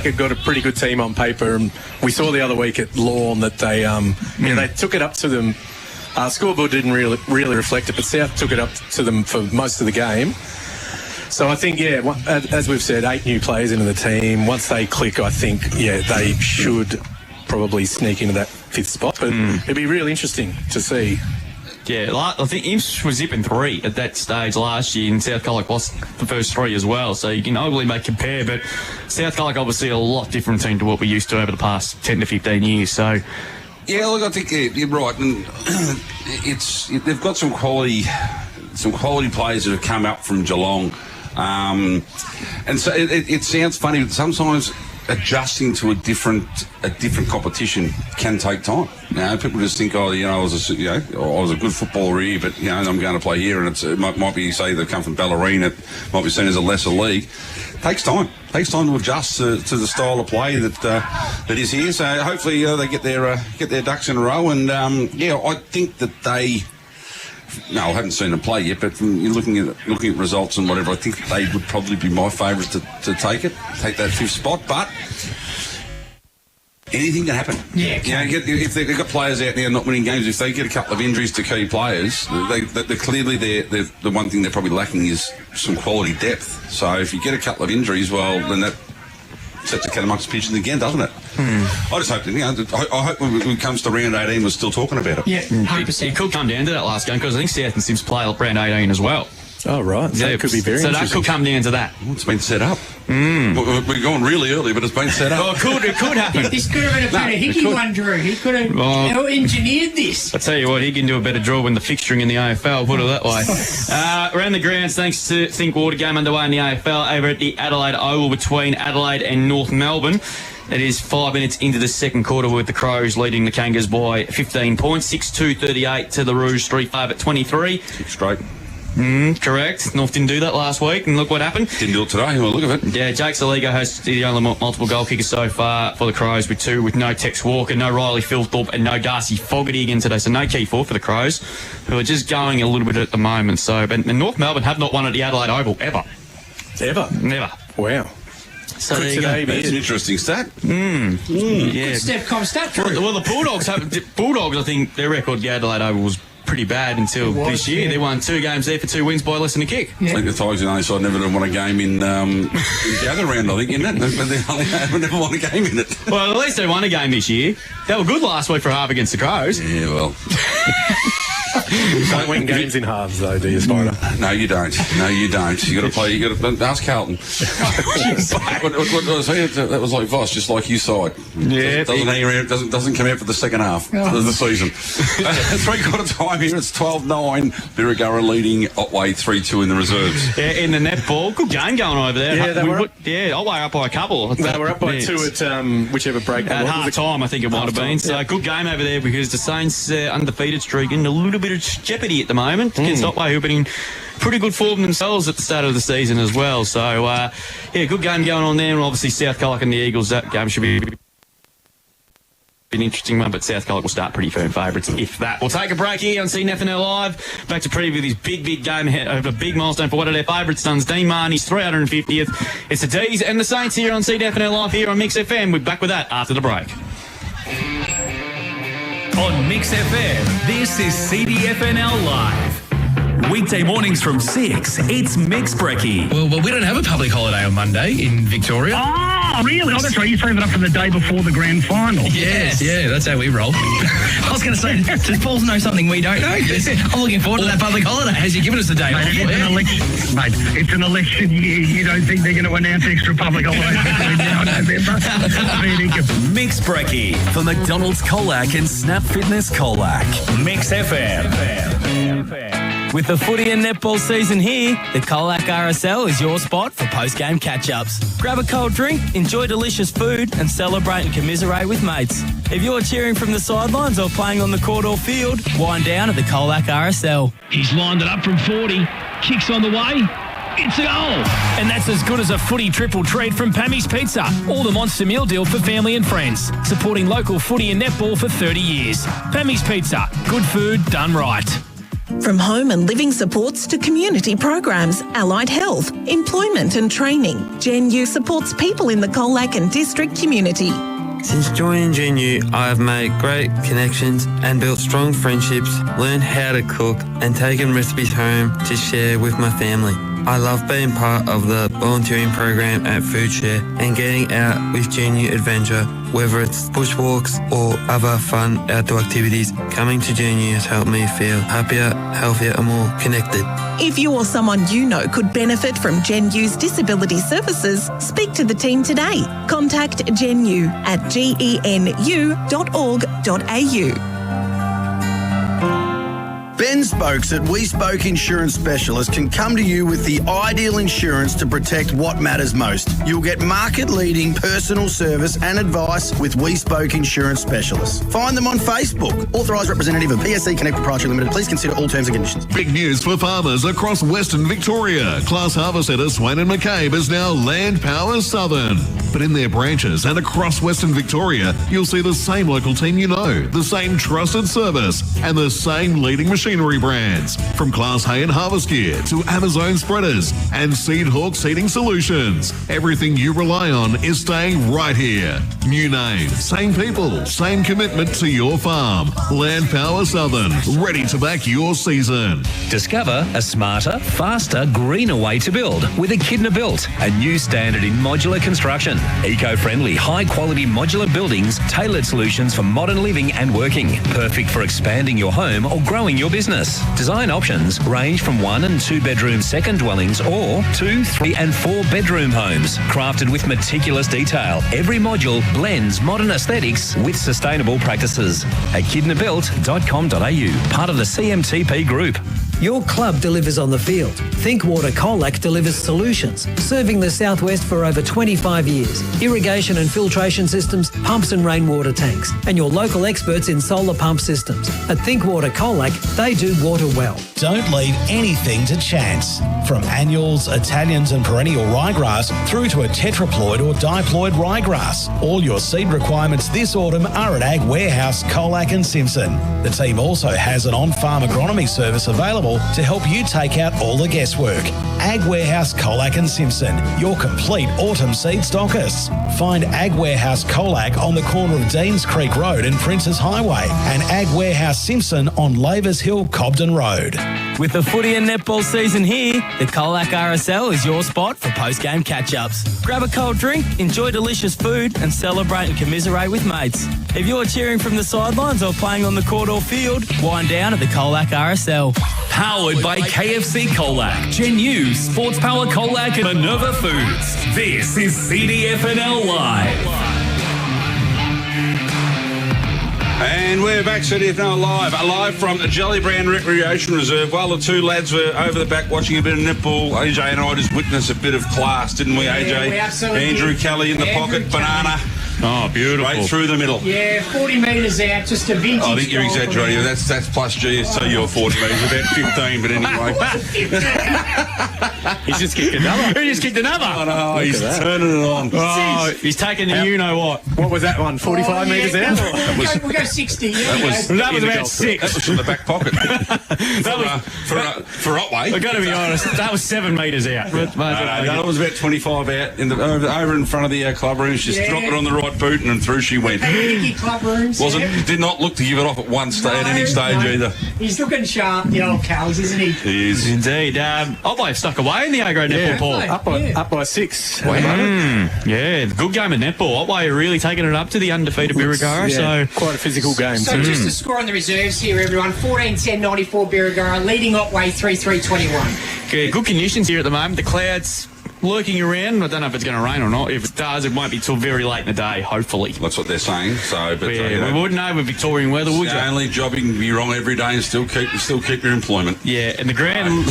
They've got a pretty good team on paper, and we saw the other week at Lawn that they, they took it up to them. Scoreboard didn't really reflect it, but South took it up to them for most of the game. So I think, as we've said, 8 new players into the team. Once they click, I think, they should probably sneak into that 5th spot. But it'd be really interesting to see. Yeah, I think Imps was zipping 3 at that stage last year, and South Colac lost the first 3 as well. So you can overly make compare, but South Colac obviously a lot different team to what we used to over the past 10 to 15 years. So. Yeah, look, I think you're right, and they've got some quality players that have come up from Geelong, and so it sounds funny, but sometimes adjusting to a different competition can take time. People just think, I was a good footballer here, but I'm going to play here, and it might be, say, they come from Ballerine, it might be seen as a lesser league. Takes time to adjust to the style of play that is here. So hopefully they get their ducks in a row. And I think that they. No, I haven't seen them play yet, but from you're looking at results and whatever, I think they would probably be my favourites to take that 5th spot. But anything can happen. Yeah. If they've got players out there not winning games, if they get a couple of injuries to key players, they're clearly the one thing they're probably lacking is some quality depth. So if you get a couple of injuries, well, then that sets the cat amongst pigeons again, doesn't it? I just hope that, I hope when it comes to round 18, we're still talking about it. Yeah, 100%. It could come down to that last game, because I think South and Sims play round 18 as well. Oh, right. So it could be very interesting. So that could come down to that. Well, it's been set up. We're going really early, but it's been set up. Well, it could happen. This could have been a better Hickey one, Drew. He could have engineered this. I tell you what, he can do a better job in the fixturing in the AFL, put it that way. Around the grounds, thanks to Think Water, game underway in the AFL over at the Adelaide Oval between Adelaide and North Melbourne. It is 5 minutes into the second quarter with the Crows leading the Kangas by 15 points, 6-2-38 to the Rouge, 3-5 at 23. 6 straight. Correct. North didn't do that last week, and look what happened. Didn't do it today. Well, look at it. Yeah, Jake Saligo has the only multiple goal kicker so far for the Crows with 2, with no Tex Walker, no Riley Filthorpe, and no Darcy Fogarty again today. So no key forward for the Crows, who are just going a little bit at the moment. So, but North Melbourne have not won at the Adelaide Oval ever. Ever? Never. Wow. So there you go. That's an interesting stat. Yeah. Stepcom stat. Well, the Bulldogs, I think their record, the Adelaide Oval, was pretty bad until this year. They won 2 games there for 2 wins by less than a kick. Yeah. I think the Tigers on the side never won a game in the other round, I think, isn't it? But they never won a game in it. Well, at least they won a game this year. They were good last week for a half against the Crows. Yeah, well. Don't win games in halves, though, do you, Spider? No, you don't. You got to play. You got to ask Carlton. What was that was like Voss, just like you side. Yeah, doesn't come out for the second half of the season. 3/4 time here. It's 12-9. Birregurra leading Otway 3-2 in the reserves. Yeah, in the netball, good game going over there. Yeah, Otway up by a couple. They were up by 2 at whichever break. At half time, I think it might have been. So good game over there, because the Saints undefeated streak in a little bit of jeopardy at the moment against Otway, who've been in pretty good form themselves at the start of the season as well. So, good game going on there. And obviously, South Colac and the Eagles, that game should be an interesting one, but South Colac will start pretty firm favourites, if that. We'll take a break here on CDFNL Live. Back to preview this big game ahead of a big milestone for one of their favourite sons, Dean Marnie's 350th. It's the D's and the Saints here on CDFNL Live here on Mix FM. We're back with that after the break. On Mix FM, this is CDFNL Live. Weekday mornings from 6, it's Mix Brekkie. Well, we don't have a public holiday on Monday in Victoria. Oh, really? Oh, that's right. You saved it up for the day before the grand final. Yes, yeah, that's how we roll. I was going to say, does Paul know something we don't know? I'm looking forward to that public holiday. Has he given us a day off? Mate, it's an election year. You don't think they're going to announce extra public holidays between now and November? Mix Brekkie for McDonald's Colac and Snap Fitness Colac. Mix FM. With the footy and netball season here, the Colac RSL is your spot for post-game catch-ups. Grab a cold drink, enjoy delicious food, and celebrate and commiserate with mates. If you're cheering from the sidelines or playing on the court or field, wind down at the Colac RSL. He's lined it up from 40. Kicks on the way. It's a goal. And that's as good as a footy triple treat from Pammy's Pizza. Or the Monster Meal deal for family and friends. Supporting local footy and netball for 30 years. Pammy's Pizza. Good food done right. From home and living supports to community programs, allied health, employment and training, Gen U supports people in the Colac and District community. Since joining Gen U, I have made great connections and built strong friendships, learned how to cook and taken recipes home to share with my family. I love being part of the volunteering program at Food Share and getting out with Gen U Adventure, whether it's bushwalks or other fun outdoor activities. Coming to Gen U has helped me feel happier, healthier and more connected. If you or someone you know could benefit from Gen U's disability services, speak to the team today. Contact Gen U at genu.org.au. Ben Spokes at We Spoke Insurance Specialists can come to you with the ideal insurance to protect what matters most. You'll get market-leading personal service and advice with We Spoke Insurance Specialists. Find them on Facebook. Authorised representative of PSC Connect Proprietary Limited. Please consider all terms and conditions. Big news for farmers across Western Victoria. Class Harvest Centre Swain and McCabe is now Land Power Southern. But in their branches and across Western Victoria, you'll see the same local team you know, the same trusted service, and the same leading machinery brands. From Class Hay and Harvest Gear to Amazon Spreaders and Seed Hawk Seeding Solutions. Everything you rely on is staying right here. New name, same people, same commitment to your farm. Land Power Southern, ready to back your season. Discover a smarter, faster, greener way to build with Echidna Built, a new standard in modular construction. Eco-friendly, high-quality modular buildings, tailored solutions for modern living and working. Perfect for expanding your home or growing your business. Design options range from 1 and 2 bedroom second dwellings or 2, 3 and 4 bedroom homes. Crafted with meticulous detail, every module blends modern aesthetics with sustainable practices. echidnabuilt.com.au, part of the CMTP Group. Your club delivers on the field. Thinkwater Colac delivers solutions, serving the southwest for over 25 years. Irrigation and filtration systems, pumps and rainwater tanks, and your local experts in solar pump systems. At Thinkwater Colac, they do water well. Don't leave anything to chance. From annuals, Italians and perennial ryegrass through to a tetraploid or diploid ryegrass. All your seed requirements this autumn are at Ag Warehouse, Colac and Simpson. The team also has an on-farm agronomy service available to help you take out all the guesswork. Ag Warehouse Colac and Simpson, your complete autumn seed stockists. Find Ag Warehouse Colac on the corner of Deans Creek Road and Princes Highway, and Ag Warehouse Simpson on Lavers Hill, Cobden Road. With the footy and netball season here, the Colac RSL is your spot for post-game catch-ups. Grab a cold drink, enjoy delicious food and celebrate and commiserate with mates. If you're cheering from the sidelines or playing on the court or field, wind down at the Colac RSL. Powered by KFC Colac, Gen U, Sports Power Colac and Minerva Foods. This is CDFNL Live. And we're back, CDFNL live from the Gellibrand Recreation Reserve. While the two lads were over the back watching a bit of netball, AJ and I just witnessed a bit of class, didn't we, AJ? Yeah, we absolutely Andrew did. Kelly in the pocket, banana. Oh, beautiful. Right through the middle. Yeah, 40 metres out, just a vintage. I think you're goal exaggerating. That's plus GST, your 40 metres, about 15, but anyway. He's just kicked another. He just kicked another. Oh, no, he's turning it on. Oh, he's taking the you-know-what. What was that one, 45 metres out? We'll go 60. That was about 6. That was from the back pocket. for Otway. I've got to be honest, that was 7 metres out. That was about 25 out over in front of the club room. She just dropped it on the right boot and through she went. Club rooms. Did not look to give it off at at any stage either. He's looking sharp, the old Cals, isn't he? He is. Indeed. Otway stuck away in the A-grade netball, Paul. Up by 6. Yeah, good game of netball. Otway really taking it up to the undefeated Birregurra. Yeah, So quite a physical game. So just the score on the reserves here, everyone. 14-10-94 Birregurra, leading Otway 3-3-21. good conditions here at the moment. The clouds lurking around. I don't know if it's going to rain or not. If it does, it won't be till very late in the day, hopefully. That's what they're saying. So, but yeah, we wouldn't know with Victorian weather, would you? Only jobbing, be wrong every day and still keep your employment. Yeah, and the ground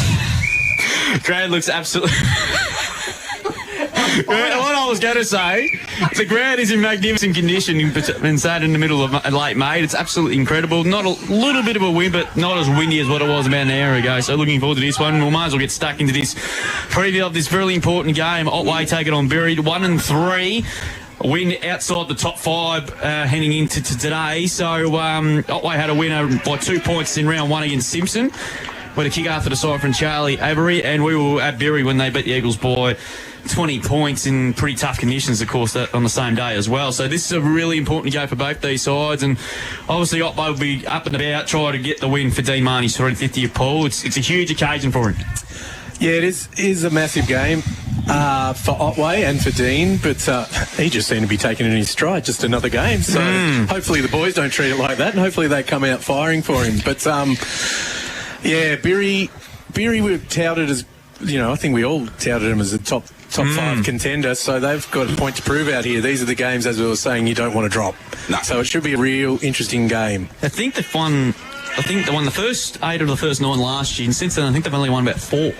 looks absolutely. What I was going to say, the ground is in magnificent condition inside in the middle of late May. It's absolutely incredible. Not a little bit of a wind, but not as windy as what it was about an hour ago. So looking forward to this one. We might as well get stuck into this preview of this very important game. Otway taking on Birri, 1-3. A win outside the top 5 heading into today. So Otway had a winner by 2 points in round 1 against Simpson. with a kick after the side from Charlie Avery, and we were at Birri when they beat the Eagles by 20 points in pretty tough conditions, of course, that on the same day as well. So this is a really important game for both these sides, and obviously Otway will be up and about, trying to get the win for Dean Marnie's 350th pool. It's a huge occasion for him. Yeah, it is a massive game for Otway and for Dean, but he just seemed to be taking it in his stride, just another game. So hopefully the boys don't treat it like that, and hopefully they come out firing for him. But, yeah, Birri were touted as, I think we all touted him as a top 5 contender, so they've got a point to prove out here. These are the games, as we were saying, you don't want to drop. No. So it should be a real interesting game. I think they won the first 8 of the first 9 last year, and since then I think they've only won about 4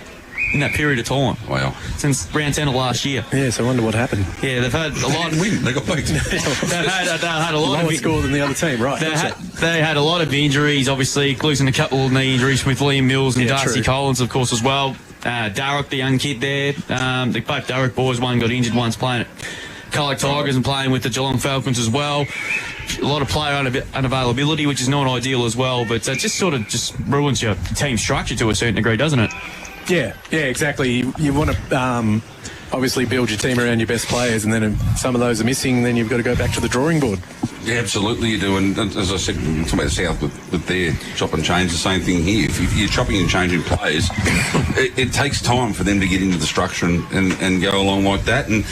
in that period of time. Wow. Since round 10 of last year. Yeah, so I wonder what happened. Yeah, they've had a lot of win. They got beat. They've had a lot of score than the other team, right? They had a lot of injuries, obviously, losing a couple of knee injuries with Liam Mills and Darcy true. Collins, of course, as well. Darrick, the young kid there. Both Darrick boys, one got injured, one's playing at Colac Tigers and playing with the Geelong Falcons as well. A lot of player unavailability, which is not ideal as well, but it just sort of ruins your team structure to a certain degree, doesn't it? Yeah, exactly. You want to obviously build your team around your best players, and then if some of those are missing, then you've got to go back to the drawing board. Yeah, absolutely you do. And as I said, talking about the South with their chop and change, the same thing here. If you're chopping and changing players, it takes time for them to get into the structure and go along like that. And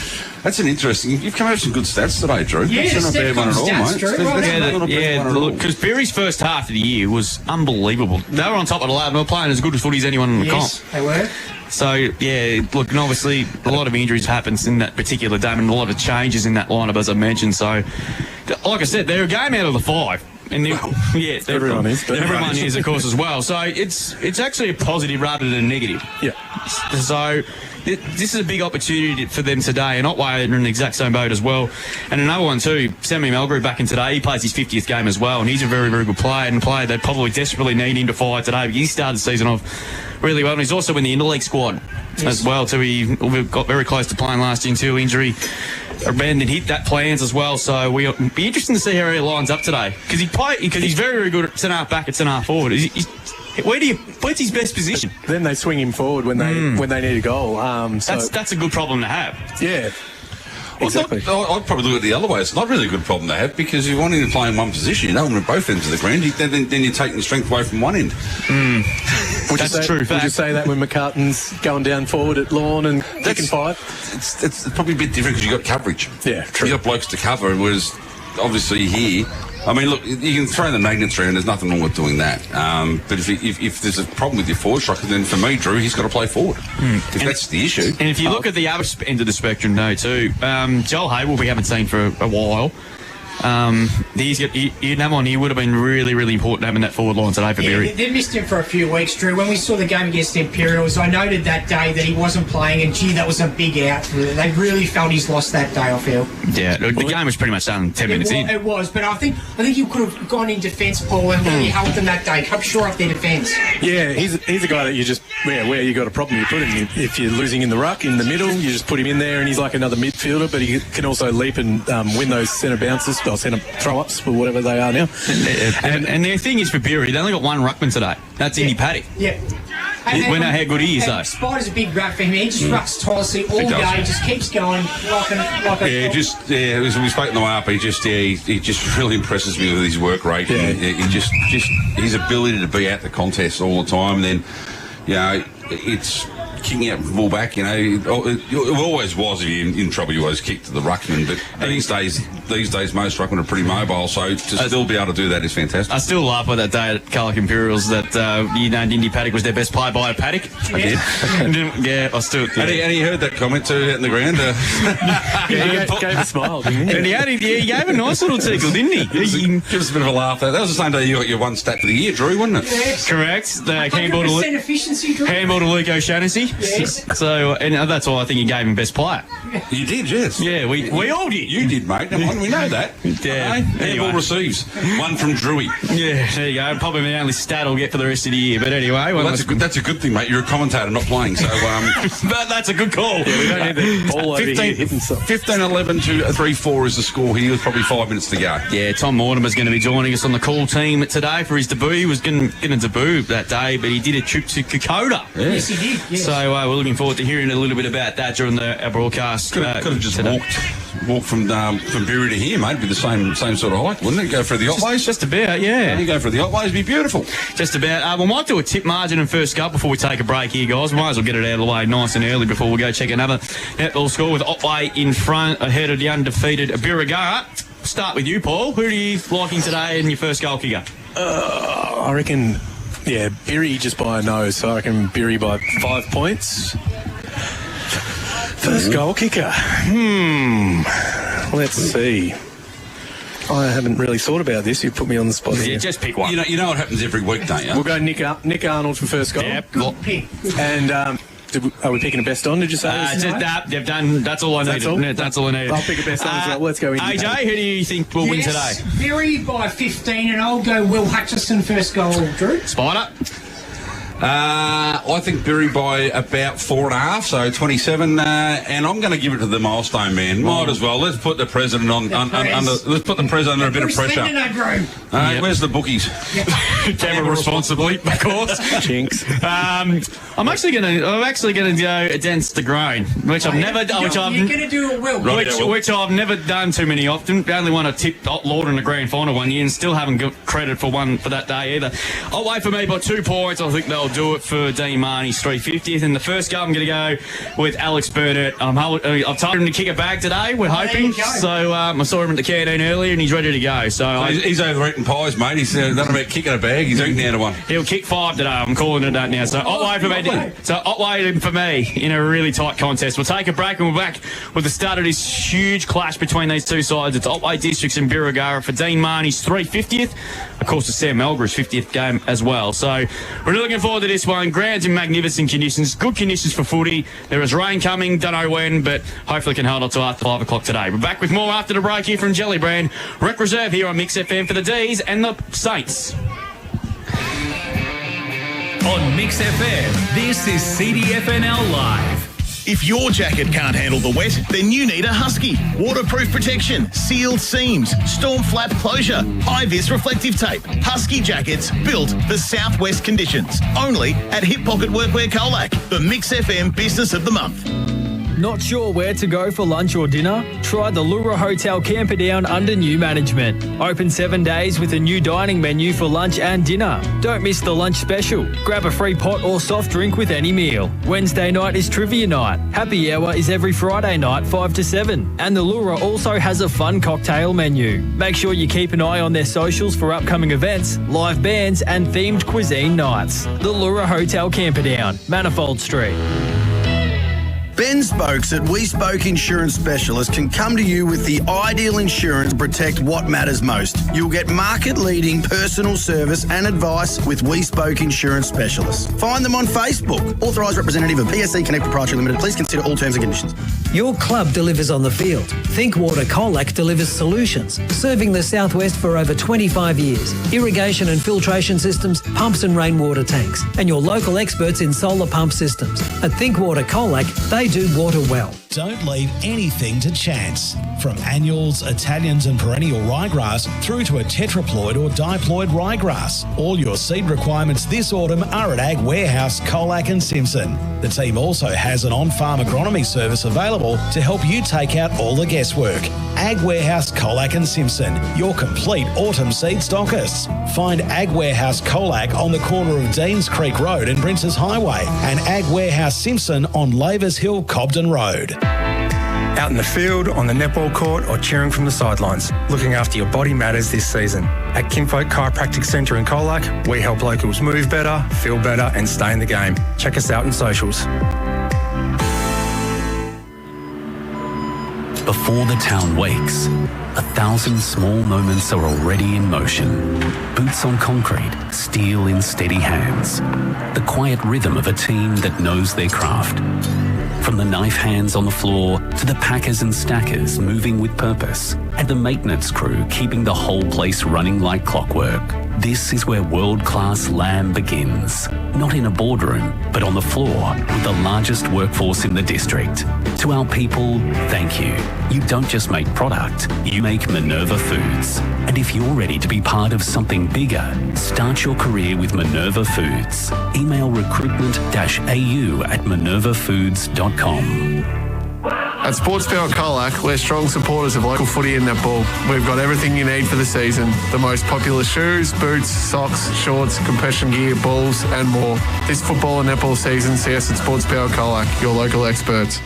that's an interesting... You've come out with some good stats today, Drew. Yeah, that's not a bad one at all, mate. Because Birri's first half of the year was unbelievable. They were on top of the ladder. They were playing as good as footy as anyone in the comp. Yes, they were. So, yeah, look, and obviously a lot of injuries happens in that particular game and a lot of changes in that lineup, as I mentioned. So, like I said, they're a game out of the 5. And yeah, everyone is. Everyone is, of course, as well. So it's actually a positive rather than a negative. Yeah. So this is a big opportunity for them today, and Otway are in the exact same boat as well. And another one too, Sammy Melgrew back in today. He plays his 50th game as well, and he's a very, very good player, and a player they probably desperately need him to fire today. But he started the season off really well, and he's also in the interleague squad as well. So we got very close to playing last year until injury. And hit that plans as well, so we'll be interesting to see how he lines up today because he's very, very good at centre half back and centre half forward. Where's his best position? Then they swing him forward when they need a goal. That's a good problem to have. Yeah. Exactly. I'd probably look at it the other way. It's not really a good problem to have because you want him to play in one position. You don't want him at both ends of the ground. Then you're taking strength away from one end. That's true. Would you say that when McCartan's going down forward at Lawn and kicking 5? It's probably a bit different because you've got coverage. Yeah, true. You've got blokes to cover, whereas obviously here... I mean, look, you can throw the magnets around. There's nothing wrong with doing that. But if there's a problem with your forward structure, then for me, Drew, he's got to play forward. If that's the issue. And if you look at the other end of the spectrum, though, too, Joel Hayward we haven't seen for a while. He would have been really, really important having that forward line today for Birri. They missed him for a few weeks, Drew. When we saw the game against the Imperials, I noted that day that he wasn't playing, and gee, that was a big out. They really felt he's lost that day, I feel. Yeah, the game was pretty much done 10 minutes in. It was, but I think you could have gone in defence, Paul, and really helped them that day. Help shore up their defence. Yeah, he's a guy that you just where you got a problem, you put him. If you're losing in the ruck in the middle, you just put him in there, and he's like another midfielder, but he can also leap and win those centre bounces. Or centre throw-ups or whatever they are now. And the thing is for Birri, they only got one ruckman today. That's Indy Paddock. Yeah. We know how good he is, though. Spider's a big ruck for him. He just rucks tirelessly all day. He just keeps going as we spoke in the way up, he just really impresses me with his work rate. Yeah. He just his ability to be at the contest all the time. And then, it's kicking out full back, it always was. If you're in trouble, you always kick to the ruckman. But these days, most ruckmen are pretty mobile, so to still be able to do that is fantastic. I still laugh at that day at Colac Imperials that Indy Paddock was their best player by a paddock. I did. Yeah, I still. Yeah. And he heard that comment too out in the ground. He gave a smile, didn't he? And he gave a nice little tickle, didn't he? Give us a bit of a laugh there. That was the same day you got your one stat for the year, Drew, wasn't it? Yes. Correct. The 100% efficiency, Drew. handball to Luke O'Shannessy. Yes. So, and that's why I think you gave him best player. You did, yes. Yeah, we all did. You did, mate. Come on, we know that. Yeah. Anyway. Receives one from Drewy. Yeah, there you go. Probably the only stat I'll get for the rest of the year. But anyway, well, that's a good thing, mate. You're a commentator, not playing. So, but that's a good call. Yeah, we don't need the ball over here hitting stuff. 15-11 to 3-4 is the score here. With probably 5 minutes to go. Yeah, Tom Mortimer's going to be joining us on the call team today for his debut. He was going to debut that day, but he did a trip to Kokoda. Yes, he did. Yes. So we're looking forward to hearing a little bit about that during our broadcast. Could have just walked from Birregurra to here, mate. It'd be the same sort of height, wouldn't it? Go for the Otways. Just about, yeah. You go for the Otways, it'd be beautiful. Just about. We might do a tip margin and first up before we take a break here, guys. We might as well get it out of the way nice and early before we go check another netball score with Otway in front ahead of the undefeated Birregurra. Start with you, Paul. Who are you liking today in your first goal kicker? I reckon, Birri just by a nose, so I reckon Birri by 5 points. First goal kicker. Let's see. I haven't really thought about this. You put me on the spot here. Yeah, just pick one. You know what happens every week, don't you? We'll go Nick Arnold for first goal. Yep. Good pick. And are we picking a best on? Did you say? They've done. That's all I needed. That's all I needed. I'll pick a best on as well. Let's go in. AJ, who do you think will win today? Birri by 15, and I'll go Will Hutchison first goal, Drew. Spider? I think Birri by about 4.5, so 27, and I'm going to give it to the milestone man. Might as well. Let's put the president under. Let's put the president under a bit of pressure. Where's the bookies? Camera responsibly, of course. Jinx. I'm actually going to go against the grain, which I've never done. You're going to do a Will. Which I've never done too many often. Only won a tip Lord in the grand final one year, and still haven't got credit for one for that day either. I'll wait for me by 2 points. I think they'll do it for Dean Marnie's 350th. And the first goal, I'm going to go with Alex Burnett. I've told him to kick it back today. We're hoping. So I saw him at the canteen earlier, and he's ready to go. So he's over eating pies, mate. He's done about kicking a bag. He's eating out of one. He'll kick 5 today. I'm calling it that now. So Otway for me. So Otway for me in a really tight contest. We'll take a break, and we're back with the start of this huge clash between these two sides. It's Otway Districts and Birregurra for Dean Marnie's 350th. Of course, it's Sam Melgre's 50th game as well. So we're looking forward to this one. Ground's in magnificent conditions. Good conditions for footy. There is rain coming. Don't know when, but hopefully can hold on to after 5 o'clock today. We're back with more after the break here from Gellibrand Rec Reserve here on Mix FM for the D's and the Saints. On Mix FM, this is CDFNL Live. If your jacket can't handle the wet, then you need a Husky. Waterproof protection, sealed seams, storm flap closure, high-vis reflective tape. Husky jackets built for southwest conditions. Only at Hip Pocket Workwear Colac, the Mix FM Business of the Month. Not sure where to go for lunch or dinner? Try the Lura Hotel Camperdown under new management. Open 7 days with a new dining menu for lunch and dinner. Don't miss the lunch special. Grab a free pot or soft drink with any meal. Wednesday night is trivia night. Happy hour is every Friday night 5 to 7. And the Lura also has a fun cocktail menu. Make sure you keep an eye on their socials for upcoming events, live bands and themed cuisine nights. The Lura Hotel Camperdown, Manifold Street. Ben Spokes at We Spoke Insurance Specialists can come to you with the ideal insurance to protect what matters most. You'll get market-leading personal service and advice with We Spoke Insurance Specialists. Find them on Facebook. Authorised representative of PSC Connect Proprietary Limited. Please consider all terms and conditions. Your club delivers on the field. Thinkwater Colac delivers solutions, serving the southwest for over 25 years. Irrigation and filtration systems, pumps and rainwater tanks, and your local experts in solar pump systems. At Thinkwater Colac, they do water well. Don't leave anything to chance. From annuals, Italians and perennial ryegrass through to a tetraploid or diploid ryegrass. All your seed requirements this autumn are at Ag Warehouse, Colac and Simpson. The team also has an on-farm agronomy service available to help you take out all the guesswork. Ag Warehouse, Colac and Simpson, your complete autumn seed stockists. Find Ag Warehouse Colac on the corner of Deans Creek Road and Princes Highway, and Ag Warehouse Simpson on Lavers Hill, Cobden Road. Out in the field, on the netball court or cheering from the sidelines, looking after your body matters this season. At Kinfolk Chiropractic Centre in Colac, we help locals move better, feel better and stay in the game. Check us out on socials. Before the town wakes, 1,000 small moments are already in motion. Boots on concrete, steel in steady hands. The quiet rhythm of a team that knows their craft. From the knife hands on the floor to the packers and stackers moving with purpose, and the maintenance crew keeping the whole place running like clockwork. This is where world-class lamb begins. Not in a boardroom, but on the floor with the largest workforce in the district. To our people, thank you. You don't just make product, you make Minerva Foods. And if you're ready to be part of something bigger, start your career with Minerva Foods. Email recruitment-au@minervafoods.com. At Sports Power Colac, we're strong supporters of local footy and netball. We've got everything you need for the season. The most popular shoes, boots, socks, shorts, compression gear, balls and more. This football and netball season, see us at Sports Power Colac, your local experts.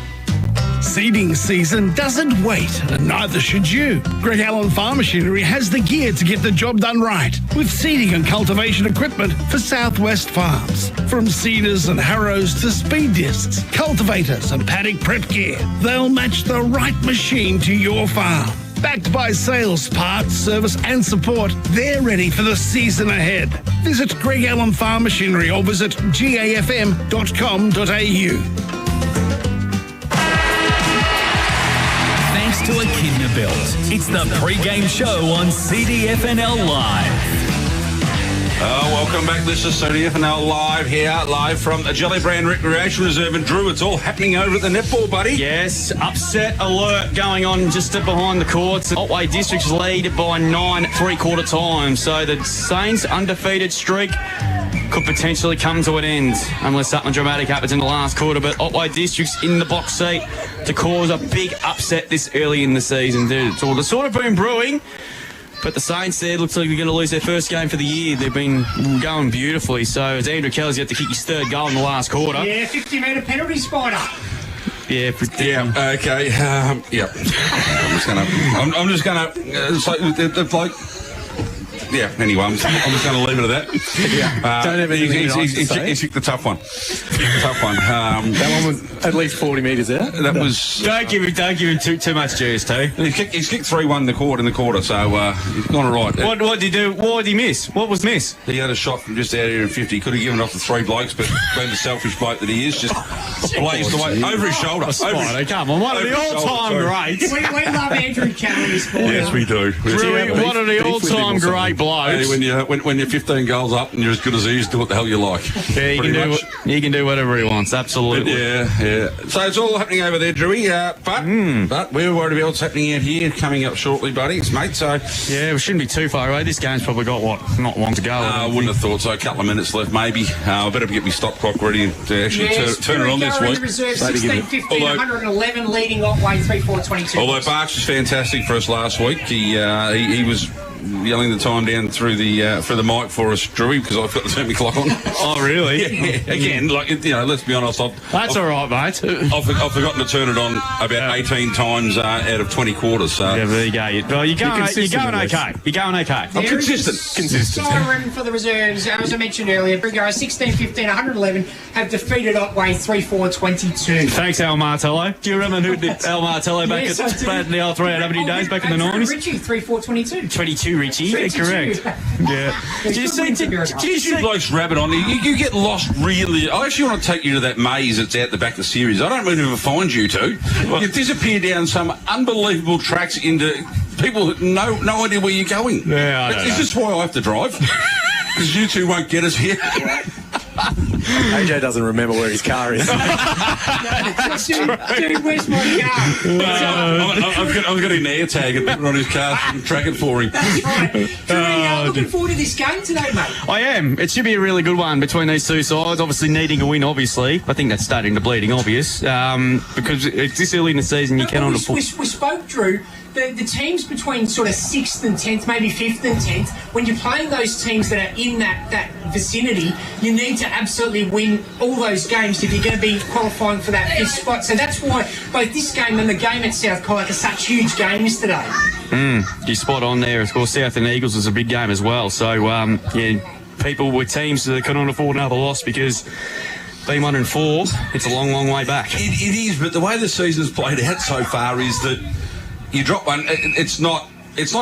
Seeding season doesn't wait, and neither should you. Greg Allen Farm Machinery has the gear to get the job done right, with seeding and cultivation equipment for Southwest farms. From seeders and harrows to speed discs, cultivators and paddock prep gear, they'll match the right machine to your farm. Backed by sales, parts, service and support, they're ready for the season ahead. Visit Greg Allen Farm Machinery or visit gafm.com.au. To Echidna Built. It's the pre-game show on CDFNL Live. Welcome back. This is CDFNL Live here, live from the Gellibrand Recreation Reserve. And Drew, it's all happening over at the netball, buddy. Yes, upset alert going on just behind the courts. Otway Districts lead by 9 3/4 time. So the Saints' undefeated streak could potentially come to an end unless something dramatic happens in the last quarter. But Otway Districts in the box seat to cause a big upset this early in the season. It's sort of been brewing. But the Saints there looks like they're going to lose their first game for the year. They've been going beautifully. So as Andrew Kelly's got to kick his third goal in the last quarter. Yeah, 50-metre penalty, Spider. Yeah. Okay. Yeah. I'm just gonna. The bloke. Yeah. Anyway, I'm just going to leave it at that. Don't have anything he's kicked the tough one. That one was at least 40 metres out. That was. Don't give him too much juice, too. He's kicked 3-1 in the quarter. So he's gone all right. What did he do? What did he miss? What was miss? He had a shot from just out here in 50. He could have given it off to 3 blokes, but being the selfish bloke that he is, just blazed away over his shoulder. Come on, one of the all-time greats. We love Andrew Kelly, sport. Yes, we do. Really, one of the all-time great blokes. When you're 15 goals up and you're as good as he is, do what the hell you like. Yeah, he can do whatever he wants. Absolutely. Yeah. So it's all happening over there, Drewy. But we're worried about what's happening out here coming up shortly, buddies, mate. So yeah, we shouldn't be too far away. This game's probably got not long to go. I wouldn't have thought so. A couple of minutes left, maybe. I better get my stop clock ready to actually turn it on this week. Reserve 16-15, 111 leading Otway 3-4-22. Although Barks was fantastic for us last week. He was yelling the time down through the mic for us, Drewy, because I've got to turn my clock on. Oh, really? Yeah. Again, let's be honest. That's all right, mate. I've forgotten to turn it on about 18 times out of 20 quarters. So yeah, there you go. Well, you're going okay. You're going okay. I'm consistent. Siren for the reserves. As I mentioned earlier, Birregurra 16-15, 111 have defeated Otway 3-4-22. Thanks, Al Martello. Do you remember who did Al Martello back at the R3 days back in the 90s? Richie 3-4-22. 22, Richie. Yeah, correct. Yeah. Did you see blokes rabbit on? You get lost really. I actually want to take you to that maze that's out the back of the series. I don't really ever find you two. You disappear down some unbelievable tracks into people that no idea where you're going. Yeah, I don't Is this why I have to drive? Because you two won't get us here. AJ doesn't remember where his car is. Dude, where's my car? I've got an air tag and put it on his car and track it for him. That's right. Looking forward to this game today, mate. I am. It should be a really good one between these two sides. Obviously needing a win, obviously. I think that's starting to bleeding obvious. Because it's this early in the season, you cannot afford... We spoke, Drew. The teams between sort of 6th and 10th, maybe 5th and 10th, when you're playing those teams that are in that vicinity, you need to absolutely win all those games if you're going to be qualifying for that 5th spot. So that's why both this game and the game at South Colac are such huge games today. You're spot on there. Of course, South and Eagles is a big game as well. So, people with teams that cannot afford another loss because Being 1-4, it's a long, long way back. It is, but the way the season's played out so far is that you drop one. It's not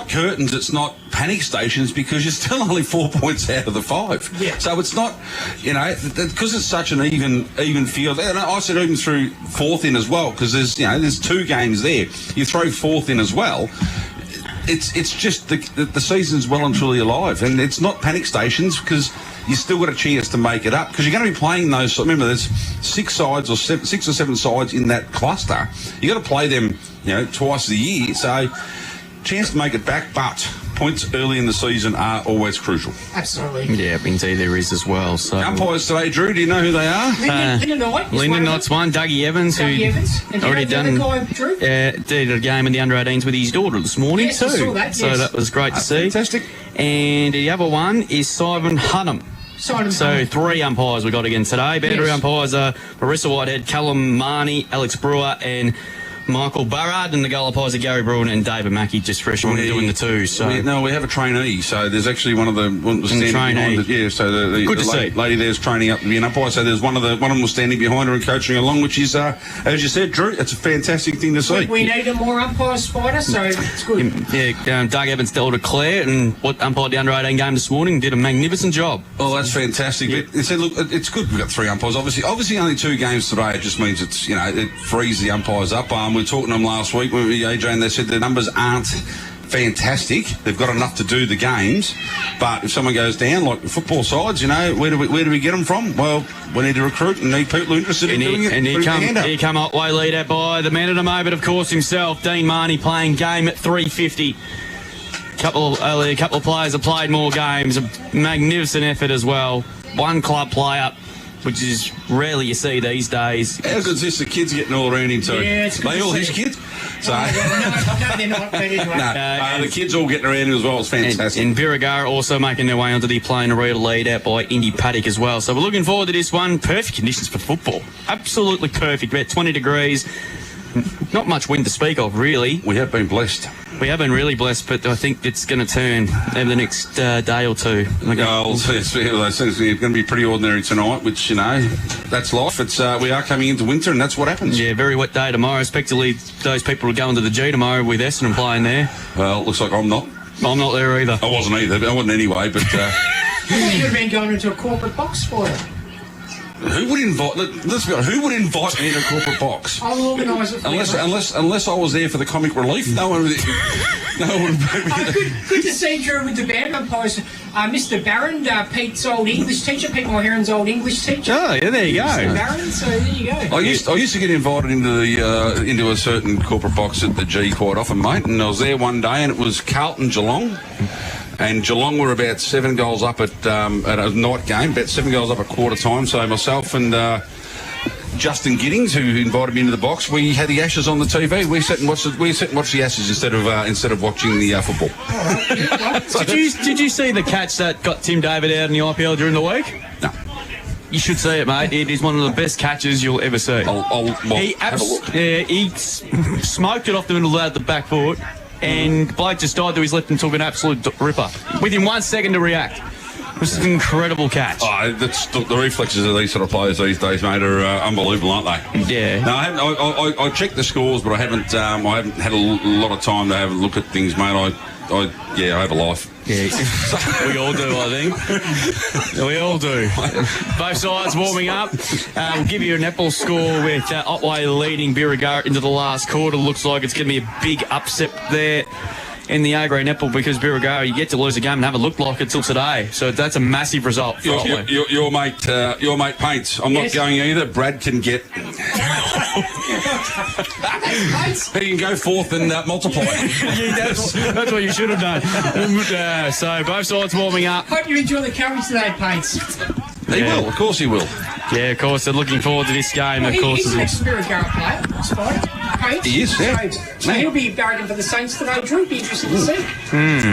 curtains. It's not panic stations because you're still only 4 points out of the 5. Yeah. So it's not, because it's such an even field. And I said even through fourth in as well because there's 2 games there. You throw fourth in as well. It's just the season's well and truly alive, and it's not panic stations because you still got a chance to make it up because you're going to be playing those. Remember, there's 6 or 7 sides in that cluster. You got to play them, twice a year. So chance to make it back, but points early in the season are always crucial. Absolutely. Yeah, indeed there is as well. So umpires today, Drew, do you know who they are? Lyndon Knight's one. Dougie Evans, who already done did a game in the under-18s with his daughter this morning Yes, too. I saw that, So yes. that was great to see. Fantastic. And the other one is Simon Hunnam. So 3 umpires we got again today. Boundary umpires are Marissa Whitehead, Callum Marnie, Alex Brewer, and Michael Burrard, and the goal umpires are Gary Bruin and David Mackey, just fresh on doing the 2. So we have a trainee. So there's actually one standing behind it. So the lady there's training up to be an umpire. So there's one of them was standing behind her and coaching along, which is, as you said, Drew, it's a fantastic thing to see. We need a more umpires, Spider, so it's good. Doug Evans dealt to Claire and umpired the under-18 game this morning, did a magnificent job. Oh, that's fantastic. It said, look, it's good we've got 3 umpires. Obviously only 2 games today. It just means it's, it frees the umpires up. We were talking to them last week, AJ, and they said the numbers aren't fantastic. They've got enough to do the games, but if someone goes down, like the football sides, where do we get them from? Well, we need to recruit and need people interested in doing it. And here come Otway leader by the man at the moment, of course, himself, Dean Marnie, playing game at 350. A couple of players have played more games. A magnificent effort as well. One club player, which is rarely you see these days. How good's this? The kids getting all around him too. Yeah, it's good They to all see. his kids. So No, they're not. But anyway. the kids all getting around him as well. It's fantastic. And Birregurra also making their way onto the playing arena lead out by Indy Paddock as well. So we're looking forward to this one. Perfect conditions for football. Absolutely perfect. About 20 degrees. Not much wind to speak of, really. We have been blessed. We have been really blessed, but I think it's going to turn over the next day or 2. It's going to be pretty ordinary tonight, which, that's life. We are coming into winter, and that's what happens. Yeah, very wet day tomorrow. Expectedly, those people will go into the G tomorrow with Essendon playing there. Well, it looks like I'm not. I'm not there either. I wasn't either. I wasn't anyway, but... I thought you'd have been going into a corporate box for it. Who would invite? Let's be honest. Who would invite me in a corporate box? I'll organise it for you. Unless I was there for the comic relief, no one would. Good to see Drew with the band umpires. Mr. Barron, Pete's old English teacher, Pete Mulheron's old English teacher. Oh, yeah, there you go. Mr. Barron, so there you go. I used to get invited into a certain corporate box at the G quite often, mate. And I was there one day, and it was Carlton Geelong. And Geelong were about 7 goals up at a night game, about 7 goals up at quarter time. So myself and Justin Giddings, who invited me into the box, we had the Ashes on the TV. We sat and watched the Ashes instead of watching the football. Did you see the catch that got Tim David out in the IPL during the week? No. You should see it, mate. It is one of the best catches you'll ever see. He smoked it off the middle of the back foot. And Blake just died to his left and took an absolute ripper. Within 1 second to react. It was an incredible catch. Oh, the reflexes of these sort of players these days, mate, are unbelievable, aren't they? Yeah. No, I checked the scores, but I haven't had a lot of time to have a look at things, mate. I have a life. Yeah, we all do, I think. We all do. Both sides warming up. We'll give you a netball score with Otway leading Birregurra into the last quarter. Looks like it's going to be a big upset there in the A-grade netball because Birregurra, you get to lose a game and haven't looked like it till today. So that's a massive result for Otway. Your mate paints. I'm not going either. Brad can get... He can go forth and multiply. That's what you should have done. So both sides warming up. Hope you enjoy the coverage today, Pates. He will, of course he will. Yeah, of course, they're looking forward to this game, of course. He's an ex-Birregurra player, Spider. Pates. He is, yeah. So he'll be barracking for the Saints today, Drew. Be interested to see.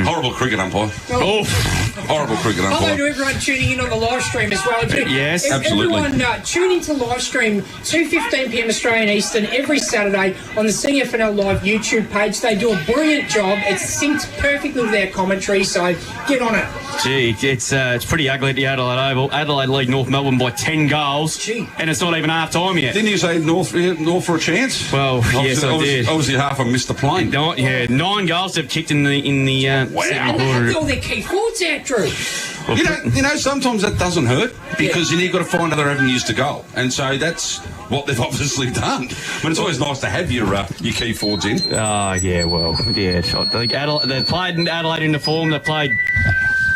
Horrible cricket umpire. Horrible cricket umpire. Hello to everyone tuning in on the live stream as well. Yes, absolutely. Everyone tune into live stream 2:15 p.m. Australian Eastern every Saturday on the CDFNL Live YouTube page. They do a brilliant job. It's synced perfectly with their commentary, so get on it. Gee, it's pretty ugly at the Adelaide Oval. Adelaide Adelaide lead North Melbourne by 10 goals, and it's not even half time yet. Didn't you say North for a chance? Well, yes, I did. Obviously, half of them missed the plane. 9 goals they've kicked in the second And they quarter. had all their key forwards out, Drew. You know, sometimes that doesn't hurt because then you've got to find other avenues to go, and so that's what they've obviously done. I mean, it's always nice to have your key forwards in. Oh, yeah, well, yeah. They played in Adelaide into form. They played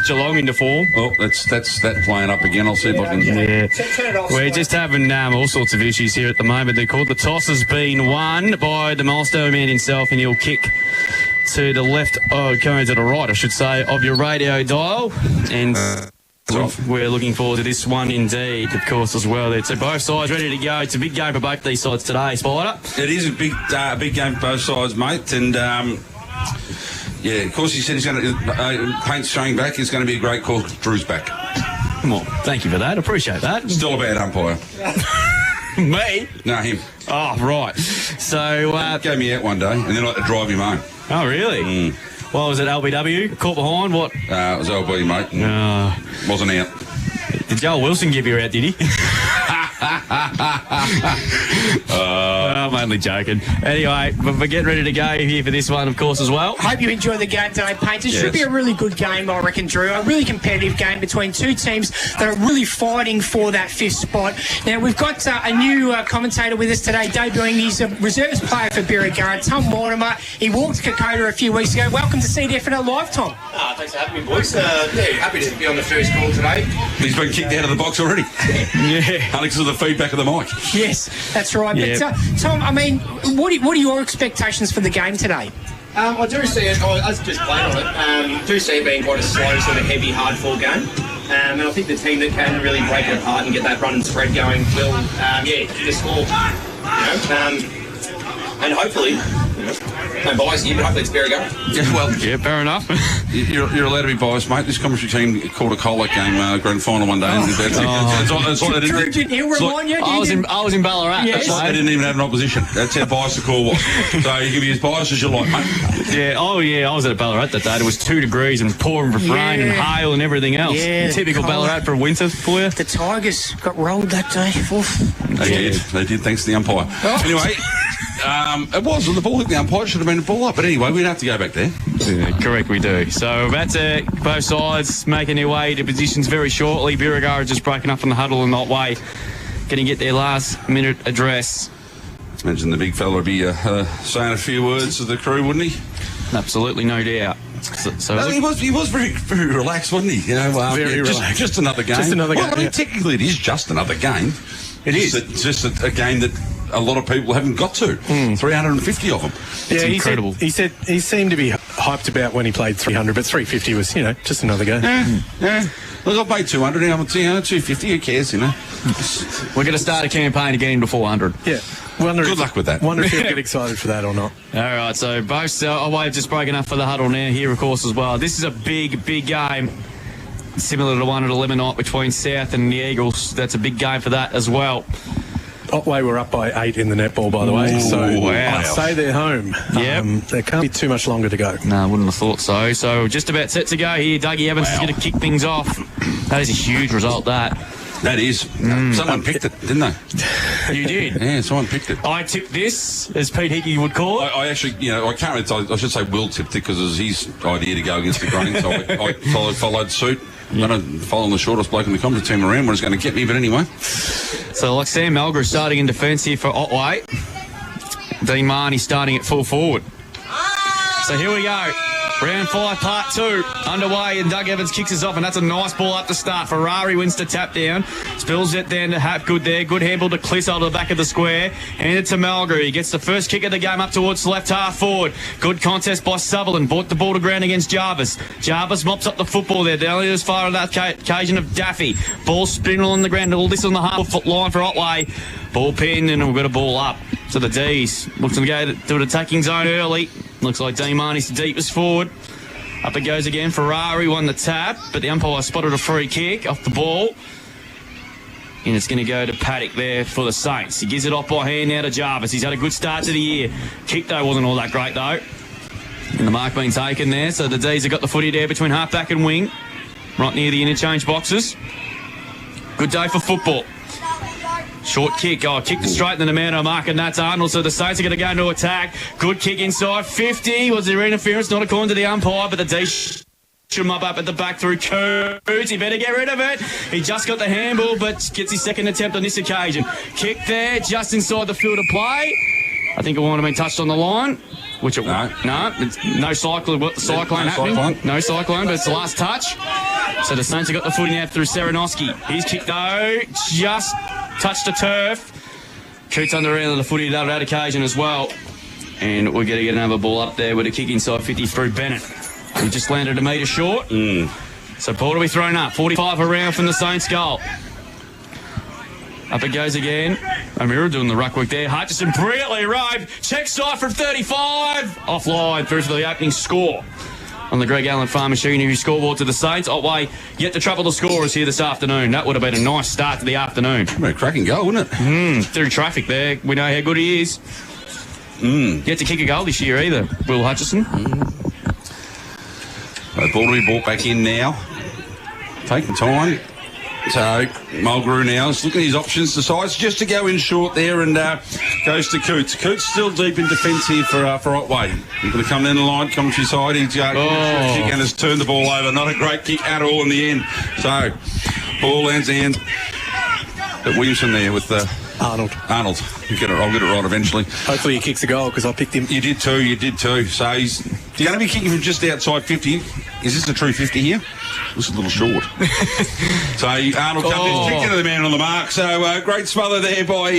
Geelong into form. Oh, that's that playing up again. I'll see if I can. Yeah. Turn it off. We're just having all sorts of issues here at the moment. They're called. The toss has been won by the milestone man himself, and he'll kick to the left, going to the right, I should say, of your radio dial. And we're looking forward to this one indeed, of course, as well. So both sides ready to go. It's a big game for both these sides today, Spider. It is a big game for both sides, mate. And yeah, of course, he said he's going to paint showing back. It's going to be a great call. Drew's back. Well, thank you for that. Appreciate that. Still a bad umpire. Me? No, him. Oh, right. So gave me out one day, and then I had to drive him home. Oh, really? Well, was it LBW? Caught behind? What? It was LB, mate. Wasn't out. Did Joel Wilson give you out, did he? I'm only joking. Anyway, but we're getting ready to go here for this one, of course, as well. Hope you enjoy the game today, Painters. Should be a really good game, I reckon, Drew. A really competitive game between two teams that are really fighting for that fifth spot. Now, we've got a new commentator with us today, debuting. He's a reserves player for Birregurra, Tom Mortimer. He walked Kokoda a few weeks ago. Welcome to CDFNL Live, Tom. Thanks for having me, boys. Happy to be on the first call today. He's been kicked out of the box already. Yeah. Alex is the feedback of the mic. Yes, that's right. Yeah. But, Tom, I mean, what are your expectations for the game today? I do see it, I was just playing on it, do see it being quite a slow, sort of heavy, hard-fought game. And I think the team that can really break it apart and get that run and spread going will, just score. And hopefully, no bias here, but hopefully it's Birregurra. Yeah, well, yeah, fair enough. You're allowed to be biased, mate. This commentary team called a Colac game grand final one day. And that's like Drew, did he remind you? I was in Ballarat. Yes. They didn't even have an opposition. That's how biased the call was. So you can be as biased as you like, mate. Yeah, I was at Ballarat that day. It was 2 degrees and pouring with rain and hail and everything else. Yeah, typical Ballarat for winter for you. The Tigers got rolled that day. Oof. They did, thanks to the umpire. Anyway, it was, the ball hit the umpire. It should have been a ball up. But anyway, we don't have to go back there. Yeah, correct, we do. So about to both sides making their way to positions very shortly. Birregurra just breaking up from the huddle in Otway, going to get their last minute address. Imagine the big fella would be saying a few words to the crew, wouldn't he? Absolutely, no doubt. So he was very, very relaxed, wasn't he? You know, Very relaxed. Just another game. Just another game, Well, I mean, yeah. technically, it is just another game. It is. It's just a game that a lot of people haven't got to. 350 of them. Yeah, incredible. He said he seemed to be hyped about when he played 300, but 350 was, just another game. Yeah. Look, I've paid 200. I'm 250. Who cares? we're going to start a campaign to get him to 400. Yeah. Good luck with that. Wonder if he'll get excited for that or not. All right, so both Otway have just broken up for the huddle now here, of course, as well. This is a big, big game. Similar to the one at 11 night between South and the Eagles. That's a big game for that as well. Otway were up by 8 in the netball, by the way. So I'd say they're home. Yep. There can't be too much longer to go. No, I wouldn't have thought so. So just about set to go here. Dougie Evans is going to kick things off. That is a huge result, that. That is. Someone picked it, didn't they? You did? Yeah, someone picked it. I tipped this, as Pete Hickey would call it. I actually, I can't really tell. I should say Will tipped it because it was his idea to go against the grain. So I followed suit. I don't follow the shortest bloke in the commentary team around where it's going to get me, but anyway. So like Sam Melger starting in defence here for Otway. Dean Marnie starting at full forward. So here we go. Round 5, part 2, underway, and Doug Evans kicks us off, and that's a nice ball up to start. Ferrari wins to tap down, spills it down to Hapgood there. Good handball to Clisso to the back of the square. Handed to Malgary. He gets the first kick of the game up towards the left half forward. Good contest by Sutherland. Brought the ball to ground against Jarvis. Jarvis mops up the football there. Down as far as that occasion of Daffy. Ball spinning on the ground. All this on the half-foot line for Otway. Ball pinned, and we've got a ball up to the D's. Looks to go to an attacking zone early. Looks like Dean Marnie's the deepest forward. Up it goes again. Ferrari won the tap, but the umpire spotted a free kick off the ball. And it's going to go to Paddock there for the Saints. He gives it off by hand now to Jarvis. He's had a good start to the year. Kick, though, wasn't all that great, though. And the mark being taken there. So the D's have got the footy there between half-back and wing, right near the interchange boxes. Good day for football. Short kick. Kicked it straight in the man on mark, and that's Arnold. So the Saints are going to go into attack. Good kick inside. 50. Was there interference? Not according to the umpire, but the D should mop up at the back through Coots. He better get rid of it. He just got the handball, but gets his second attempt on this occasion. Kick there, just inside the field of play. I think it might have been touched on the line. Which it no, it's no cyclone happening. No cyclone, but it's the last touch. So the Saints have got the footy now through Serenoski. His kick though just touched the turf. Coots under around the footy on that occasion as well. And we're going to get another ball up there with a kick inside 50 through Bennett. He just landed a metre short. So ball to be thrown up. 45 around from the Saints goal. Up it goes again. O'Meara doing the ruck work there. Hutchison brilliantly arrived. Check side from 35. Offline through for the opening score on the Greg Allen Farm Machinery scoreboard to the Saints. Otway yet to trouble the scorers here this afternoon. That would have been a nice start to the afternoon. A cracking goal, wouldn't it? Through traffic there. We know how good he is. Yet to kick a goal this year either, Will Hutchison. The ball to be brought back in now. Taking time. So Mulgrew now is looking at his options, decides just to go in short there and goes to Coots. Coots still deep in defence here for Otway. He's going to come down the line, commentary side. He's kick and has turned the ball over. Not a great kick at all in the end. So ball lands the end. But Williamson there with Arnold. I'll get it right eventually. Hopefully he kicks a goal because I picked him. You did too. So he's going to be kicking from just outside 50. Is this a true 50 here? Looks a little short. So Arnold comes in, kicked into the man on the mark. So great smother there by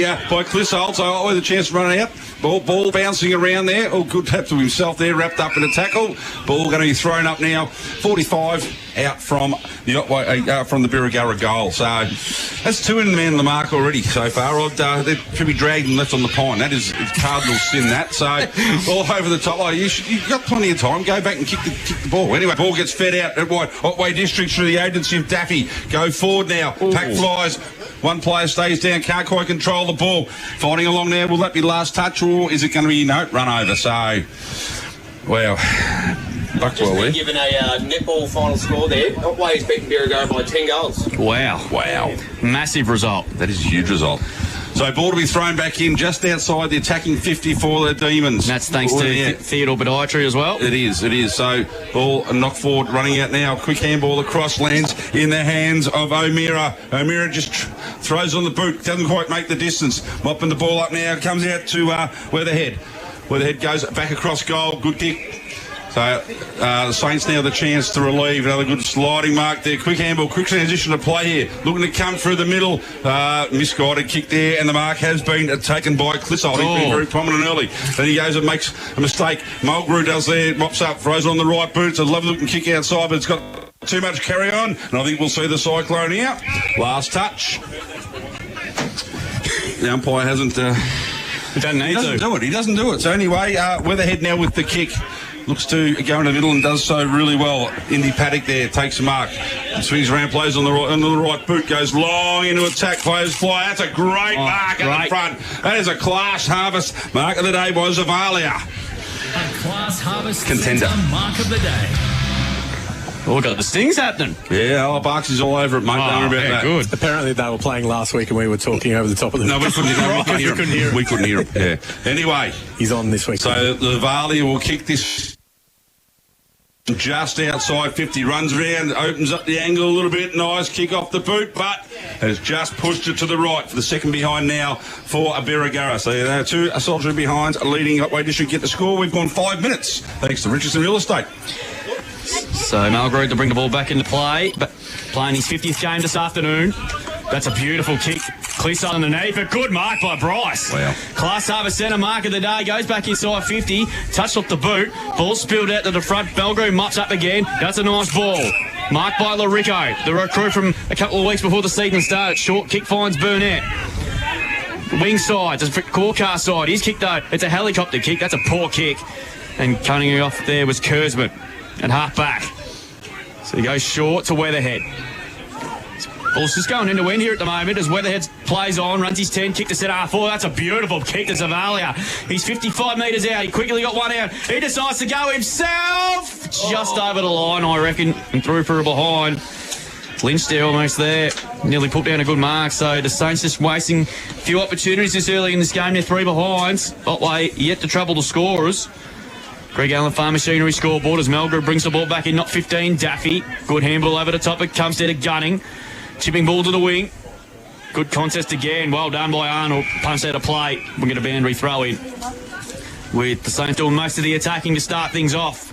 Clissold. So with a chance to run it out. Ball bouncing around there. Good tap to himself there, wrapped up in a tackle. Ball going to be thrown up now. 45 out from the Birregurra goal. So that's two in the man on the mark already so far. They should be dragged and left on the pine. That is cardinal sin. That so all over the top. You've got plenty of time. Go back and kick the ball. Anyway, ball gets fed out at Otway Districts through the agency of Daffy. Go forward now. Pack flies. One player stays down. Can't quite control the ball. Fighting along there. Will that be last touch or is it going to be run over? So, well. Just been given a netball final score there. Otway's beaten Birregurra by 10 goals. Wow. Massive result. That is a huge result. So ball to be thrown back in just outside the attacking 50 for the Demons. That's thanks to Theodore Podiatry as well. It is. So ball knock forward, running out now. Quick handball across, lands in the hands of O'Meara. O'Meara just throws on the boot, doesn't quite make the distance. Mopping the ball up now, comes out to Weatherhead. Weatherhead goes back across goal, good kick. So the Saints now the chance to relieve. Another good sliding mark there. Quick handball, quick transition to play here. Looking to come through the middle. Misguided kick there, and the mark has been taken by Clissold. He's been very prominent early. Then he goes and makes a mistake. Mulgrew does there, mops up, throws on the right boot. It's a lovely looking kick outside, but it's got too much carry on. And I think we'll see the Cyclone here. Last touch. The umpire hasn't... he doesn't do it. So anyway, Weatherhead now with the kick. Looks to go in the middle and does so really well. Indy Paddock there takes a mark. Swings around, plays on the right boot, goes long into attack, players fly. That's a great mark at the front. That is a class harvest. Mark of the day by Zavalia. A class harvest contender. Mark of the day. We've got the stings happening. Yeah, Barksy's all over it, mate. Don't worry about that. Good. Apparently they were playing last week and we were talking over the top of them. No, we couldn't hear him. We couldn't hear him. Yeah. Anyway. He's on this week. So the Varley will kick this just outside 50. Runs around, opens up the angle a little bit. Nice kick off the boot, but has just pushed it to the right for the second behind now for Birregurra. So there are two soldier behinds leading Otway District get the score. We've gone 5 minutes thanks to Richardson Real Estate. So Mulgrew to bring the ball back into play, but playing his 50th game this afternoon. That's a beautiful kick. Clissold underneath, a good mark by Bryce. Wow. Class harvest centre mark of the day, goes back inside 50, touched off the boot, ball spilled out to the front. Mulgrew mops up again. That's a nice ball. Marked by Larico, the recruit from a couple of weeks before the season started. Short kick finds Burnett. Wing side, it's a car side. He's kicked though. It's a helicopter kick. That's a poor kick. And cutting it off there was Kurzman at half back. So he goes short to Weatherhead. Ball's just going into end here at the moment as Weatherhead plays on, runs his 10, kick to centre half-forward. That's a beautiful kick to Zavalia. He's 55 metres out. He quickly got one out. He decides to go himself. Just over the line, I reckon, and through for behind. Lynch there, almost there. Nearly put down a good mark. So the Saints just wasting a few opportunities this early in this game. They're 3 behind. Otway yet to trouble the scorers. Greg Allen Farm Machinery scoreboard as Melgar brings the ball back in, not 15. Daffy, good handball over the top. It comes there to Gunning. Chipping ball to the wing. Good contest again. Well done by Arnold. Punch out of play. We'll get a boundary throw in. With the Saints doing most of the attacking to start things off.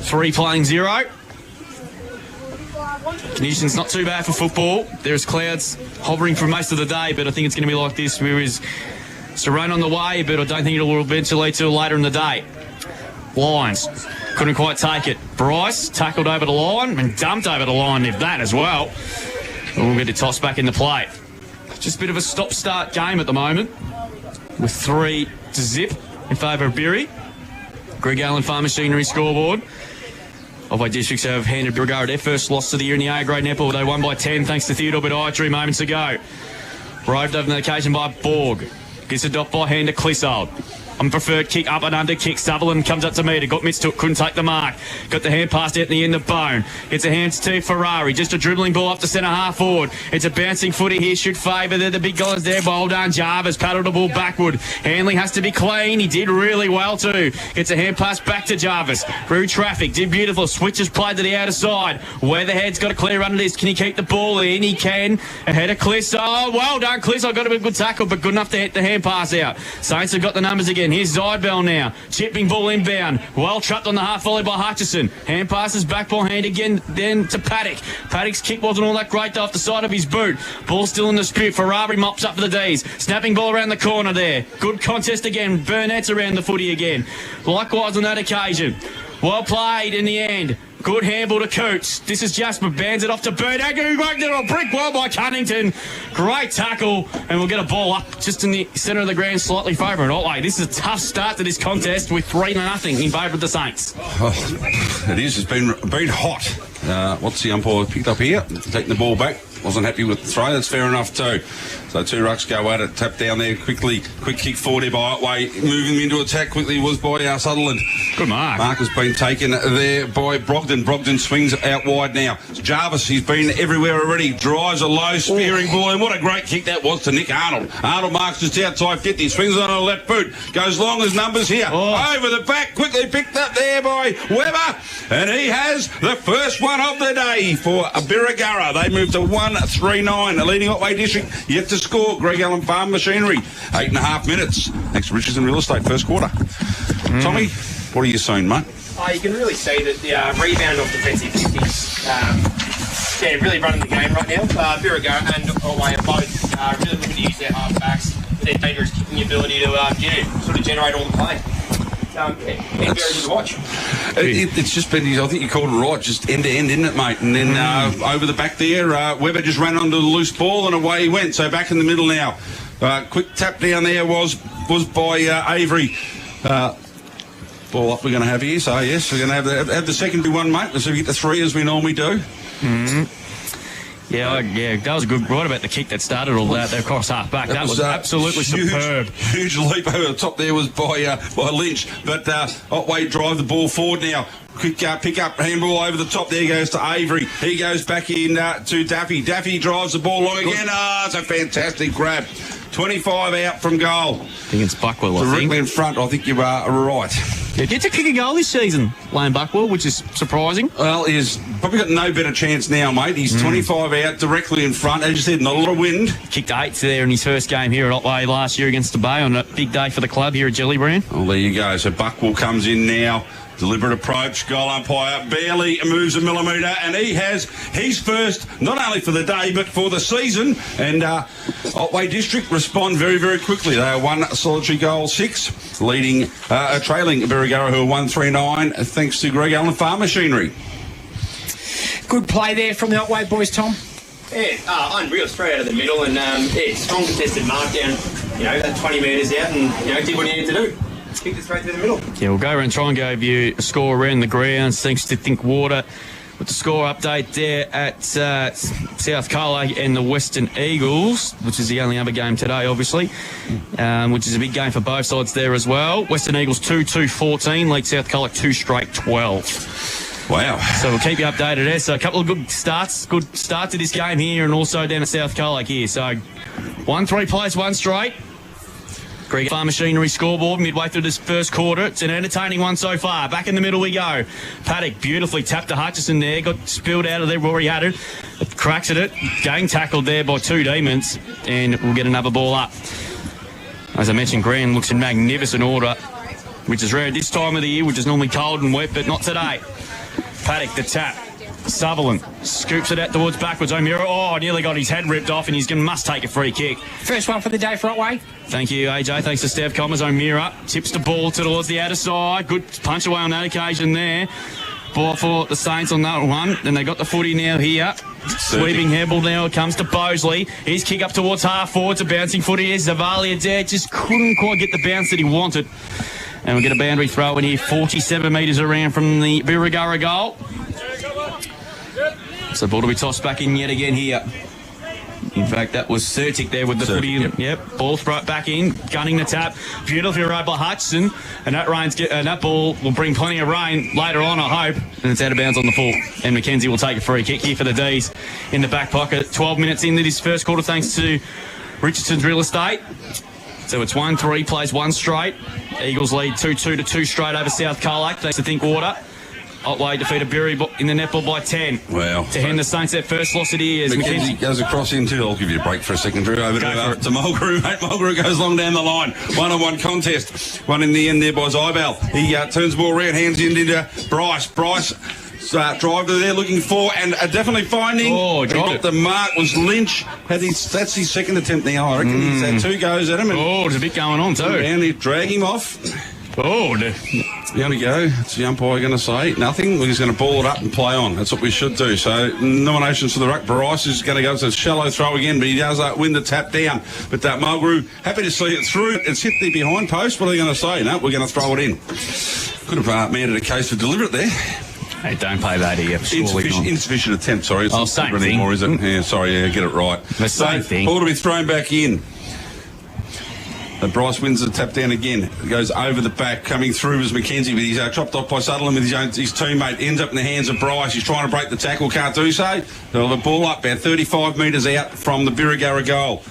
3 playing 0. Conditions not too bad for football. There's clouds hovering for most of the day, but I think it's going to be like this. There is some rain on the way, but I don't think it will eventually till later in the day. Lions couldn't quite take it. Bryce tackled over the line and dumped over the line if that as well. We'll get a toss back in the play. Just a bit of a stop-start game at the moment with 3 to zip in favour of Birri. Greg Allen Farm Machinery scoreboard. Otway Districts have handed Birregurra their first loss of the year in the A-grade netball. They won by 10 thanks to Theodore Bediatry moments ago. Roved over the occasion by Borg. Gets it off by hand to Clissold. Unpreferred kick up and under kick. Sutherland comes up to meter. Got mitts to it. Couldn't take the mark. Got the hand passed out in the end of Bone. It's a hand to Ferrari. Just a dribbling ball up to centre half forward. It's a bouncing footy here. Should favour the big guys there. Well done. Jarvis paddled the ball backward. Hanley has to be clean. He did really well too. Gets a hand pass back to Jarvis. Through traffic. Did beautiful. Switches played to the outer side. Weatherhead's got a clear under this. Can he keep the ball in? He can. Ahead of Cliss. Oh, well done. Cliss. Got a good tackle, but good enough to hit the hand pass out. Saints have got the numbers again. Here's Zidebell now. Chipping ball inbound. Well trapped on the half volley by Hutchison. Hand passes back ball hand again, then to Paddock. Paddock's kick wasn't all that great though off the side of his boot. Ball still in dispute. Ferrari mops up for the D's. Snapping ball around the corner there. Good contest again. Burnett's around the footy again. Likewise on that occasion. Well played in the end. Good handball to Coots. This is Jasper. Bands it off to Bernagger, who won't get a brick. Well by Cunnington. Great tackle. And we'll get a ball up just in the centre of the ground, slightly favouring Otway. This is a tough start to this contest with 3-0 in favour of the Saints. Oh, it is. It's been hot. What's the umpire picked up here? Taking the ball back. Wasn't happy with the throw. That's fair enough too. So 2 rucks go at it. Tap down there quickly. Quick kick forward there by Otway. Moving into attack quickly was by Sutherland. Good mark. Mark has been taken there by Brogdon. Brogdon swings out wide now. It's Jarvis. He's been everywhere already. Drives a low spearing ball. And what a great kick that was to Nick Arnold. Arnold marks just outside 50. Swings on a left boot. Goes long as numbers here. Over the back. Quickly picked up there by Weber. And he has the first one of the day for Birregurra. They move to 1-3-9. The leading Otway District yet to score. Greg Allen Farm Machinery. 8.5 minutes. Thanks to Richardson Real Estate. First quarter. Tommy, what are you seeing, mate? You can really see that the rebound off defensive 50s, really running the game right now. Birregurra and Otway are both really looking to use their half-backs with their dangerous kicking ability to sort of generate all the play. Very good to watch. It's just been, I think you called it right, just end-to-end, isn't it, mate? And then over the back there, Weber just ran onto the loose ball and away he went. So back in the middle now. Quick tap down there was by Avery. Ball up we're going to have here. So, yes, we're going to have the secondary one, mate. So we get the 3 as we normally do. Yeah, that was a good, right about the kick that started all that across half back. That was absolutely superb. Huge leap over the top there was by Lynch. But Otway drive the ball forward now. Quick pick up, handball over the top. There goes to Avery. He goes back in to Daffy. Daffy drives the ball long again. It's a fantastic grab. 25 out from goal. I think it's Buckwell, Directly in front, I think you are right. He gets to kick a goal this season, Lane Buckwell, which is surprising. Well, he's probably got no better chance now, mate. He's 25 out, directly in front. As you said, not a lot of wind. Kicked 8 there in his first game here at Otway last year against the Bay on a big day for the club here at Gellibrand. Well, there you go. So Buckwell comes in now. Deliberate approach, goal umpire barely moves a millimetre, and he has his first, not only for the day, but for the season. And Otway District respond very, very quickly. They are 1 solitary goal, 6, leading, trailing Birregurra, who are 1-3-9, thanks to Greg Allen Farm Machinery. Good play there from the Otway boys, Tom. Yeah, unreal, straight out of the middle, and strong contested mark down, that 20 metres out, and did what he needed to do. Kicked it straight through the middle. Yeah, we'll go around and try and give you a score around the grounds, thanks to Think Water, with the score update there at South Colac and the Western Eagles, which is the only other game today, obviously, which is a big game for both sides there as well. Western Eagles 2-2-14, lead South Colac 2 straight 12. Wow. So we'll keep you updated there. So a couple of good starts to this game here, and also down at South Colac here. So 1-3 plays, 1 straight. Greg Farm Machinery scoreboard midway through this first quarter. It's an entertaining one so far. Back in the middle we go. Paddock beautifully tapped to Hutchison there. Got spilled out of there where he had it. Cracks at it. Getting tackled there by 2 demons. And we'll get another ball up. As I mentioned, Graham looks in magnificent order, which is rare at this time of the year, which is normally cold and wet, but not today. Paddock, the tap. Sutherland scoops it out towards backwards. O'Meara, nearly got his head ripped off, and he's must take a free kick. First one for the day for Otway. Thank you, AJ. Thanks to Steph Commers. O'Meara tips the ball towards the outer side. Good punch away on that occasion there. Ball for the Saints on that one. Then they got the footy now here. Sweeping handball now. It comes to Bosley. His kick up towards half forward. It's a bouncing footy. Here's Zavalia there. Just couldn't quite get the bounce that he wanted. And we'll get a boundary throw in here, 47 metres around from the Birregurra goal. So ball to be tossed back in yet again here. In fact, that was Certic there with the footy. Yep, ball thrown back in, gunning the tap. Beautifully rowed by Hutchison. And that ball will bring plenty of rain later on, I hope. And it's out of bounds on the full. And Mackenzie will take a free kick here for the D's in the back pocket. 12 minutes into this first quarter, thanks to Richardson's Real Estate. So it's 1-3, plays 1 straight. Eagles lead 2-2 to 2 straight over South Colac, thanks to Thinkwater. Otway defeated Bury in the netball by 10. Wow. To hand the Saints their first loss of the year. Mackenzie goes across into, I'll give you a break for a second, Drew, over to Mulgrew. Mate, Mulgrew goes long down the line. 1-on-1 contest. One in the end there by Zybel. He turns the ball around, hands it into Bryce. Bryce drive to there looking for, and definitely finding. Oh, got the mark was Lynch. That's his second attempt now, I reckon. He's had 2 goes at him. And there's a bit going on too. And he drag him off. There we go. What's the umpire going to say? Nothing. We're just going to ball it up and play on. That's what we should do. So nominations for the ruck. Bryce is going to go to a shallow throw again, but he does win the tap down. But Mulgrew, happy to see it through. It's hit the behind post. What are they going to say? No, we're going to throw it in. Could have made it a case for deliberate there. Hey, don't play that here. Insufficient attempt, sorry. It's same not thing. anymore, is it? Yeah, sorry, get it right. The same thing. Ball to be thrown back in. And Bryce wins the tap down again. It goes over the back. Coming through was Mackenzie, but he's chopped off by Sutherland with his teammate. Ends up in the hands of Bryce. He's trying to break the tackle, can't do so. They'll have a ball up about 35 metres out from the Birregurra goal.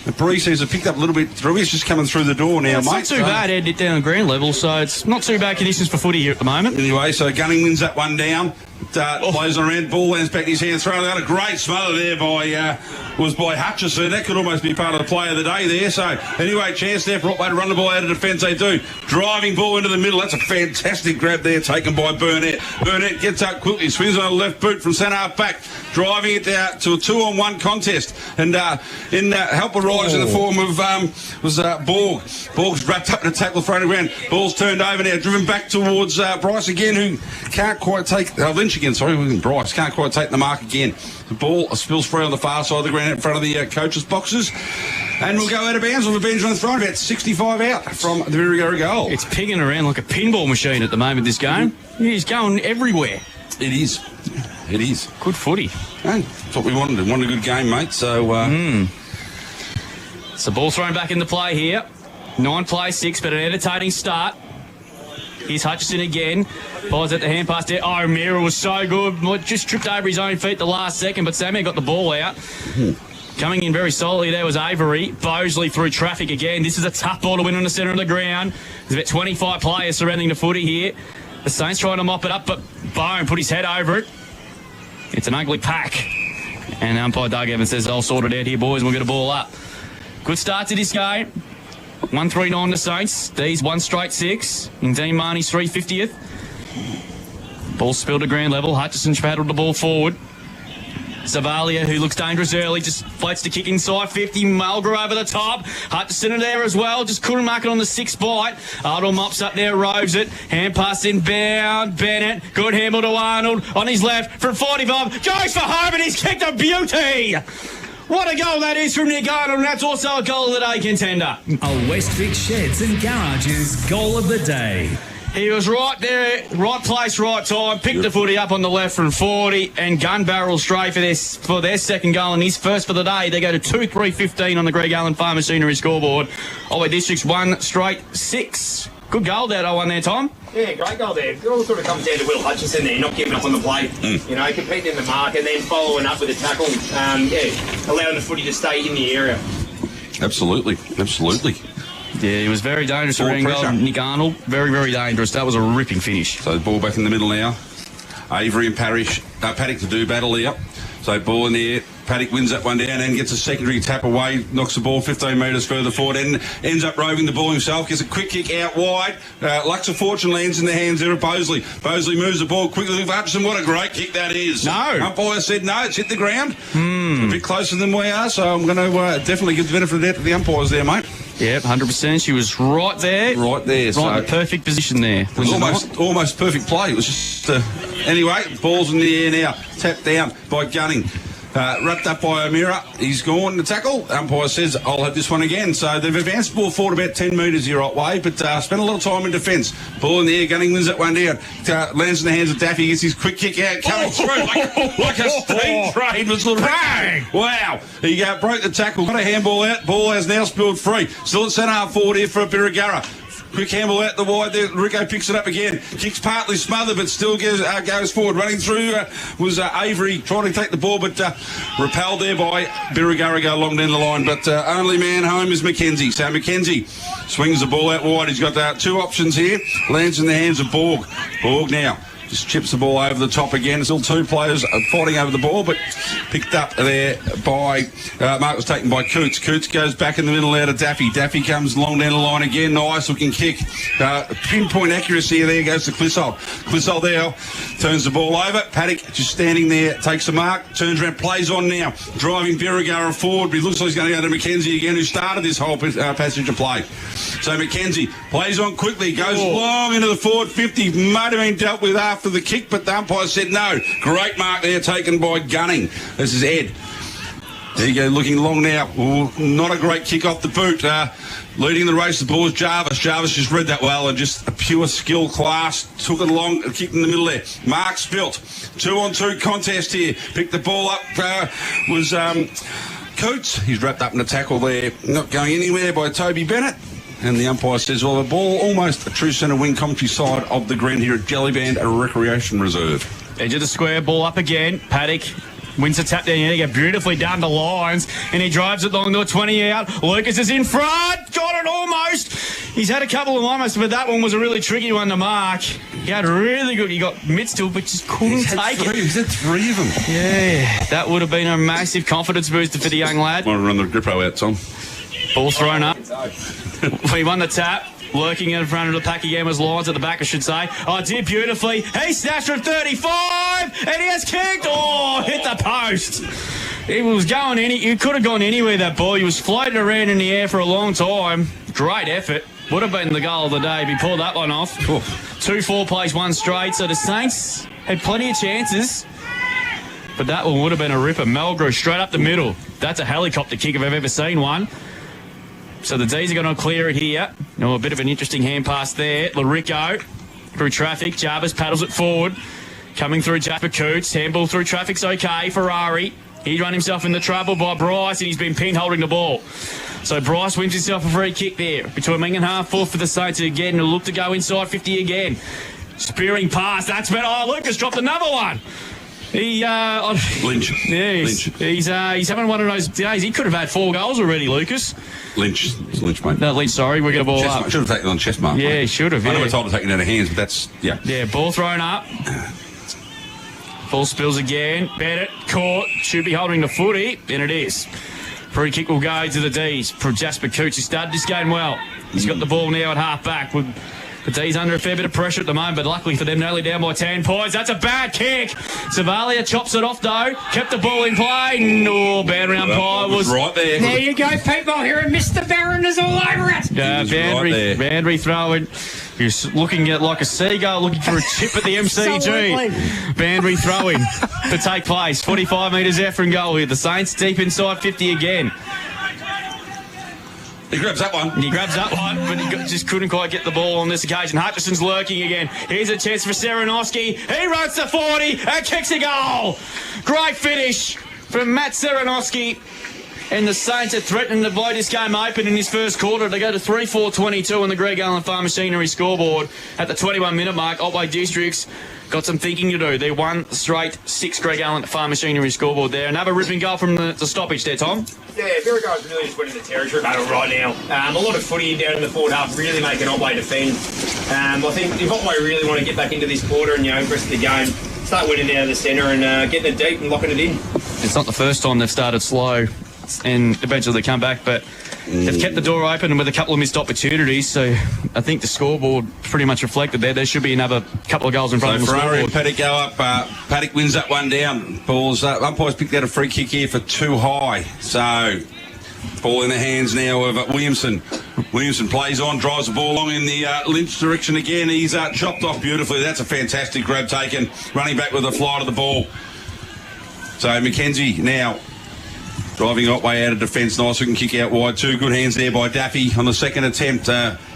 The Breeze has picked up a little bit. He's just coming through the door now, it's mate. It's not too bad, Ed, down on ground level, so it's not too bad conditions for footy here at the moment. Anyway, so Gunning wins that one down. Plays around, ball lands back in his hand, thrown out a great smother there by Hutchison. That could almost be part of the play of the day there. So anyway, chance there for Otway to run the ball out of defence. They do. Driving ball into the middle. That's a fantastic grab there taken by Burnett. Burnett gets up quickly, swings on the left boot from centre half back, driving it out to a 2-on-1 contest. And helper riders in the form of Borg. Borg's wrapped up in a tackle thrown around. Ball's turned over now, driven back towards Bryce again, who can't quite take Lynch again. Sorry, Bryce can't quite take the mark again. The ball spills free on the far side of the ground in front of the coaches' boxes, and we'll go out of bounds on the bench on the thrown about 65 out from the Birregurra goal. It's pigging around like a pinball machine at the moment, this game. He's going everywhere. It is. Good footy. Hey, that's what we wanted. We wanted a good game, mate. So, So ball thrown back into play here. 9 plays 6, but an entertaining start. Here's Hutchison again. Follows at the hand pass there. O'Meara was so good. Just tripped over his own feet the last second, but Sammy got the ball out. Coming in very solidly there was Avery. Bosley through traffic again. This is a tough ball to win on the centre of the ground. There's about 25 players surrounding the footy here. The Saints trying to mop it up, but Bone put his head over it. It's an ugly pack. And umpire Doug Evans says, I'll sort it out here, boys, and we'll get a ball up. Good start to this game. 1-3-9 to Saints. These 1 straight 6. And Dean Marnie's 350th. Ball spilled to ground level. Hutchison paddled the ball forward. Zavalia, who looks dangerous early, just floats the kick inside 50. Mulgrew over the top. Hutchison there as well. Just couldn't mark it on the 6th bite. Arnold mops up there, roves it. Hand pass inbound. Bennett. Good handle to Arnold on his left from 45. Goes for home and he's kicked a beauty. What a goal that is from Nick Arnold, and that's also a goal of the day contender. A West Vic Sheds and Garages goal of the day. He was right there, right place, right time, picked the footy up on the left from 40 and gun barrel straight for their second goal and his first for the day. They go to 2-3-15 on the Greg Allen Farm Machinery scoreboard. Otway Districts 1 straight 6. Good goal there, that one there, Tom. Yeah, great goal there. It all sort of comes down to Will Hutchinson there, not giving up on the play. You know, competing in the mark and then following up with a tackle. Allowing the footy to stay in the area. Absolutely. Yeah, he was very dangerous Ball around goal. pressure. Nick Arnold, very, very dangerous. That was a ripping finish. So the ball back in the middle now. Avery and Paddock to do battle here. So ball in the air. Paddock wins that one down and gets a secondary tap away, knocks the ball 15 metres further forward and ends up roving the ball himself, gets a quick kick out wide. Lux of Fortune lands in the hands there of Bosley. Bosley moves the ball quickly for Hutchinson. What a great kick that is. No. Umpire said no, it's hit the ground. A bit closer than we are, so I'm going to definitely give the benefit of the doubt to the umpires there, mate. Yep, 100%. She was right there. Right there. Right in the perfect position there. It was almost perfect play. It was just... anyway, ball's in the air now. Tapped down by Gunning. Wrapped up by O'Meara. He's gone to tackle. Umpire says, I'll have this one again. So they've advanced the ball forward about 10 metres here Otway, but spent a lot of time in defence. Ball in the air. Gunning wins that one down. Lands in the hands of Daffy. Gets his quick kick out. Coming through like a steam train. Was bang! Wow. He broke the tackle. Got a handball out. Ball has now spilled free. Still at centre half forward here for Birregurra. Quick handball out the wide there. Rico picks it up again. Kicks partly smothered, but still goes forward. Running through was Avery trying to take the ball, but repelled there by Birregurra. Go long down the line, but only man home is McKenzie. So McKenzie swings the ball out wide. He's got two options here. Lands in the hands of Borg. Borg now just chips the ball over the top again. Still two players fighting over the ball, but picked up there by Mark was taken by Coots. Coots goes back in the middle there to Daffy. Daffy comes long down the line again. Nice looking kick. Pinpoint accuracy there goes to Clissold. Clissold there turns the ball over. Paddock just standing there, takes the mark, turns around, plays on now, driving Birregurra forward. But he looks like he's going to go to McKenzie again, who started this whole passage of play. So McKenzie plays on quickly, goes long into the forward 50. Might have been dealt with after the kick, but the umpire said no. Great mark there taken by Gunning. This is Ed. There you go, looking long now. Ooh, not a great kick off the boot. Leading the race, the ball is Jarvis. Jarvis just read that well and just a pure skill class. Took it along, kicked in the middle there. Mark Spilt. 2-on-2 contest here. Picked the ball up. Was Coots. He's wrapped up in the tackle there. Not going anywhere by Toby Bennett. And the umpire says, well, the ball almost a true centre wing commentary side of the ground here at Gellibrand Recreation Reserve. Edge of the square, ball up again. Paddock wins the tap down here. He get beautifully down the lines, and he drives it long to a 20 out. Lucas is in front. Got it almost. He's had a couple of almost, but that one was a really tricky one to mark. He had really good. He got mid still, but just couldn't take it. He's had three of them. Yeah, that would have been a massive confidence booster for the young lad. Want to run the grippo out, Tom? Ball thrown up. We won the tap. Lurking in front of the pack again was Lyons at the back, I should say. Oh, did beautifully. He snatched from 35, and he has kicked. Oh, hit the post. He was going he could have gone anywhere, that ball. He was floating around in the air for a long time. Great effort. Would have been the goal of the day if he pulled that one off. 2-4 plays, one straight. So the Saints had plenty of chances, but that one would have been a ripper. Melgrew straight up the middle. That's a helicopter kick if I've ever seen one. So the D's are going to clear it here. A bit of an interesting hand pass there. Larico through traffic. Jarvis paddles it forward. Coming through Jasper Coots. Handball through traffic's okay. Ferrari. He run himself in the trouble by Bryce, and he's been pinned holding the ball. So Bryce wins himself a free kick there. Between wing and half full for the Saints again. He'll look to go inside 50 again. Spearing pass. That's better. Oh, Lucas dropped another one. Lynch. Yeah, he's having one of those days. He could have had 4 goals already, Lucas. Lynch. It's Lynch, mate. No, Lynch, sorry. We're going to ball up. Should have taken it on chest mark. Yeah, he should have. I know we're told to take it out of hands, but that's, yeah. Yeah, ball thrown up. Ball spills again. Bennett caught. Should be holding the footy, and it is. Free kick will go to the D's for Jasper Coots, who started this game well. He's got the ball now at half back with the D's under a fair bit of pressure at the moment, but luckily for them, they're only down by 10 points. That's a bad kick. Savalia chops it off, though. Kept the ball in play. No, bad round pie was right there. There you go, people. Here, Mr. Barron is all over it. Bandry throwing. He's looking at like a seagull looking for a chip at the MCG. Bandry throwing to take place. 45 metres out from goal here. The Saints deep inside 50 again. He grabs that one. But he just couldn't quite get the ball on this occasion. Hutchison's lurking again. Here's a chance for Serenowski. He runs to 40 and kicks a goal. Great finish from Matt Serenowski. And the Saints are threatening to blow this game open in this first quarter. They go to 3-4-22 on the Greg Allen Farm Machinery scoreboard at the 21-minute mark. Otway Districts got some thinking to do. They're 1 straight 6 Greg Allen Farm Machinery scoreboard there. Another ripping goal from the stoppage there, Tom. Yeah, Birregurra's really just winning the territory battle right now. A lot of footy down in the forward half, really making Otway defend. I think if Otway really want to get back into this quarter and, rest of the game, start winning out of the centre and getting it deep and locking it in. It's not the first time they've started slow and eventually they come back, but they've kept the door open with a couple of missed opportunities, so I think the scoreboard pretty much reflected there. There should be another couple of goals in front of the Ferrari scoreboard. and Paddock go up. Paddock wins that one down. Ball's umpires picked out a free kick here for too high. So ball in the hands now of Williamson. Williamson plays on, drives the ball along in the Lynch direction again. He's chopped off beautifully. That's a fantastic grab taken. Running back with a fly to the ball. So McKenzie now driving Otway out of defence. Nice looking kick out wide too. Good hands there by Daffy on the second attempt.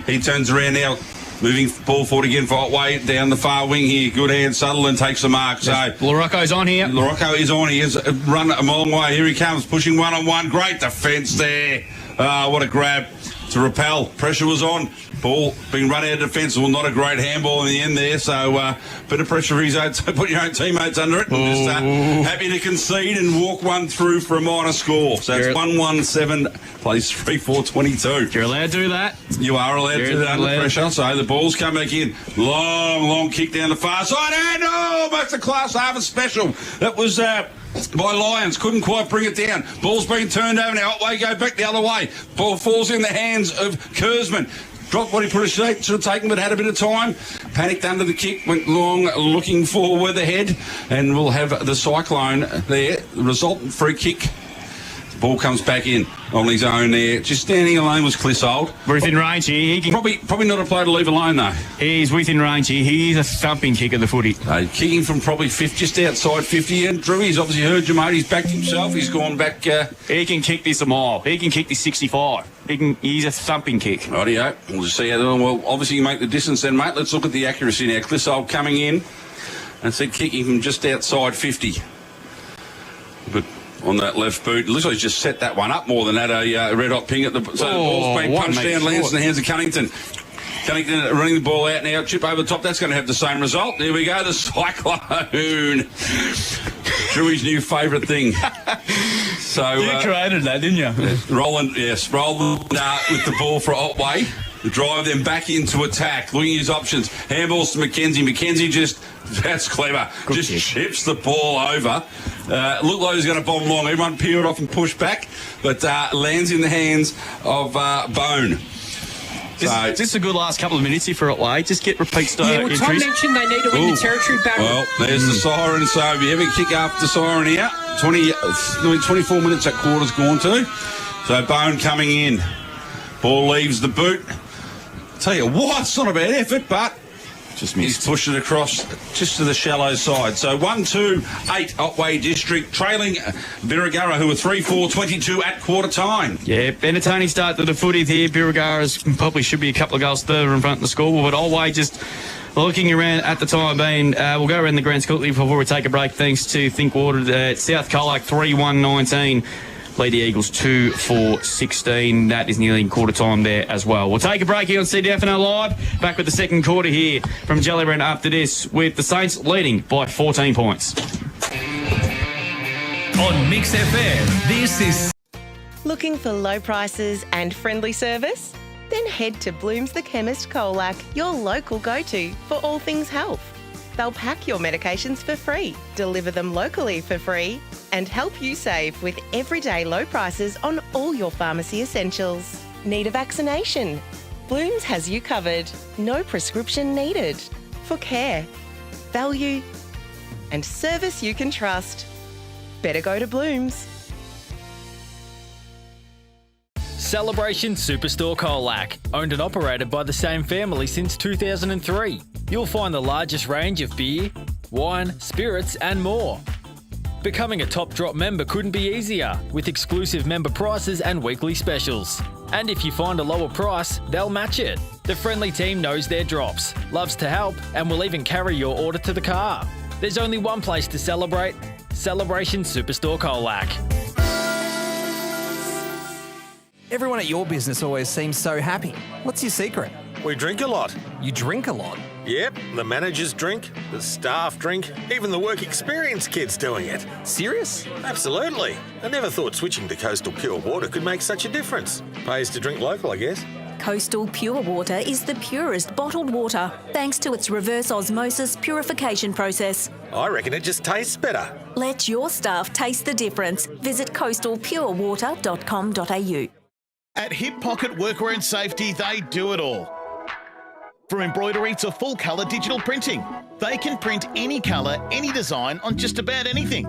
He turns around now. Moving ball forward again for Otway down the far wing here. Good hand. Sutherland takes the mark. So LaRocco's on here. LaRocco is on. He has run a long way. Here he comes, pushing one-on-one. Great defence there. What a grab to repel. Pressure was on. Ball being run out of defence. Well, not a great handball in the end there. So bit of pressure for his own. Put your own teammates under it. And just happy to concede and walk one through for a minor score. So it's 1-1-7. Plays 3-4-22. You're allowed to do that. You are allowed to do that under pressure. So the ball's come back in. Long kick down the far side. And almost a class harvest special. That was by Lyons. Couldn't quite bring it down. Ball's been turned over now. Otway go back the other way. Ball falls in the hands of Kurzman. Dropped what he put a shot, should have taken, but had a bit of time. Panicked under the kick, went long, looking for Weatherhead, and we'll have the Cyclone there. The resultant free kick. The ball comes back in on his own there. Just standing alone was Clissold. Within range here. He can... Probably not a player to leave alone, though. He's within range here. He's a thumping kick of the footy. Kicking from probably 50, just outside 50. And Drew, he's obviously heard your mate. He's backed himself. He's gone back. He can kick this a mile. He can kick this 65. He's a thumping kick. Rightio. We'll just see how they're doing. Well, obviously you make the distance then, mate. Let's look at the accuracy now. Clissold coming in and said kicking from just outside 50. But on that left boot, looks like he's just set that one up more than that. A red hot ping at the... So the ball's been punched down, lands in the hands of Cunnington. Cunnington running the ball out now. Chip over the top. That's going to have the same result. There we go. The Cyclone. Drew's new favourite thing. So you created that, didn't you? Roland with the ball for Otway. The drive then back into attack, looking at his options. Handballs to McKenzie. McKenzie that's clever. Chips the ball over. Looked like he was going to bomb long. Everyone peeled off and pushed back, but lands in the hands of Bone. This is a good last couple of minutes here for Otway. Just get repeats. Tom mentioned they need to win the territory battle. Well, there's the siren. So if you ever kick after the siren here, 24 minutes that quarter's gone to. So Bone coming in. Ball leaves the boot. Tell you what, it's not a bad effort, but he's pushed it across just to the shallow side. So 1-2-8 Otway District, trailing Birregurra, who are 3-4-22 at quarter time. Yeah, entertaining start to the footy here. Birregurra's probably should be a couple of goals further in front of the scoreboard, but Otway just looking around at the time being. We'll go around the grounds quickly before we take a break. Thanks to Thinkwater, South Colac 3-1-19. Lead the Eagles 2-4-16. That is nearly in quarter time there as well. We'll take a break here on CDFNL Live. Back with the second quarter here from Gellibrand after this, with the Saints leading by 14 points. On Mix FM, this is... Looking for low prices and friendly service? Then head to Bloom's The Chemist Colac, your local go-to for all things health. They'll pack your medications for free, deliver them locally for free, and help you save with everyday low prices on all your pharmacy essentials. Need a vaccination? Bloom's has you covered. No prescription needed. For care, value, and service you can trust. Better go to Bloom's. Celebration Superstore Colac, owned and operated by the same family since 2003. You'll find the largest range of beer, wine, spirits and more. Becoming a Top Drop member couldn't be easier, with exclusive member prices and weekly specials. And if you find a lower price, they'll match it. The friendly team knows their drops, loves to help, and will even carry your order to the car. There's only one place to celebrate: Celebration Superstore Colac. Everyone at your business always seems so happy. What's your secret? We drink a lot. You drink a lot? Yep, the managers drink, the staff drink, even the work experience kids doing it. Serious? Absolutely. I never thought switching to Coastal Pure Water could make such a difference. Pays to drink local, I guess. Coastal Pure Water is the purest bottled water, thanks to its reverse osmosis purification process. I reckon it just tastes better. Let your staff taste the difference. Visit coastalpurewater.com.au. At Hip Pocket Workwear and Safety, they do it all. From embroidery to full colour digital printing, they can print any colour, any design on just about anything.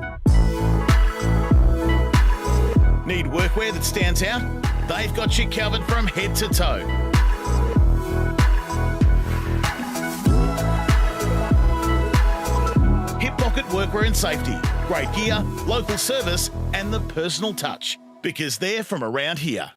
Need workwear that stands out? They've got you covered from head to toe. Hip Pocket Workwear and Safety. Great gear, local service and the personal touch. Because they're from around here.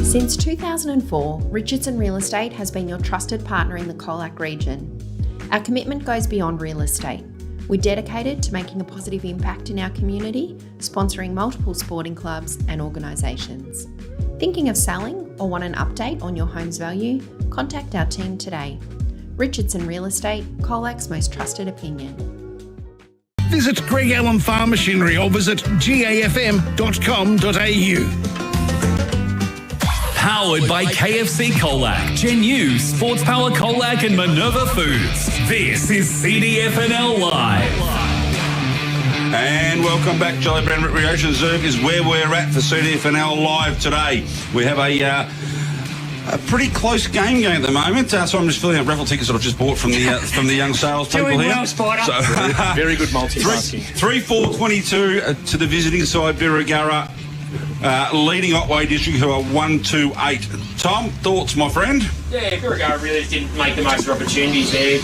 Since 2004, Richardson Real Estate has been your trusted partner in the Colac region. Our commitment goes beyond real estate. We're dedicated to making a positive impact in our community, sponsoring multiple sporting clubs and organisations. Thinking of selling or want an update on your home's value? Contact our team today. Richardson Real Estate, Colac's most trusted opinion. Visit Greg Allen Farm Machinery or visit gafm.com.au. Powered by KFC Colac, Genu, Sports Power Colac and Minerva Foods. This is CDFNL Live. And welcome back. Gellibrand Recreation Reserve is where we're at for CDFNL Live today. We have a pretty close game going at the moment, so I'm just filling out raffle tickets that I've just bought from the young sales people Doing here. well, Spider. So, very good multitasking. 3-4-22 to the visiting side, Birregurra. Leading Otway Districts, who are 1-2-8. Tom, thoughts, my friend? Yeah, Birregurra really just didn't make the most of opportunities there.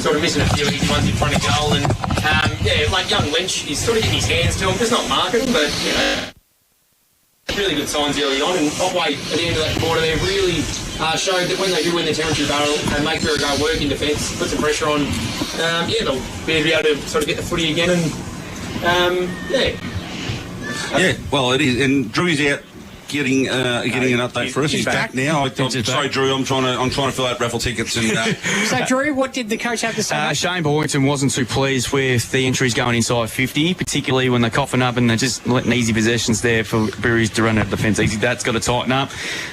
Sort of missing a few easy ones in front of goal. And, like young Lynch, he's sort of getting his hands to him. Just not marking, but, really good signs early on. And Otway, at the end of that quarter, they really showed that when they do win the territory battle and make Birregurra work in defence, put some pressure on, they'll be able to sort of get the footy again. And, Yeah, well, it is, and Drew's out getting an update for us. He's back now. I'm sorry, Drew. I'm trying to fill out raffle tickets. And So, Drew, what did the coach have to say? Shane Boynton wasn't too pleased with the entries going inside 50, particularly when they're coughing up and they're just letting easy possessions there for Breweries to run out of defence easy. That's got to tighten up.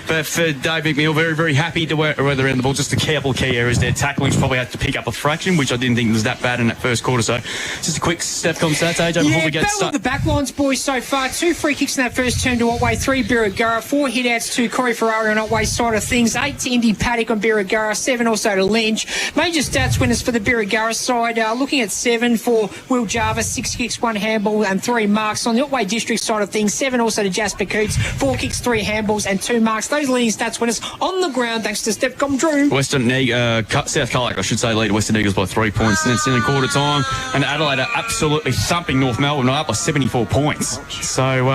But for Dave McNeil, very, very happy to weather around the ball. Just a couple key areas there. Tackling's probably had to pick up a fraction, which I didn't think was that bad in that first quarter. So just a quick Stepcom stats, AJ, before we get started. The backlines, boys, so far. 2 free kicks in that first term to Otway, 3 Birregurra, 4 hit-outs to Corey Ferrari on Otway's side of things, 8 to Indy Paddock on Birregurra, 7 also to Lynch. Major stats winners for the Birregurra side, looking at 7 for Will Jarvis, 6 kicks, 1 handball and 3 marks. On the Otway District side of things, 7 also to Jasper Coots, 4 kicks, 3 handballs and 2 marks. Those leading stats winners on the ground thanks to Stepcom Drew. South Colac, I should say, lead Western Eagles by 3 points. And it's in the quarter time. And Adelaide are absolutely thumping North Melbourne up by 74 points. So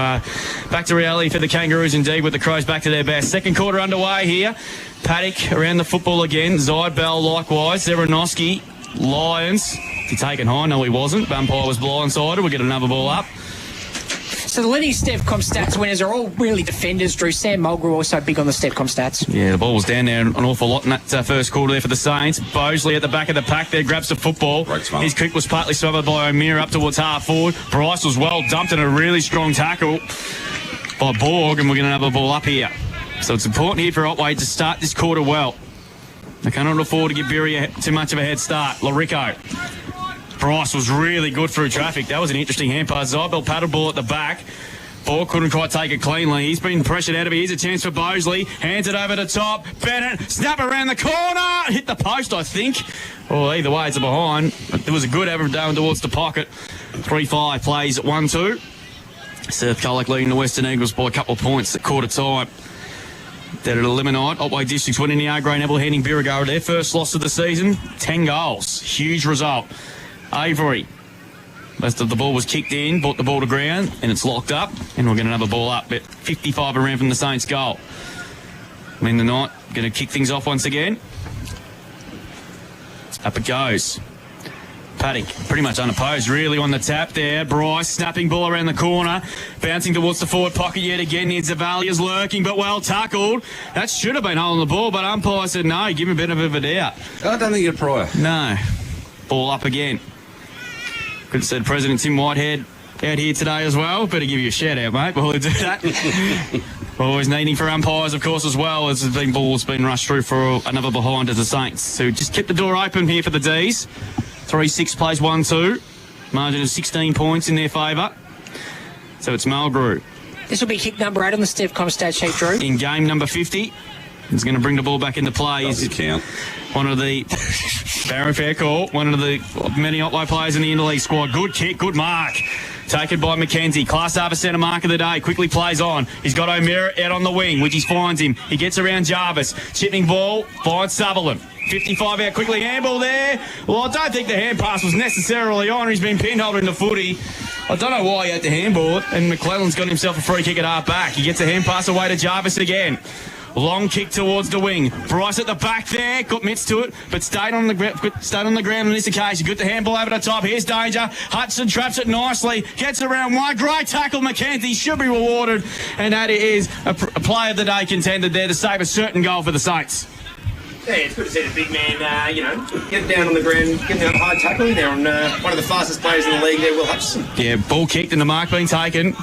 back to reality for the Kangaroos indeed, with the Crows back to their best. Second quarter underway here. Paddock around the football again. Zybell likewise. Zeranowski, Lions. He taken high? No, he wasn't. Umpire was blindsided. We'll get another ball up. So the leading Stepcom stats winners are all really defenders, Drew. Sam Mulgrew also big on the Stepcom stats. Yeah, the ball was down there an awful lot in that first quarter there for the Saints. Bosley at the back of the pack there grabs the football. His kick was partly smothered by O'Meara up towards half forward. Bryce was well dumped in a really strong tackle by Borg, and we're going to have a ball up here. So it's important here for Otway to start this quarter well. They cannot afford to give Birregurra too much of a head start. Larico. Bryce was really good through traffic. That was an interesting hand pass. Zybel paddle ball at the back. Ball couldn't quite take it cleanly. He's been pressured out of it. Here's a chance for Bosley. Hands it over the top. Bennett, snap around the corner. Hit the post, I think. Well, either way, it's a behind. But there was a good average down towards the pocket. 3-5 plays at 1-2. South Colac leading the Western Eagles by a couple of points at quarter time. They're at eliminate. Otway Districts winning the A-grade Neville handing Birregurra their first loss of the season. 10 goals. Huge result. Avery. Most of the ball was kicked in, brought the ball to ground, and it's locked up. And we're going to have a ball up at 55 around from the Saints' goal. Win the night. Going to kick things off once again. Up it goes. Paddock pretty much unopposed, really on the tap there. Bryce snapping ball around the corner, bouncing towards the forward pocket yet again. Zavalia's lurking, but well tackled. That should have been holding the ball, but umpire said no, give him a bit of a doubt. I don't think it's prior. No. Ball up again. Could have said President Tim Whitehead out here today as well. Better give you a shout out, mate, before we do that. Always needing for umpires, of course, as well, as the ball's been rushed through for another behind as the Saints, who just kept the door open here for the D's. 3-6 plays 1-2. Margin of 16 points in their favour. So it's Mulgrew. This will be kick number 8 on the Stevcom stat sheet, Drew. In game number 50. He's going to bring the ball back into play. Doesn't count. One of the... fair call. One of the many Otway players in the interleague squad. Good kick, good mark. Taken by McKenzie. Class A centre mark of the day. Quickly plays on. He's got O'Meara out on the wing, which he finds him. He gets around Jarvis. Chipping ball, finds Sutherland. 55 out quickly. Handball there. Well, I don't think the hand pass was necessarily on. He's been pinned holding the footy. I don't know why he had to handball it. And McClellan's got himself a free kick at half back. He gets a hand pass away to Jarvis again. Long kick towards the wing. Bryce at the back there. Got mitts to it, but stayed on the ground on this occasion. Good to handball over the top. Here's danger. Hudson traps it nicely. Gets around one. Great tackle, McKenzie. Should be rewarded. And that is a play of the day contended there to save a certain goal for the Saints. Yeah, it's good to see the big man, get down on the ground, get down high tackling there on one of the fastest players in the league there, Will Hutchison. Yeah, ball kicked and the mark being taken.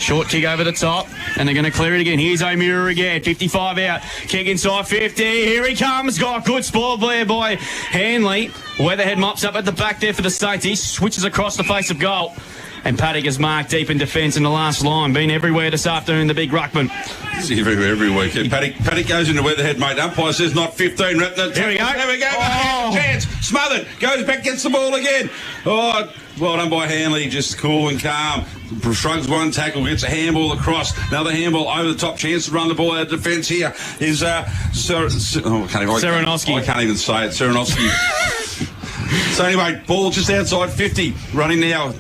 Short kick over the top, and they're going to clear it again. Here's O'Meara again, 55 out. Kick inside 50. Here he comes. Got a good spoil there by Hanley. Weatherhead mops up at the back there for the Saints. He switches across the face of goal. And Paddock is marked deep in defence in the last line. Been everywhere this afternoon, the big ruckman. He's everywhere every weekend. Paddock goes into Weatherhead, mate. Umpire says not 15. Here we go. There we go. Oh. Chance. Smothered. Goes back, gets the ball again. Oh, well done by Hanley. Just cool and calm. Shrugs one tackle, gets a handball across. Another handball over the top. Chance to run the ball out of defence here is Serenowski. I can't even say it. Serenowski. So anyway, ball just outside 50. Running now.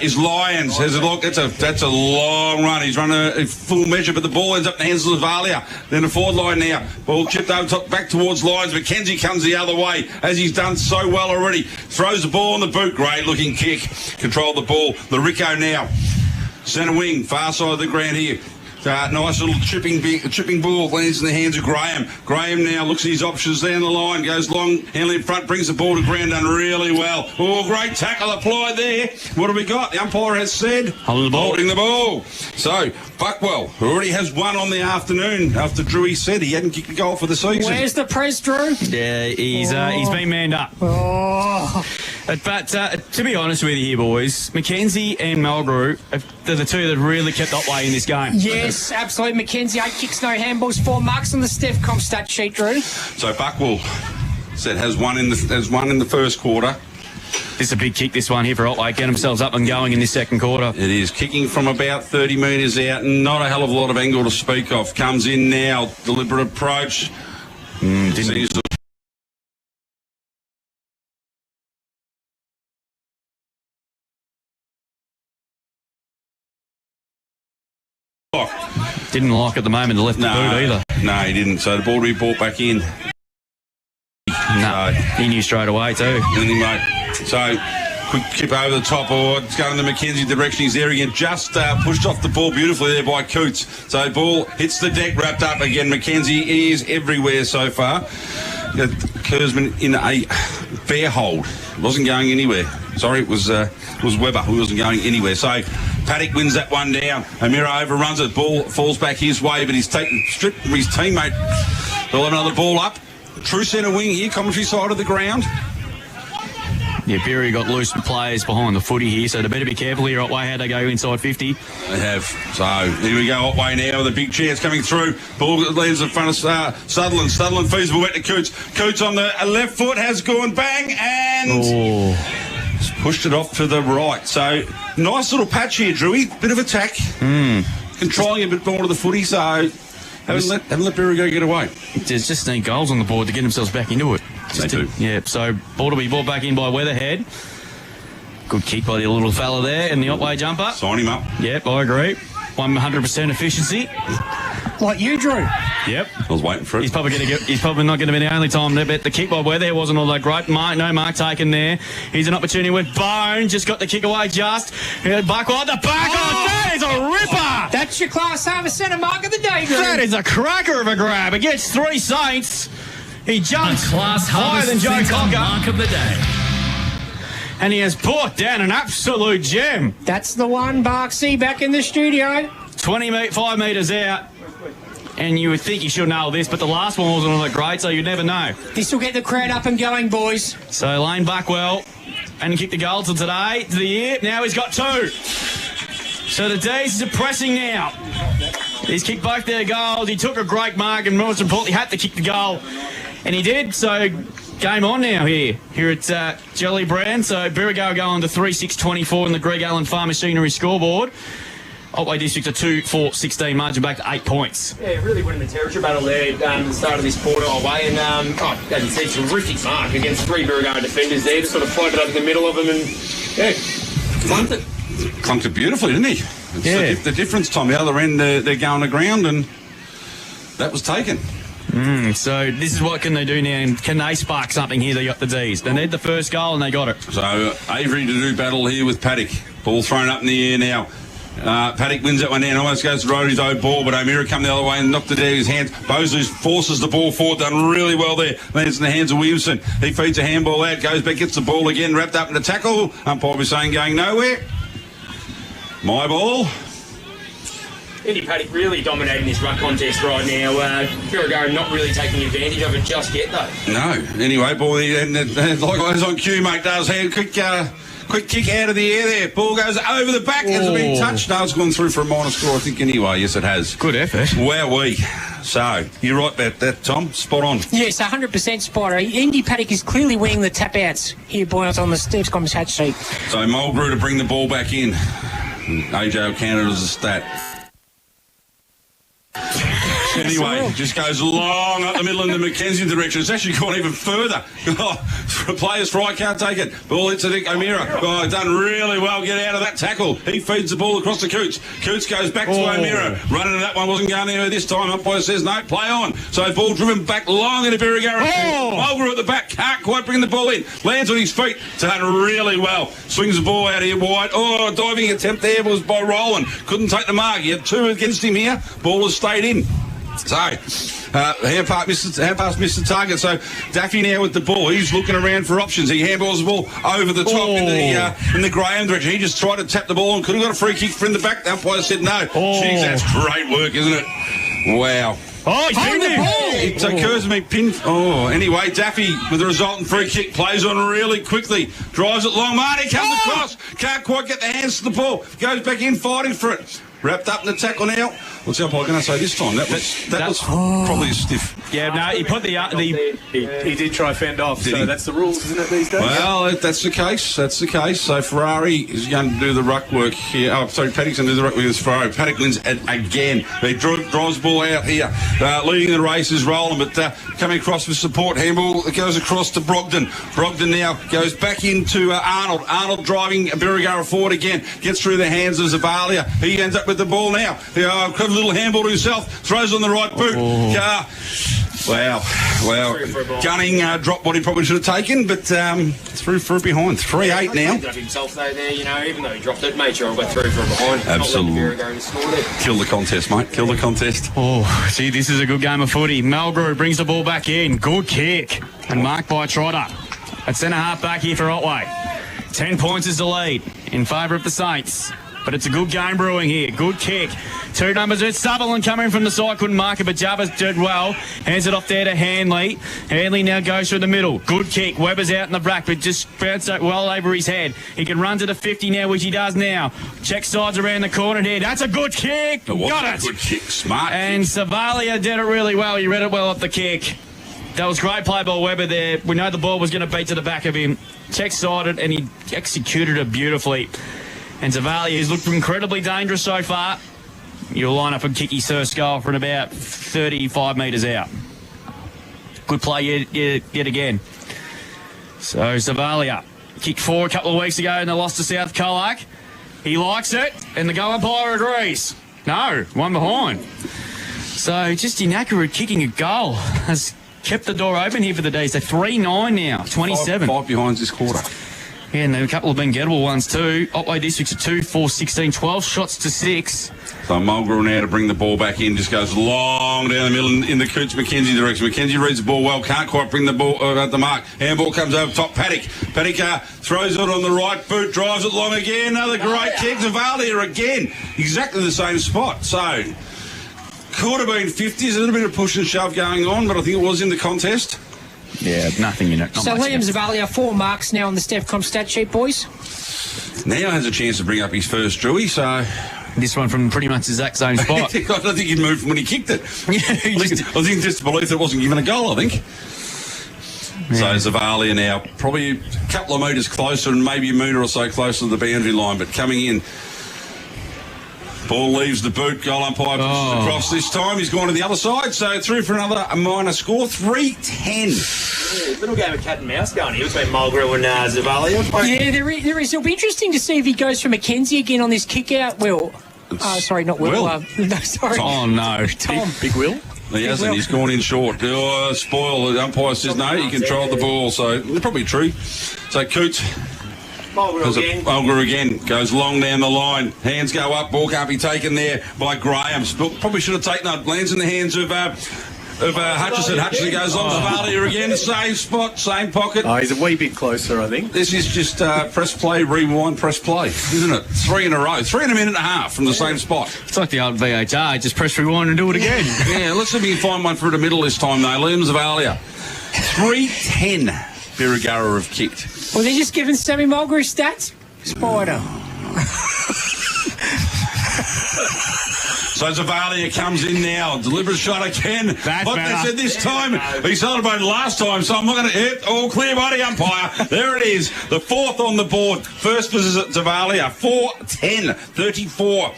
Is Lyons. Has a look. That's a long run. He's run a full measure, but the ball ends up in the hands of Zavalia. Then the forward line now. Ball chipped over top, back towards Lyons. McKenzie comes the other way, as he's done so well already. Throws the ball on the boot. Great looking kick. Control the ball. The Rico now. Centre wing, far side of the ground here. Nice little tripping ball lands in the hands of Graham. Graham now looks at his options down the line, goes long, Hanley in front, brings the ball to ground, done really well. Oh, great tackle applied there. What have we got? The umpire has said holding the ball. So, Buckwell, who already has one on the afternoon after Drewy said he hadn't kicked a goal for the season. Where's the press, Drew? Yeah, he's been manned up. Oh. But to be honest with you here, boys, McKenzie and Mulgrew, they're the two that really kept Otway in this game. Yes, absolutely. McKenzie, 8 kicks, no handballs, 4 marks on the Stevcom stat sheet, Drew. So Buckwell said has one in the first quarter. This is a big kick, this one here for Otway. Get themselves up and going in this second quarter. It is kicking from about 30 metres out. Not a hell of a lot of angle to speak of. Comes in now. Deliberate approach. Didn't like at the moment the left boot either. No, he didn't. So the ball to be brought back in. No, he knew straight away too. Anyway, so quick chip over the top, or it's going in the McKenzie direction. He's there again. Just pushed off the ball beautifully there by Coots. So ball hits the deck, wrapped up again. McKenzie is everywhere so far. Kersman in a fair hold. It wasn't going anywhere. Sorry, it was Webber who wasn't going anywhere. So Paddock wins that one down. O'Meara overruns it. Ball falls back his way, but he's taken stripped from his teammate. They'll have another ball up. true centre wing here, commentary side of the ground. Yeah, Birregurra got loose players behind the footy here, so they better be careful here, Otway. How'd they go inside 50? They have. So here we go, Otway now with the big chairs coming through. Ball lands in front of Sutherland. Sutherland feeds the ball back to Coots. Coots on the left foot has gone bang and pushed it off to the right. So nice little patch here, Drewy. Bit of attack. Controlling a bit more to the footy, so haven't let Birregurra get away. There's just need goals on the board to get themselves back into it. They do. Yeah, so ball to be brought back in by Weatherhead. Good kick by the little fella there in the Otway jumper. Sign him up. Yep, I agree. 100% efficiency. Like you, Drew. Yep. I was waiting for it. He's probably not going to be the only time there, but the kick by Weatherhead wasn't all that great. No mark taken there. Here's an opportunity with Bone. Just got the kick away just. Buckwell at the back. Oh, that is a ripper. That's your Class Harvest Centre mark of the day, Drew. That is a cracker of a grab. It gets 3 Saints. He jumps higher than Joe Cocker. Mark of the day. And he has brought down an absolute gem. That's the one, Barksy, back in the studio. 5 metres out. And you would think you should know this, but the last one wasn't all that great, so you'd never know. This will get the crowd up and going, boys. So Lane Buckwell, and he kicked the goal to today, to the year. Now he's got 2. So the D's are pressing now. He's kicked both their goals. He took a great mark, and most importantly, had to kick the goal. And he did, so game on now here at Gellibrand. So Birregurra go on to 3-6-24 in the Greg Allen Farm Machinery scoreboard. Otway Districts a 2-4-16 margin back to 8 points. Yeah, really winning the territory battle there at the start of this quarter away. And, as you said, terrific mark against 3 Birregurra defenders there. Just sort of floated up in the middle of them and, clunked it. Clunked it beautifully, didn't he? It's the difference, Tom. The other end, they're going to ground, and that was taken. So this is what can they do now, and can they spark something here? They got the D's. They need the first goal, and they got it. So Avery to do battle here with Paddock. Ball thrown up in the air now. Paddock wins that one down, almost goes to Rhodey's own ball, but O'Meara come the other way and knocked it out of his hands. Bosley forces the ball forward, done really well there. Lands in the hands of Williamson. He feeds a handball out, goes back, gets the ball again, wrapped up in the tackle. Umpire was saying going nowhere. My ball. Eddie Paddock really dominating this ruck contest right now. Birregurra not really taking advantage of it just yet, though. No. Anyway, ball, and likewise on cue, mate, does have quick kick out of the air there. Ball goes over the back. Has it been touched? No, it's gone through for a minor score, I think, anyway. Yes, it has. Good effort. Wowee. So, you're right about that, Tom. Spot on. Yes, 100% spot on. Andy Paddock is clearly winning the tap-outs here, boys, on the Steve's Comms hatch sheet. So, Mulgrew to bring the ball back in. AJ O'Canada as a stat. Anyway, just goes long up the middle in the Mackenzie direction. It's actually gone even further. Players try, can't take it. Ball hits Nick O'Meara. Done really well. Get out of that tackle. He feeds the ball across to Coots. Coots goes back to O'Meara. Running to that one, wasn't going anywhere this time. Umpire says no, play on. So ball driven back long into Birregurra. Mulgrew at the back, can't quite bring the ball in. Lands on his feet. Done really well. Swings the ball out here wide. Diving attempt there was by Rowland. Couldn't take the mark. He had 2 against him here. Ball has stayed in. So, hand pass missed the target. So, Daffy now with the ball. He's looking around for options. He handballs the ball over the top in the Graham direction. He just tried to tap the ball and could have got a free kick from the back. The umpire said no. Jeez, that's great work, isn't it? Wow. He's pinned the ball. So Kerr's been pinned. Anyway, Daffy with the resultant free kick plays on really quickly. Drives it long. Marty comes across. Can't quite get the hands to the ball. Goes back in fighting for it. Wrapped up in the tackle now. What's the umpire going to say this time? That was probably stiff. Yeah, no, he put He did try fend off, so that's the rules, isn't it, these days? Well, that's the case. That's the case. So Ferrari is going to do the ruck work here. Paddock's going to do the ruck work with Ferrari. Paddock wins again. He drives the ball out here. Leading the race is Rowland, but coming across with support. Handball goes across to Brogden. Brogden now goes back into Arnold. Arnold driving Birregurra forward again. Gets through the hands of Zavalia. He ends up with the ball now. Clever little handball to himself. Throws on the right boot. Wow. Gunning dropped what he probably should have taken, but through for a behind. 3-8 now. He dropped himself though there, even though he dropped it, made sure I got through for a behind. Absolutely. Kill the contest, mate. Kill the contest. See, this is a good game of footy. Mulgrew brings the ball back in. Good kick. And marked by Trotter. At centre half back here for Otway. 10 points is the lead in favour of the Saints. but it's a good game brewing here. Good kick. 2 numbers. It's Sutherland coming from the side. Couldn't mark it, but Jarvis did well. Hands it off there to Hanley. Hanley now goes through the middle. Good kick. Weber's out in the back, but just bounced it well over his head. He can run to the 50 now, which he does now. Check sides around the corner here. That's a good kick. Got it. Good kick. Smart. And Savalia did it really well. He read it well off the kick. That was great play by Weber there. We know the ball was going to beat to the back of him. Check-sided, and he executed it beautifully. And Zavalia has looked incredibly dangerous so far. You'll line up and kick his first goal from about 35 metres out. Good play yet again. So Zavalia kicked 4 a couple of weeks ago and they lost to South Colac. He likes it, and the goal umpire agrees. No, one behind. So just inaccurate kicking a goal has kept the door open here for the D's. They're 3-9 now, 27. 5 behinds this quarter. Yeah, and there are a couple have been gettable ones too. Otway Districts are 2, 4, 16, 12 shots to 6. So Mulgrew now to bring the ball back in, just goes long down the middle in the Coots McKenzie direction. McKenzie reads the ball well, can't quite bring the ball at the mark. Handball comes over top, Paddock. Paddock throws it on the right boot, drives it long again. Another great kick. Zavalia again, exactly the same spot. So could have been 50s, a little bit of push and shove going on, but I think it was in the contest. Yeah, nothing in it. So Liam Zavalia, 4 marks now on the Stefcom stat sheet, boys. Now has a chance to bring up his first Drewy, so... This one from pretty much the exact same spot. I don't think he'd moved from when he kicked it. I think just belief that it wasn't given a goal, I think. Yeah. So Zavalia now probably a couple of metres closer and maybe a metre or so closer to the boundary line, but coming in. Ball leaves the boot, goal umpire pushes across this time. He's gone to the other side, so through for another minor score, 3-10. Yeah, little game of cat and mouse going here between Mulgrew and Zavalia. Yeah, there is. It'll be interesting to see if he goes for McKenzie again on this kick out, Will. Sorry, not Will. No, sorry. Oh, no. Tom. Big Will? He hasn't. He's gone in short. Spoil. The umpire says no, he controlled the ball, so they're probably true. So Coots... Mulgrew again goes long down the line. Hands go up. Ball can't be taken there by Graham. Probably should have taken that. Lands in the hands of Hutchison. Hutchison goes long. Zavalia again. Same spot, same pocket. Oh, he's a wee bit closer, I think. This is just press play, rewind, press play, isn't it? 3 in a row. 3 in a minute and a half from the same spot. It's like the old VHR. Just press rewind and do it again. Yeah, let's see if we can find one through the middle this time, though. Liam Zavalia. 3-10. Birregurra have kicked. Well, they're just giving Sammy Mulgrew stats. Spider. So Zavalia comes in now. Deliberate shot again. Like they said this time. He celebrated last time, so I'm not going to hit. All clear by the umpire. There it is. The 4th on the board. First for Zavalia. 4-10. 34.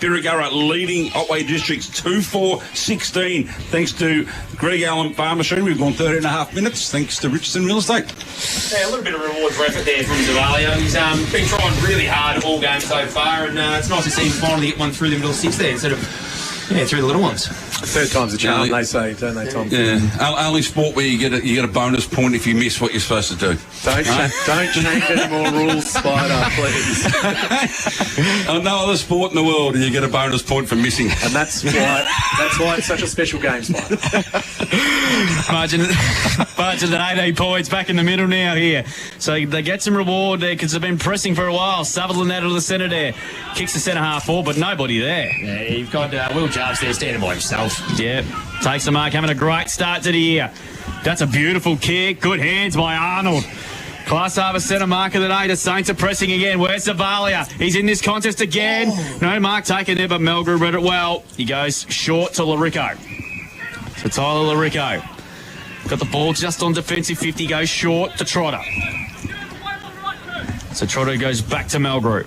Birregurra leading Otway Districts 2-4-16. Thanks to Greg Allen Farm Machine. We've gone 13 and a half minutes. Thanks to Richardson Real Estate. Yeah, a little bit of reward for effort there from Zavalia. He's been trying really hard all game so far, and it's nice to see him finally get one through the middle 6 there instead of through the little ones. Third time's a charm, they say, don't they, Tom? Yeah. Only sport where you get a bonus point if you miss what you're supposed to do. Don't change any more rules, Spider, please. On no other sport in the world do you get a bonus point for missing. And that's why it's such a special game, Spider. Margin at 18 points back in the middle now here. So they get some reward there because they've been pressing for a while. Sutherland out of the centre there. Kicks the centre half forward, but nobody there. Yeah, you've got Will Jarvis there standing by himself. Yeah, takes the mark, having a great start to the year. That's a beautiful kick. Good hands by Arnold. Class Harvest centre mark of the day. The Saints are pressing again. Where's Zavalia? He's in this contest again. No mark taken there, but Mulgrew read it well. He goes short to Larico. So Tyler Larico. Got the ball just on defensive 50. Goes short to Trotter. So Trotter goes back to Mulgrew.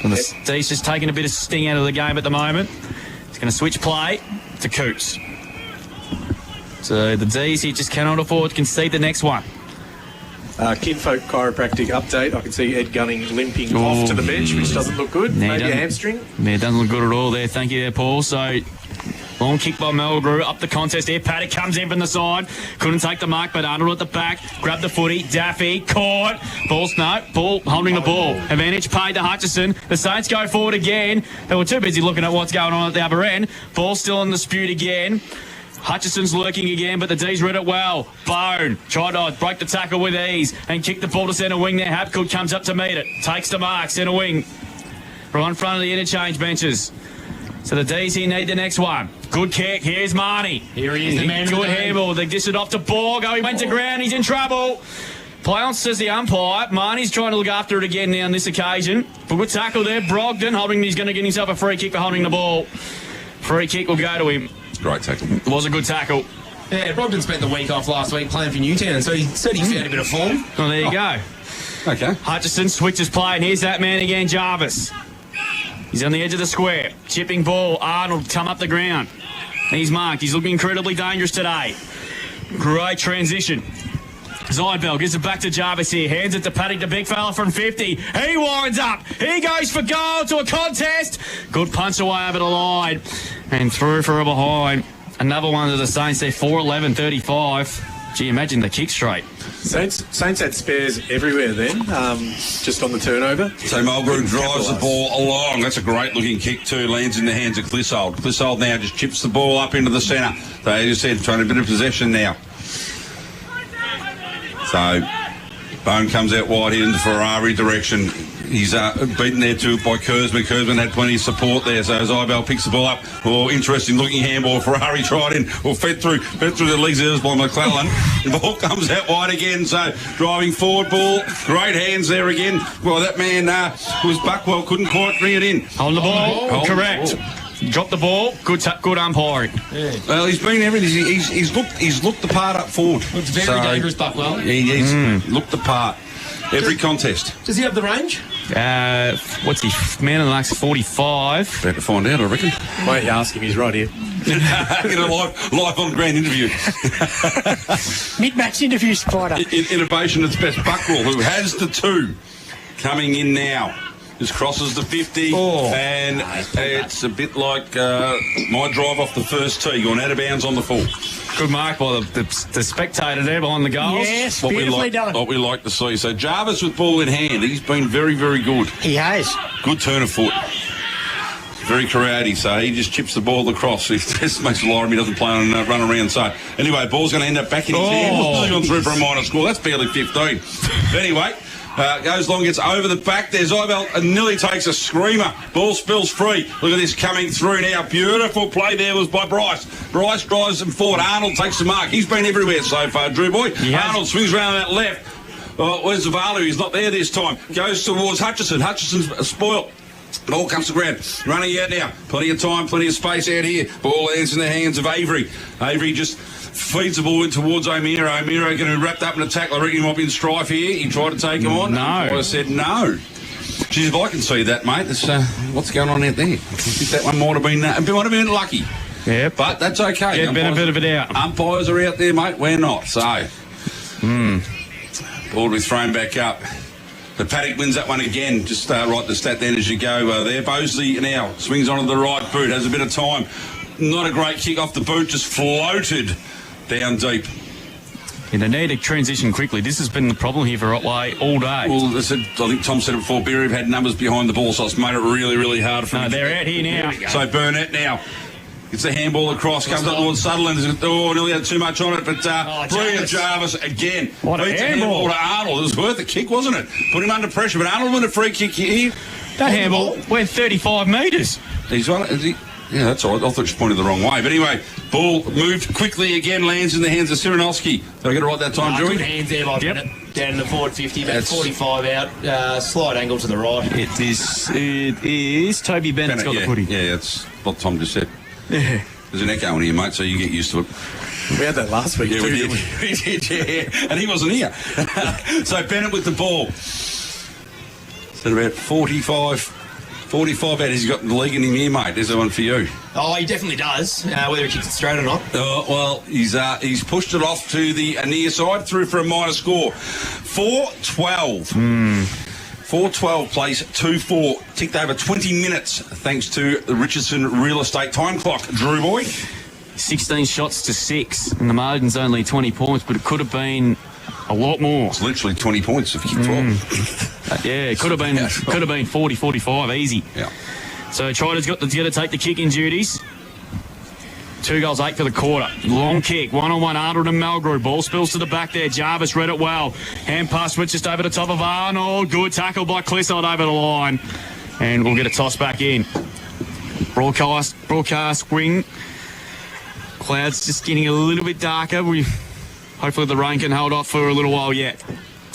And the D's just taking a bit of sting out of the game at the moment. He's going to switch play to Coots. So the D's here just cannot afford to concede the next one. Kinfolk chiropractic update. I can see Ed Gunning limping off to the bench, which doesn't look good. Maybe a hamstring. Yeah, it doesn't look good at all there. Thank you there, Paul. So long kick by Mulgrew. Up the contest here. Paddock comes in from the side. Couldn't take the mark, but Arnold at the back. Grabbed the footy. Daffy caught. Ball holding the ball. Advantage paid to Hutchison. The Saints go forward again. They were too busy looking at what's going on at the other end. Ball still in dispute again. Hutchison's lurking again, but the D's read it well. Bone tried to break the tackle with ease and kick the ball to centre wing there. Hapgood comes up to meet it. Takes the mark, centre wing. right in front of the interchange benches. So the D's here need the next one. Good kick. Here's Marnie. Here he is, the man. Good handball. They dished it off to Borg. Oh, he went to ground. He's in trouble. Pounce says the umpire. Marnie's trying to look after it again now on this occasion. But good tackle there. Brogdon holding. He's going to get himself a free kick for holding the ball. Free kick will go to him. Great tackle. It was a good tackle. Yeah, Brogdon spent the week off last week playing for Newtown, so he said he found a bit of form. Well, there you go. Okay. Hutchison switches play, and here's that man again, Jarvis. He's on the edge of the square. Chipping ball. Arnold come up the ground. He's marked. He's looking incredibly dangerous today. Great transition. Zidbell gives it back to Jarvis here. Hands it to Paddock, the big fella from 50. He winds up. He goes for goal to a contest. Good punch away over the line. And through for a behind. Another one to the Saints there, 4-11-35. Gee, imagine the kick straight. Saints had spares everywhere then, just on the turnover. So Mulgrew drives the ball along. That's a great looking kick too. Lands in the hands of Clissold. Clissold now just chips the ball up into the centre. They just said trying a bit of possession now. So Bone comes out wide here in the Ferrari direction. He's beaten there too by Kersman. Kersman had plenty of support there, so Zibel picks the ball up. Oh, interesting looking handball. Ferrari tried in, or fed through the legs of by McClellan. The ball comes out wide again, so driving forward ball. Great hands there again. Well, that man was Buckwell, couldn't quite bring it in. On the ball, correct. Dropped the ball. Good umpiring. Yeah. Well, he's been everything. He's looked the part up forward. Looks very dangerous, Buckwell. He's looked the part. Every contest. Does he have the range? What's he? Man of the mark's 45. Better find out, I reckon. Wait, ask him. He's right here. Get a live on ground interview. Mid-match interview spider. Innovation at its best. Buckwell, who has the 2, coming in now. Just crosses the 50, and it's a bit like my drive off the first tee, going out of bounds on the full. Good mark by the spectator there behind the goals. Yes, beautifully done. What we like to see. So Jarvis with ball in hand, he's been very, very good. He has. Good turn of foot. Very karate, so he just chips the ball across. He just makes Lorem, he doesn't play on run around. So anyway, ball's going to end up back in his hand. He's gone through for a minor score. That's barely 15. Anyway. Goes long, gets over the back. There's Zibel and nearly takes a screamer. Ball spills free. Look at this coming through now. Beautiful play there was by Bryce. Bryce drives him forward. Arnold takes the mark. He's been everywhere so far, Drew Boy. Arnold swings around that left. Where's Zavalu? He's not there this time. Goes towards Hutchison. Hutchison's spoiled. Ball comes to ground. Running out now. Plenty of time, plenty of space out here. Ball lands in the hands of Avery. Avery just feeds the ball in towards O'Meara. O'Meara going to be wrapped up in a tackle. I reckon he might be in strife here. He tried to take him on. No. I said no. Geez, if I can see that, mate, what's going on out there? I think that one might have been lucky. Yeah. But that's okay. Get a bit of it out. Umpires are out there, mate. We're not. So, ball to be thrown back up. The Paddock wins that one again. Just write the stat then as you go there. Bosley now swings onto the right boot. Has a bit of time. Not a great kick off the boot. Just floated down deep. Yeah, they need to transition quickly. This has been the problem here for Otway all day. Well, I think Tom said it before, Berry have had numbers behind the ball, so it's made it really, really hard for them. No, they're out here now. So Burnett now. It's the handball across, comes up towards Sutherland. Nearly had too much on it, but brilliant Jarvis again. What a handball to Arnold. It was worth a kick, wasn't it? Put him under pressure, but Arnold won a free kick here. That handball went 35 metres. He's one. Yeah, that's all right. I thought you pointed the wrong way. But anyway, ball moved quickly again, lands in the hands of Siranowski. Did I get it right that time, Drew? Good hands there by Bennett. Down in the forward 50, about 45 out. Slight angle to the right. It is Toby Bennett's got the footy. Yeah, that's what Tom just said. Yeah. There's an echo in here, mate, so you get used to it. We had that last week, too, didn't we? We did, yeah. And he wasn't here. So Bennett with the ball. So about 45 out. He's got the league in him here, mate. There's the one for you. Oh, he definitely does. Whether he kicks it straight or not. Well, he's pushed it off to the near side, through for a minor score. 4-12. 4-12 plays 2-4. Ticked over 20 minutes thanks to the Richardson Real Estate time clock. Drew Boy. 16 shots to 6, and the margin's only 20 points, but it could have been a lot more. It's literally 20 points if you kick 12. Yeah, it could have been 40, 45, easy. Yeah. So Trider's got to take the kicking duties. 2 goals, 8 for the quarter. Long kick, one-on-one, Arnold and Mulgrew. Ball spills to the back there. Jarvis read it well. Hand pass switch just over the top of Arnold. Good tackle by Clissold over the line. And we'll get a toss back in. Broadcast wing. Clouds just getting a little bit darker. Hopefully the rain can hold off for a little while yet.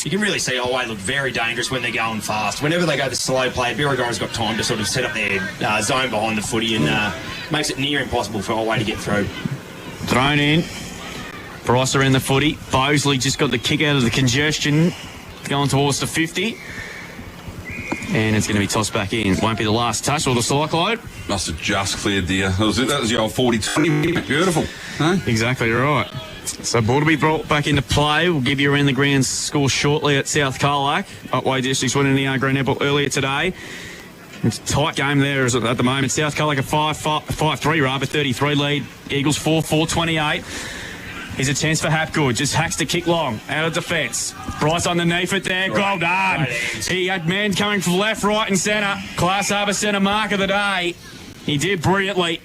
You can really see Otway look very dangerous when they're going fast. Whenever they go the slow play, Birregurra's got time to sort of set up their zone behind the footy and makes it near impossible for Otway to get through. Thrown in. Bryce around the footy. Bosley just got the kick out of the congestion, going towards the 50. And it's going to be tossed back in. Won't be the last touch or the cyclone. Must have just cleared that was the old 40-20. Beautiful. Huh? Exactly right. So ball to be brought back into play. We'll give you around the ground score shortly at South Colac. Otway Districts winning the Grand Netball earlier today. It's a tight game there at the moment. South Colac a 5-3 rather, 33 lead. Eagles 4-28. Here's a chance for Hapgood. Just hacks the kick long. Out of defence. Bryce underneath it there. Well done. He had man coming from left, right and centre. Class Harbour Centre mark of the day. He did brilliantly.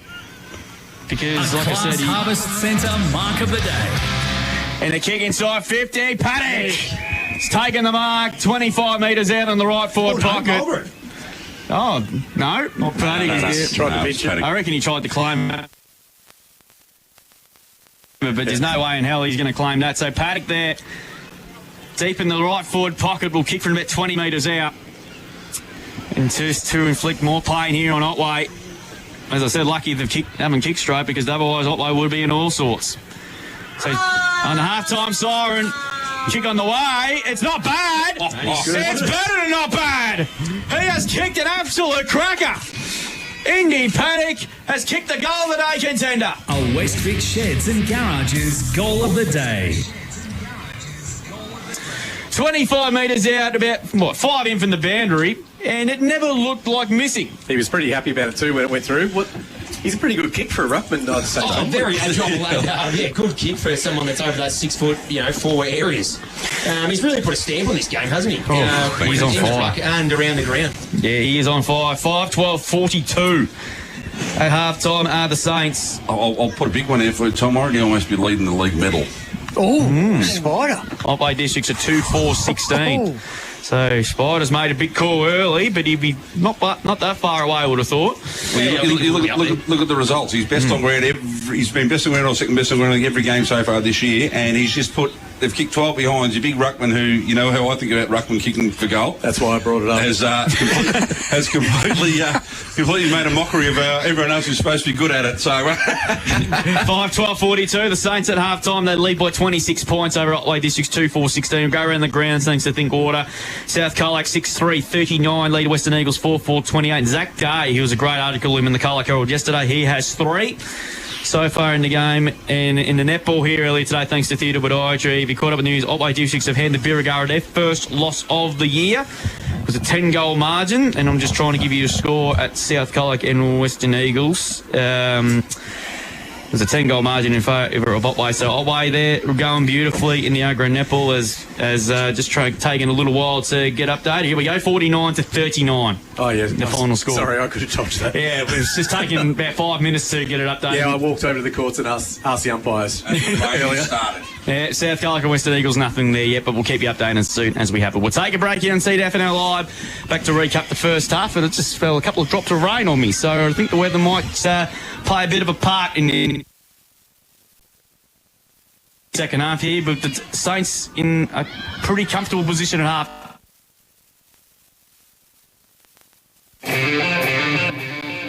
Because, like I said, Harvest Centre mark of the day. And the kick inside 50. Paddock. He's taken the mark. 25 metres out on the right forward pocket. Oh, no. Not Paddock. I reckon he tried to claim it. But there's no way in hell he's going to claim that. So Paddock there, deep in the right forward pocket, will kick from about 20 metres out. And to inflict more pain here on Otway. As I said, lucky they haven't kicked straight because otherwise Otway would be in all sorts. So on the half-time siren, kick on the way. It's not bad. It's better than not bad. He has kicked an absolute cracker. Indy Paddock has kicked the goal of the day contender. A Westvic Sheds and Garages goal of the day. 25 metres out, about 5 in from the boundary, and it never looked like missing. He was pretty happy about it too when it went through. He's a pretty good kick for a ruckman, I'd say. Oh, very agile lad. Yeah, good kick for someone that's over those 6 foot, 4 areas. He's really put a stamp on this game, hasn't he? He's on fire. And around the ground. Yeah, he is on fire. 5-12-42 at half-time are the Saints. I'll put a big one here for Tom. I reckon he'll almost be leading the league medal. Spider. Otway Districts are 2-4-16. So Spider's made a big call early, but he'd be not that far away, I would have thought. Well, look at the results. He's best on ground. He's been best on ground or second best on ground in every game so far this year, and he's just put. They've kicked 12 behinds. Your big ruckman, who you know how I think about ruckman kicking for goal. That's why I brought it up. Has completely made a mockery of everyone else who's supposed to be good at it. So 5-12-42. The Saints at half-time, they lead by 26 points over Otway Districts 2-4-16. Go around the grounds thanks to Thinkwater. South Colac 6-3-39. Lead Western Eagles 4-4-28. Zach Day, he was a great article in the Colac Herald yesterday. He has 3 so far in the game. And in the netball here earlier today, thanks to Theatre Podiatry, if you caught up with the news, Otway Districts have handed Birregurra their first loss of the year. It was a 10-goal margin, and I'm just trying to give you a score at South Colac and Western Eagles. There's a 10-goal margin in favour of Otway. So Otway there going beautifully in the Grand Netball as just taking a little while to get updated. Here we go, 49-39. Oh, yeah. The final score. Sorry, I could have touched that. Yeah, it was just taking about 5 minutes to get it updated. Yeah, I walked over to the courts and asked the umpires earlier. Yeah, South Colac and Western Eagles, nothing there yet, but we'll keep you updated as soon as we have it. We'll take a break here on CDFNL Live. Back to recap the first half, and it just fell a couple of drops of rain on me, so I think the weather might play a bit of a part in second half here, but the Saints in a pretty comfortable position at half.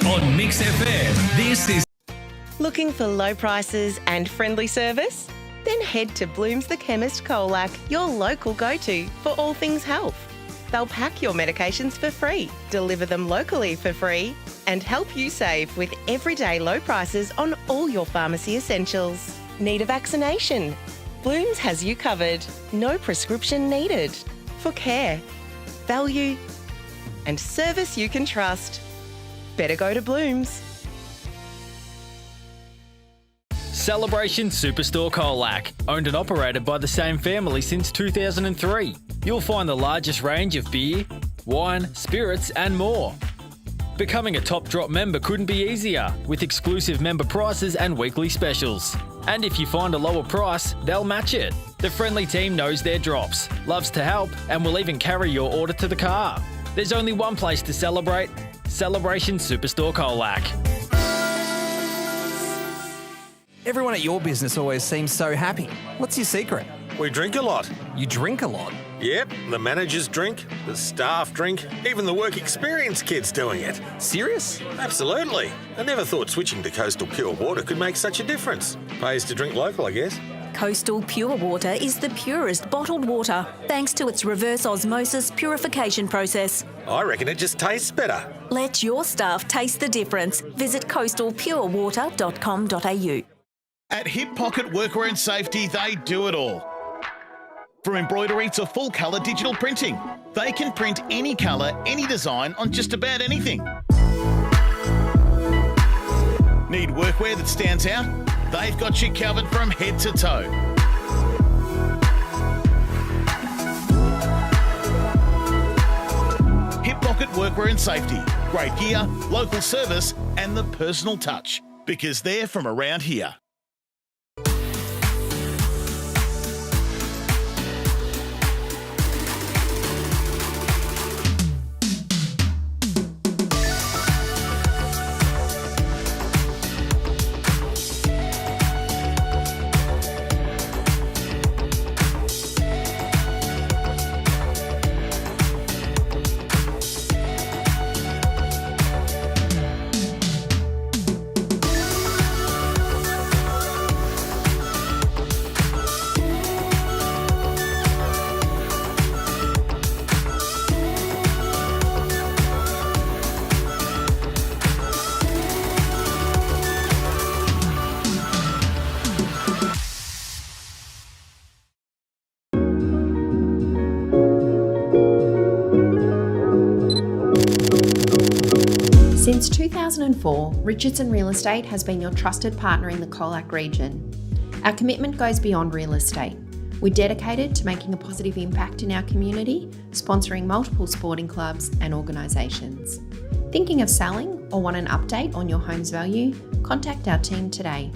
On Mix FM, this is... Looking for low prices and friendly service? Then head to Bloom's the Chemist Colac, your local go-to for all things health. They'll pack your medications for free, deliver them locally for free, and help you save with everyday low prices on all your pharmacy essentials. Need a vaccination? Bloom's has you covered. No prescription needed. For care, value, and service you can trust. Better go to Bloom's. Celebration Superstore Colac, owned and operated by the same family since 2003. You'll find the largest range of beer, wine, spirits and more. Becoming a Top Drop member couldn't be easier, with exclusive member prices and weekly specials. And if you find a lower price, they'll match it. The friendly team knows their drops, loves to help, and will even carry your order to the car. There's only one place to celebrate. Celebration Superstore Colac. Everyone at your business always seems so happy. What's your secret? We drink a lot. You drink a lot? Yep, the managers drink, the staff drink, even the work experience kids doing it. Serious? Absolutely. I never thought switching to Coastal Pure Water could make such a difference. Pays to drink local, I guess. Coastal Pure Water is the purest bottled water, thanks to its reverse osmosis purification process. I reckon it just tastes better. Let your staff taste the difference. Visit coastalpurewater.com.au. At Hip Pocket Workwear and Safety, they do it all. From embroidery to full colour digital printing, they can print any colour, any design on just about anything. Need workwear that stands out? They've got you covered from head to toe. Hip Pocket Workwear and Safety. Great gear, local service and the personal touch. Because they're from around here. Since 2004, Richardson Real Estate has been your trusted partner in the Colac region. Our commitment goes beyond real estate. We're dedicated to making a positive impact in our community, sponsoring multiple sporting clubs and organisations. Thinking of selling or want an update on your home's value? Contact our team today.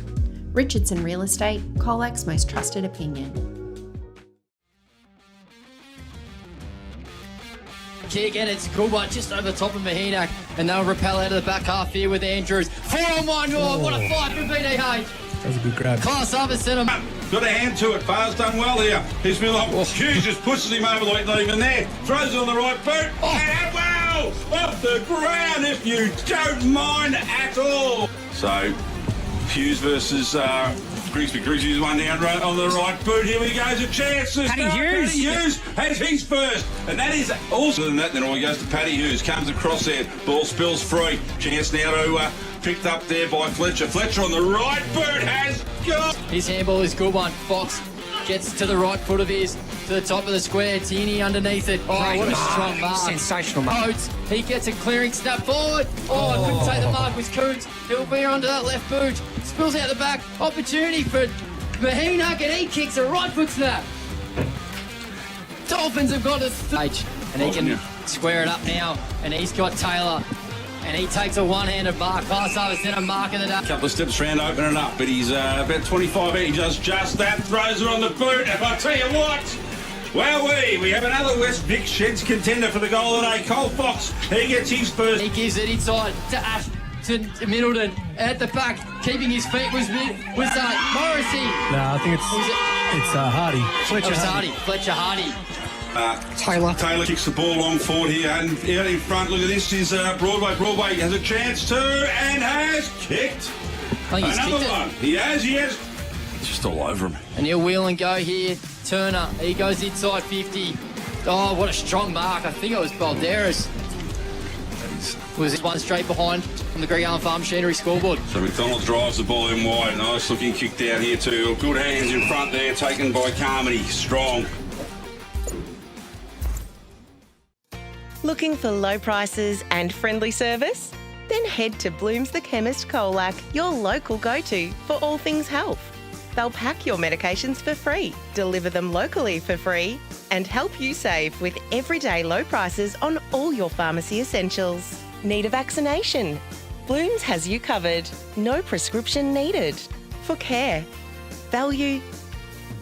Richardson Real Estate, Colac's most trusted opinion. Kick and it's a good one just over the top of Mahinak, and they'll repel out of the back half here with Andrews. 4-on-1, what a fight from BDH. That was a good grab. Class up and centre. Got a hand to it. Far's done well here. He's been like, Hughes just pushes him over like not even there. Throws it on the right boot. And wow! Off the ground if you don't mind at all. So, Hughes versus Grigsby. Grigsby's one down right on the right boot. Here we go. A chance to Paddy start. Hughes. Paddy Hughes has his first. And that is also than that. Then all he goes to Paddy Hughes. Comes across there. Ball spills free. Chance now to picked up there by Fletcher. Fletcher on the right boot has got. His handball is good one. Fox gets to the right foot of his, to the top of the square. Tierney underneath it. Oh, what a strong mark. Sensational mark. Coates, he gets a clearing snap forward. Oh, couldn't take the mark with Coots. He'll be onto that left boot. Spills out the back. Opportunity for Mahinak, and he kicks a right foot snap. Dolphins have got a stage, and he can square it up now. And he's got Taylor. And he takes a one-handed mark. Pass over centre, mark of the day. Couple of steps around opening up, but he's about 25 feet. He does just that, throws it on the boot, and I'll tell you what, wowee, we have another West Vic Sheds contender for the goal today. Cole Fox, he gets his first. He gives it inside to Ash, to Middleton, at the back, keeping his feet was Morrissey. No, I think it's Hardy. Fletcher Hardy. Fletcher Hardy. Taylor kicks the ball long forward here, and out in front, look at this, is Broadway. Broadway has a chance to, and has kicked. I think he's another kicked one. He has. It's just all over him. And he'll wheel and go here. Turner, he goes inside 50. Oh, what a strong mark. I think it was Balderas. Was one straight behind on the Greg Allen Farm Machinery scoreboard. So McDonald drives the ball in wide. Nice looking kick down here too. Good hands in front there, taken by Carmody. Strong. Looking for low prices and friendly service? Then head to Bloom's the Chemist Colac, your local go-to for all things health. They'll pack your medications for free, deliver them locally for free, and help you save with everyday low prices on all your pharmacy essentials. Need a vaccination? Bloom's has you covered. No prescription needed. For care, value,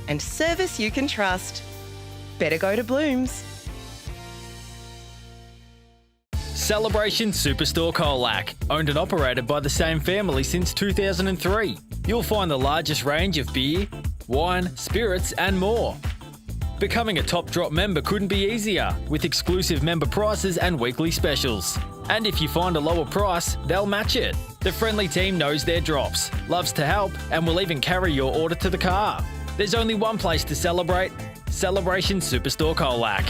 and service you can trust. Better go to Bloom's. Celebration Superstore Colac, owned and operated by the same family since 2003. You'll find the largest range of beer, wine, spirits and more. Becoming a Top Drop member couldn't be easier, with exclusive member prices and weekly specials. And if you find a lower price, they'll match it. The friendly team knows their drops, loves to help, and will even carry your order to the car. There's only one place to celebrate: Celebration Superstore Colac.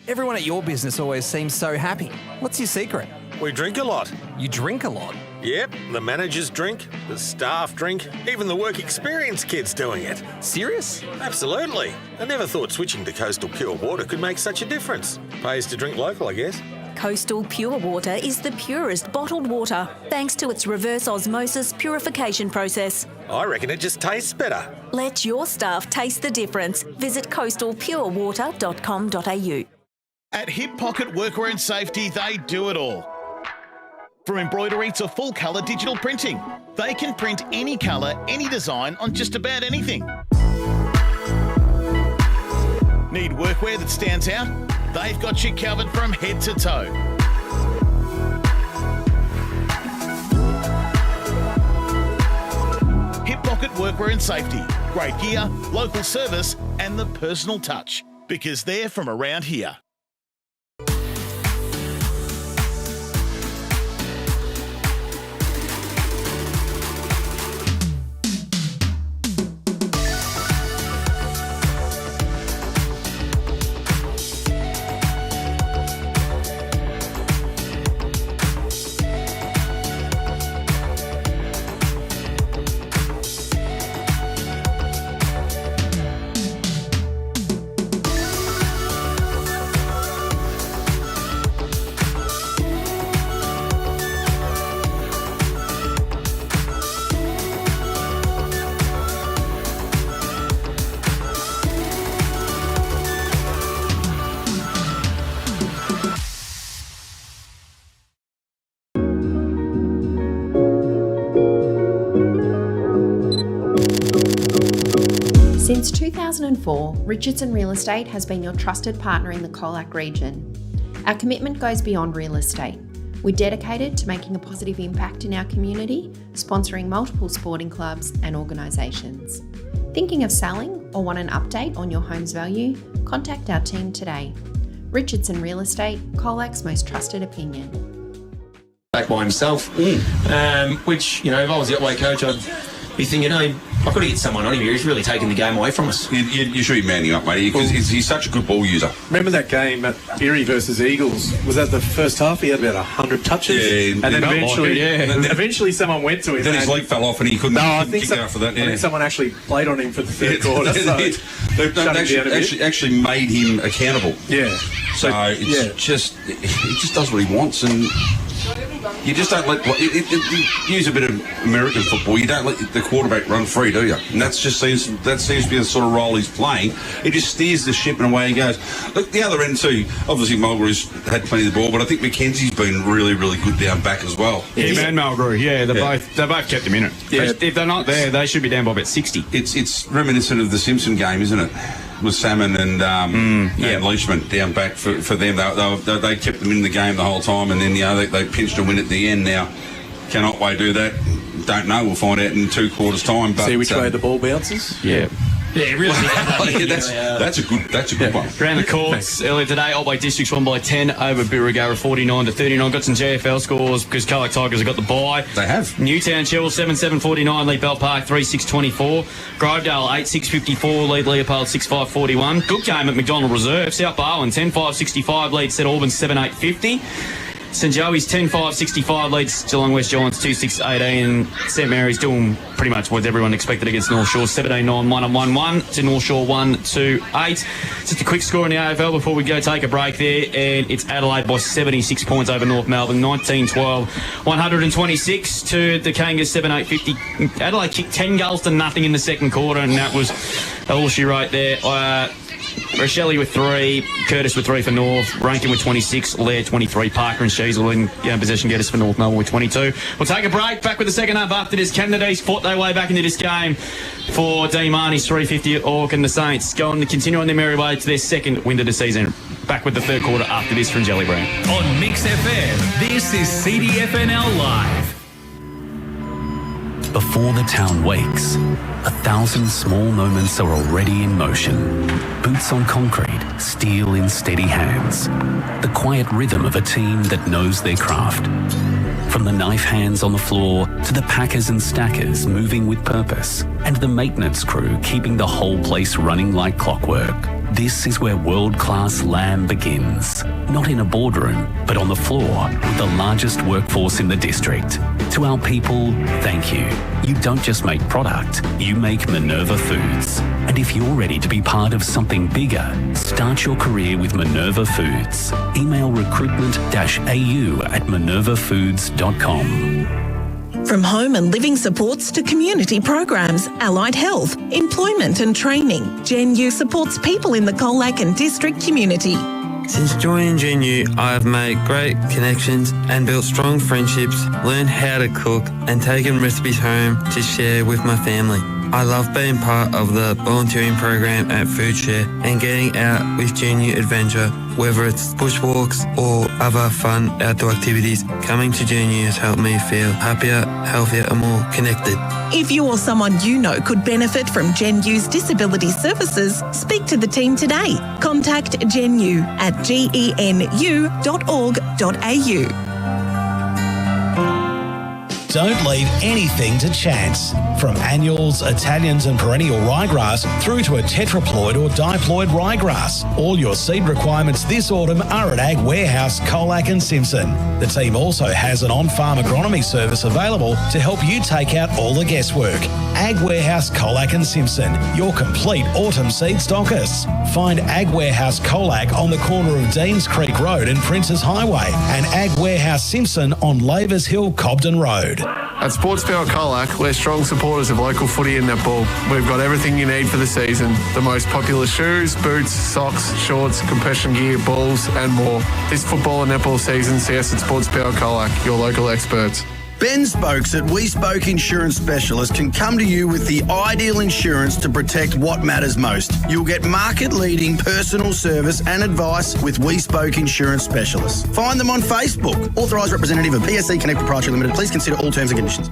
Everyone at your business always seems so happy. What's your secret? We drink a lot. You drink a lot? Yep, the managers drink, the staff drink, even the work experience kids doing it. Serious? Absolutely. I never thought switching to Coastal Pure Water could make such a difference. Pays to drink local, I guess. Coastal Pure Water is the purest bottled water, thanks to its reverse osmosis purification process. I reckon it just tastes better. Let your staff taste the difference. Visit coastalpurewater.com.au. At Hip Pocket Workwear and Safety, they do it all. From embroidery to full colour digital printing, they can print any colour, any design on just about anything. Need workwear that stands out? They've got you covered from head to toe. Hip Pocket Workwear and Safety. Great gear, local service and the personal touch. Because they're from around here. Since 2004, Richardson Real Estate has been your trusted partner in the Colac region. Our commitment goes beyond real estate. We're dedicated to making a positive impact in our community, sponsoring multiple sporting clubs and organisations. Thinking of selling or want an update on your home's value? Contact our team today. Richardson Real Estate, Colac's most trusted opinion. Back by himself, which, you know, if I was the Otway coach, I'd be thinking, I've got to get someone on him here. He's really taking the game away from us. You should be manning up, mate, because he's such a good ball user. Remember that game at Birregurra versus Eagles? Was that the first half? He had about 100 touches. Yeah, and then eventually someone went to him. Then his leg fell off and he couldn't kick after that. I think someone actually played on him for the third quarter. They actually made him accountable. Yeah. So he just does what he wants, and you just don't let use a bit of American football. You don't let the quarterback run free, do you? And that seems to be the sort of role he's playing. He just steers the ship and away he goes. Look, the other end too. Obviously, Mulgrew's had plenty of the ball, but I think Mackenzie's been really, really good down back as well. Him and Mulgrew, they both kept him in it. Yeah. If they're not there, they should be down by about 60. It's reminiscent of the Simpson game, isn't it? With Salmon and Leishman down back for them. They kept them in the game the whole time, and then they pinched a win at the end. Now, can Otway do that? Don't know. We'll find out in 2 quarters' time. But, see which way the ball bounces? Yeah. Yeah, really. That's a good one. Around the courts earlier today, Otway Districts won by 10 over Birregurra 49-39. Got some GFL scores because Colac Tigers have got the bye. They have. Newtown Chilwell 7-7-49, lead Bell Park 3-6-24. Grovedale 8-6-54, lead Leopold 6-5-41. Good game at McDonald Reserve. South Barwon 10-5-65, lead St Albans 7-8-50. St Joey's 10-5-65 leads Geelong West Giants 2-6-18. St Mary's doing pretty much what everyone expected against North Shore. 17-9, 1-1-1 to North Shore 1-2-8. Just a quick score in the AFL before we go take a break there, and it's Adelaide by 76 points over North Melbourne. 19-12, 126 to the Kangas 7-8-50. Adelaide kicked 10 goals to nothing in the second quarter, and that was all she wrote there. Rochelle with 3, Curtis with 3 for North, Rankin with 26, Lair 23, Parker and Sheasel in possession getters for North Melbourne with 22. We'll take a break, back with the second half after this. Candidates fought their way back into this game for Dean Marnie's 350 at Ork, and the Saints going to continue on their merry way to their second win of the season. Back with the third quarter after this from Gellibrand. On Mix FM, this is CDFNL Live. Before the town wakes, 1,000 small moments are already in motion. Boots on concrete, steel in steady hands. The quiet rhythm of a team that knows their craft. From the knife hands on the floor to the packers and stackers moving with purpose, and the maintenance crew keeping the whole place running like clockwork. This is where world-class lamb begins. Not in a boardroom, but on the floor with the largest workforce in the district. To our people, thank you. You don't just make product, you make Minerva Foods. And if you're ready to be part of something bigger, start your career with Minerva Foods. Email recruitment-au@minervafoods.com. From home and living supports to community programs, allied health, employment and training, Gen U supports people in the Colac and District community. Since joining Gen U, I have made great connections and built strong friendships, learned how to cook and taken recipes home to share with my family. I love being part of the volunteering program at Food Share and getting out with Gen U Adventure, whether it's bushwalks or other fun outdoor activities. Coming to Gen U has helped me feel happier, healthier and more connected. If you or someone you know could benefit from Gen U's disability services, speak to the team today. Contact Gen U at genu.org.au. Don't leave anything to chance. From annuals, Italians and perennial ryegrass through to a tetraploid or diploid ryegrass. All your seed requirements this autumn are at Ag Warehouse, Colac and Simpson. The team also has an on-farm agronomy service available to help you take out all the guesswork. Ag Warehouse, Colac and Simpson, your complete autumn seed stockists. Find Ag Warehouse Colac on the corner of Deans Creek Road and Princes Highway, and Ag Warehouse Simpson on Lavers Hill, Cobden Road. At Sports Power Colac, we're strong supporters of local footy and netball. We've got everything you need for the season. The most popular shoes, boots, socks, shorts, compression gear, balls and more. This football and netball season, see us at Sports Power Colac, your local experts. Ben Spokes at We Spoke Insurance Specialist can come to you with the ideal insurance to protect what matters most. You'll get market-leading personal service and advice with We Spoke Insurance Specialists. Find them on Facebook. Authorised representative of PSC Connect Proprietary Limited. Please consider all terms and conditions.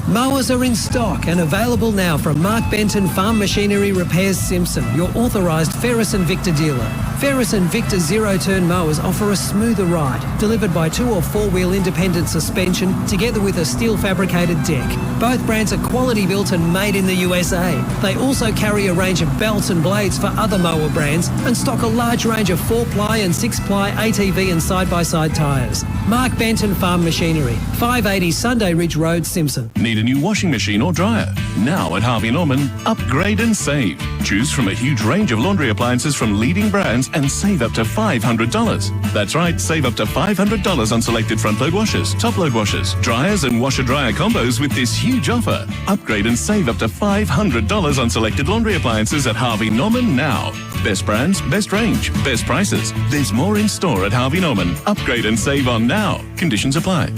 Mowers are in stock and available now from Mark Benton Farm Machinery Repairs Simpson, your authorised Ferris and Victor dealer. Ferris and Victor zero-turn mowers offer a smoother ride, delivered by 2 or 4-wheel independent suspension together with a steel fabricated deck. Both brands are quality built and made in the USA. They also carry a range of belts and blades for other mower brands and stock a large range of 4-ply and 6-ply ATV and side-by-side tyres. Mark Benton Farm Machinery, 580 Sunday Ridge Road, Simpson. Need a new washing machine or dryer? Now at Harvey Norman, upgrade and save. Choose from a huge range of laundry appliances from leading brands and save up to $500. That's right, save up to $500 on selected front-load washers, top-load washers, dryers and washer-dryer combos with this huge offer. Upgrade and save up to $500 on selected laundry appliances at Harvey Norman now. Best brands, best range, best prices. There's more in store at Harvey Norman. Upgrade and save on now. Conditions apply.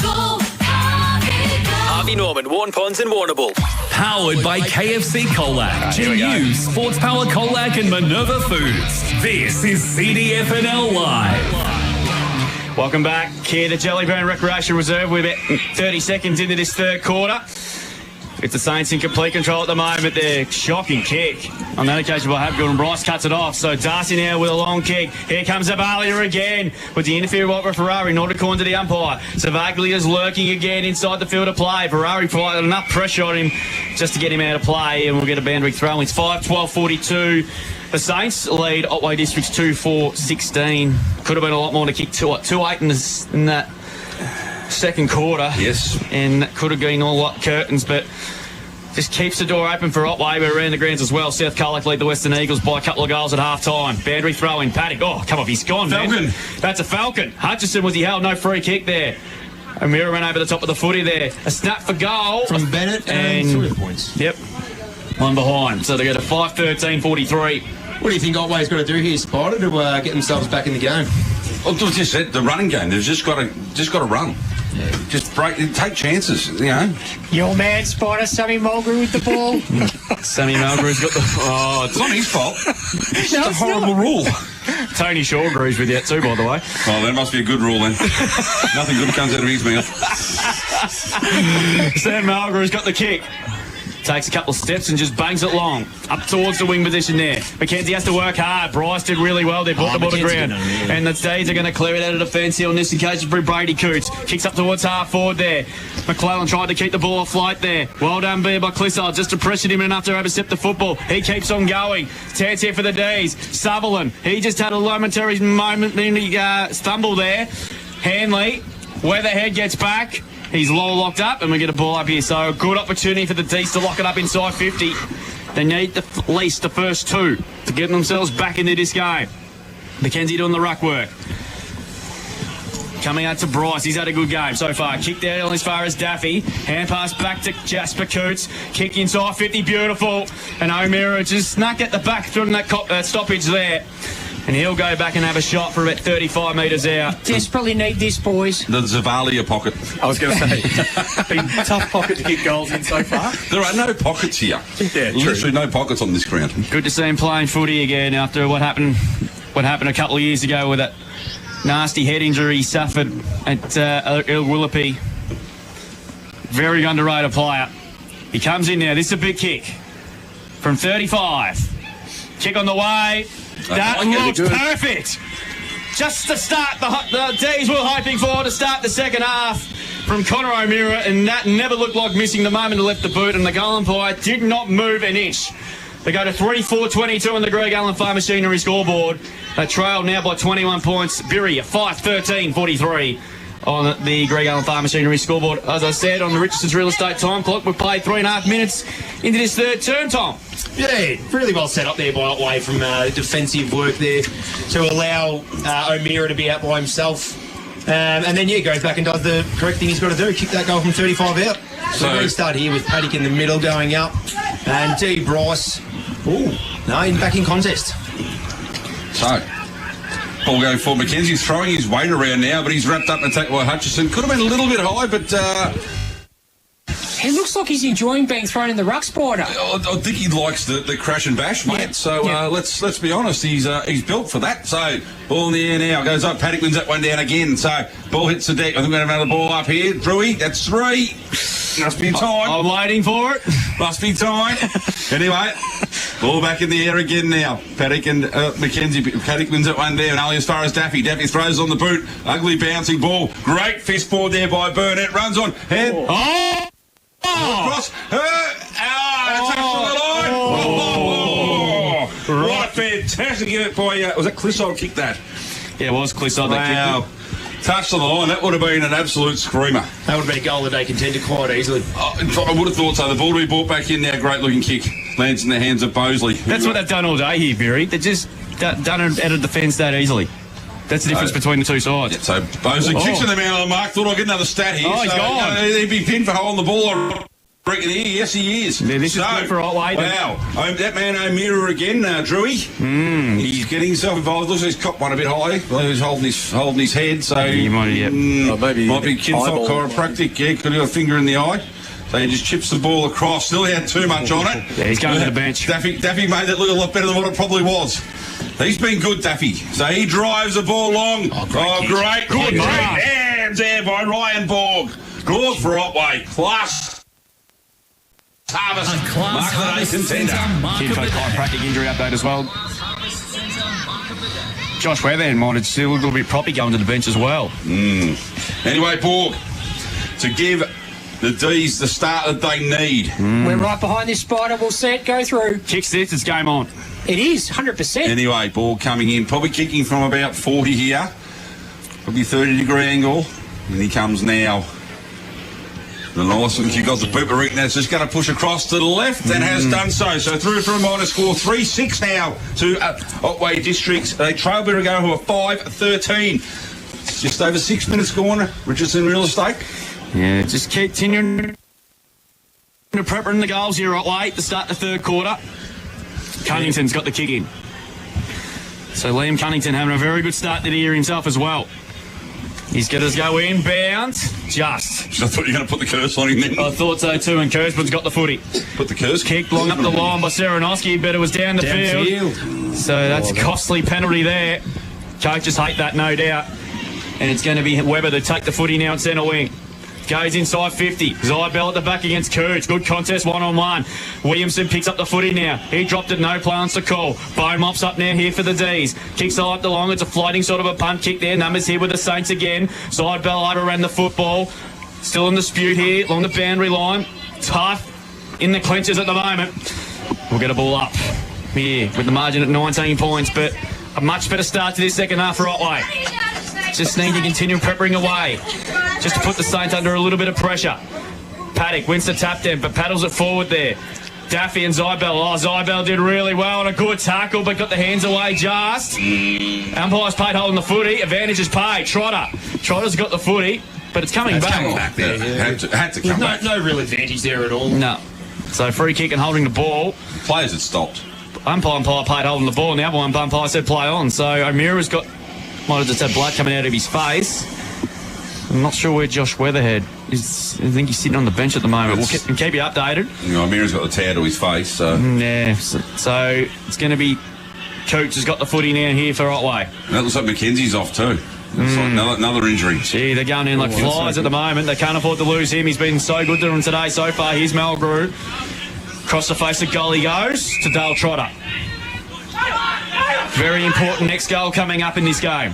Harvey Norman, Warren Ponds and Warrnambool. Powered by KFC Colac, Gen U, Sports Power Colac and Minerva Foods. This is CDFNL Live. Welcome back here to Gellibrand Recreation Reserve. We're about 30 seconds into this third quarter. It's the Saints in complete control at the moment. They're shocking kick. On that occasion, we'll have Gordon Bryce cuts it off. So Darcy now with a long kick. Here comes Zavalia again. With the interference by Ferrari, not according to the umpire. Zavaglia's lurking again inside the field of play. Ferrari provided enough pressure on him just to get him out of play, and we'll get a boundary throw. It's 5-12-42. The Saints lead Otway Districts 2-4-16. Could have been a lot more to kick 2-8 in that second quarter. Yes. And that could have been all like curtains, but just keeps the door open for Otway. We're around the grounds as well. South Colac lead the Western Eagles by a couple of goals at half-time. Boundary throw in. Paddock. Oh, come off. He's gone, Falcon. Man. That's a Falcon. Hutchison was he held. No free kick there. O'Meara ran over the top of the footy there. A snap for goal. From Bennett and 3 points. Yep. One behind. So they go to 5-13-43. What do you think Otway's got to do here, Spider, to get themselves back in the game? Well, just said the running game. They've just got to run. Yeah. Just take chances. You know. Your man, Spider, Sammy Mulgrew with the ball. Sammy Mulgrew's got the. Oh, it's not his fault. It's just a horrible rule. Tony Shaw agrees with you too, by the way. Oh, that must be a good rule then. Nothing good comes out of his mouth. Sam Malgrave's got the kick. Takes a couple of steps and just bangs it long. Up towards the wing position there. McKenzie has to work hard. Bryce did really well there. Brought the ball to ground. And the Steeds are going to clear it out of defence here on this occasion for Brady Coots. Kicks up towards half forward there. McClellan tried to keep the ball afloat there. Well done there by Clissard. Just to pressure him enough to overstep the football. He keeps on going. Chance here for the D's. Sutherland. He just had a momentary stumble there. Hanley. Weatherhead gets back. He's locked up, and we get a ball up here. So a good opportunity for the D's to lock it up inside 50. They need at least the first 2 to get themselves back into this game. McKenzie doing the ruck work. Coming out to Bryce. He's had a good game so far. Kicked out as far as Daffy. Hand pass back to Jasper Coots. Kick inside 50. Beautiful. And O'Meara just snuck at the back from that stoppage there. And he'll go back and have a shot for about 35 metres out. Desperately need this, boys. The Zavalia pocket. I was going to say, been tough pocket to kick goals in so far. There are no pockets here. Yeah, true. Literally no pockets on this ground. Good to see him playing footy again after what happened a couple of years ago with that nasty head injury he suffered at Willoughby. Very underrated player. He comes in now. This is a big kick from 35. Kick on the way. That looks perfect. Just to start, the D's were hoping for to start the second half from Connor O'Meara, and that never looked like missing the moment he left the boot, and the goal umpire did not move an inch. They go to 3-4-22 on the Greg Allen Farm Machinery scoreboard. They trail now by 21 points. Birregurra 5-13-43 on the Greg Allen Farm Machinery scoreboard. As I said, on the Richardson's Real Estate time clock, we've played 3.5 minutes into this third term, Tom. Yeah, really well set up there by Otway from defensive work there to allow O'Meara to be out by himself. And then, goes back and does the correct thing he's got to do, kick that goal from 35 out. So great start here with Paddock in the middle going up. And D. Bryce, back in contest. So, ball going for McKenzie's throwing his weight around now, but he's wrapped up and taken by Hutchison. Could have been a little bit high, but... He looks like he's enjoying being thrown in the ruck, Spider. I think he likes the crash and bash, mate. Yeah. So let's be honest, he's built for that. So ball in the air now, goes up. Paddock wins that one down again. So ball hits the deck. I think we're going to have another ball up here. Drewy, that's 3. Must be time. I'm waiting for it. Must be time. Anyway, ball back in the air again now. Paddock and McKenzie. Paddock wins that one down. Only as far as Daffy. Daffy throws on the boot. Ugly bouncing ball. Great fist ball there by Burnett. Runs on. Head. Across. Touched the line. Right, fantastic effort by, was that Clissard kicked that? Yeah, it was Clissard that kicked it. Touched on the line. That would have been an absolute screamer. That would have been a goal of the day contender quite easily. I would have thought so. The ball to be brought back in now. Great looking kick. Lands in the hands of Bosley. That's what they've done all day here, Berry. They've just done it out of defence that easily. That's the difference between the two sides. Yeah, so Bosley kicks in the man on the mark. Thought I'd get another stat here. Oh, he's gone. He'd be pinned for holding the ball. I reckon here. Yes, he is. Yeah, this is good for Otway. Wow. That man O'Meara again, Drewy. He's getting himself involved. Looks like he's copped one a bit high. Well, he's holding his head. So he might be kinfolk chiropractic. Yeah, could have got a finger in the eye. So he just chips the ball across. Still had too much on it. Yeah, he's going to the bench. Daffy made that look a lot better than what it probably was. He's been good, Daffy. So he drives the ball long. Great. Good hands there by Ryan Borg. Good for Otway. Class. Harvest. Class Harvest Kinfolk chiropractic injury update as well. Josh Weatherhead might still a little bit proppy going to the bench as well. Anyway, Borg, to give the D's the start that they need. We're right behind this, Spider. We'll see it go through. Kicks this, it's game on. It is, 100%. Anyway, ball coming in, probably kicking from about 40 here. Probably 30-degree angle. And he comes now. The nice one, you got the Birregurra that's just going to push across to the left and has done so. So through for a minor score, 3-6 now to Otway Districts. They trail Birregurra who are 5-13. Just over 6 minutes gone, Richardson Real Estate. Yeah, just continuing to prep in the goals here, Otway, to start the third quarter. Cunnington's got the kick in. So Liam Cunnington having a very good start to the year himself as well. He's going to go inbound. Just. I thought you were going to put the curse on him then. I thought so too, and Kurzman's got the footy. Put the curse. Kicked long up the line by Serenowski, but it was down the field. So that's a costly penalty there. Coaches hate that, no doubt. And it's going to be Webber to take the footy now at centre wing. Goes inside 50. Zybell at the back against Cooch. Good contest, one-on-one. Williamson picks up the footy now. He dropped it, no plans to call. Bone mops up now here for the D's. Kicks up the long. It's a floating sort of a punt kick there. Numbers here with the Saints again. Zybell overran the football. Still in dispute here along the boundary line. Tough in the clenches at the moment. We'll get a ball up here with the margin at 19 points, but a much better start to this second half for Otway. Just need to continue peppering away, just to put the Saints under a little bit of pressure. Paddock wins the tap down, but paddles it forward there. Daffy and Zybell. Oh, Zybell did really well on a good tackle, but got the hands away just. Umpire's paid holding the footy. Advantage is paid. Trotter's got the footy, but it's coming back. Coming back there. Had to come back. No real advantage there at all. No. So free kick and holding the ball. Players had stopped. Umpire paid holding the ball, and the other one umpire said play on. So O'Meara's got, might have just had blood coming out of his face. I'm not sure where Josh Weatherhead is. I think he's sitting on the bench at the moment. We'll keep you updated. You know, O'Meara's got the tear to his face, so... Yeah, so it's going to be... Cooch has got the footy now here for Otway. That looks like Mackenzie's off too. Like another injury. Gee, they're going in like flies at the moment. They can't afford to lose him. He's been so good to them today so far. Here's Malgrew. Across the face of goal he goes to Dale Trotter. Very important next goal coming up in this game.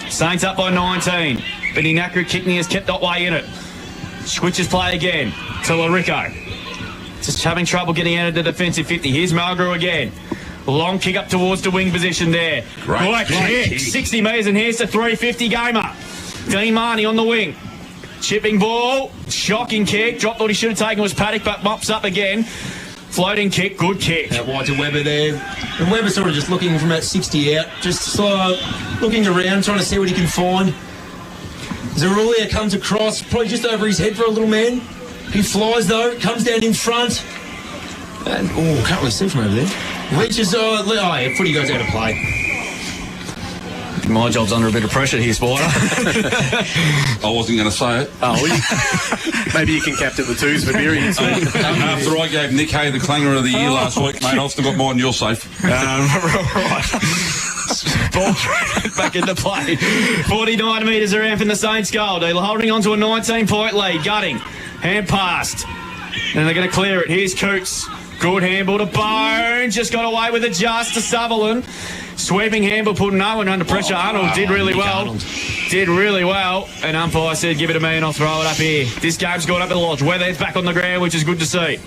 Saints up by 19. But inaccurate kicking has kept Otway in it. Switches play again to Larico. Just having trouble getting out of the defensive 50. Here's Malgrew again. Long kick up towards the wing position there. Great kick. 60 metres, and here's the 350 gamer. Dean Marnie on the wing. Chipping ball. Shocking kick. Dropped what he should have taken was Paddock, but mops up again. Floating kick. Good kick. That wide to Webber there. And Webber sort of just looking from that 60 out. Just sort of looking around, trying to see what he can find. Zerulia comes across, probably just over his head for a little man. He flies though, comes down in front. And, can't really see from over there. Reaches, yeah, footy goes out of play. My job's under a bit of pressure here, Spider. I wasn't going to say it. Oh, maybe you can captain the twos for Berry. After I gave Nick Hay the clanger of the year last week, mate, I've still got mine. You're safe. Right. Ball back into play. 49 metres around from the Saints goal. They're holding on to a 19-point lead. Gutting. Hand passed. And they're going to clear it. Here's Coots. Good handball to Bone. Just got away with it just to Sutherland. Sweeping handball, put no one under pressure. Arnold did really well. Did really well. And umpire said, give it to me and I'll throw it up here. This game's gone up at the lodge. Weatherhead's back on the ground, which is good to see.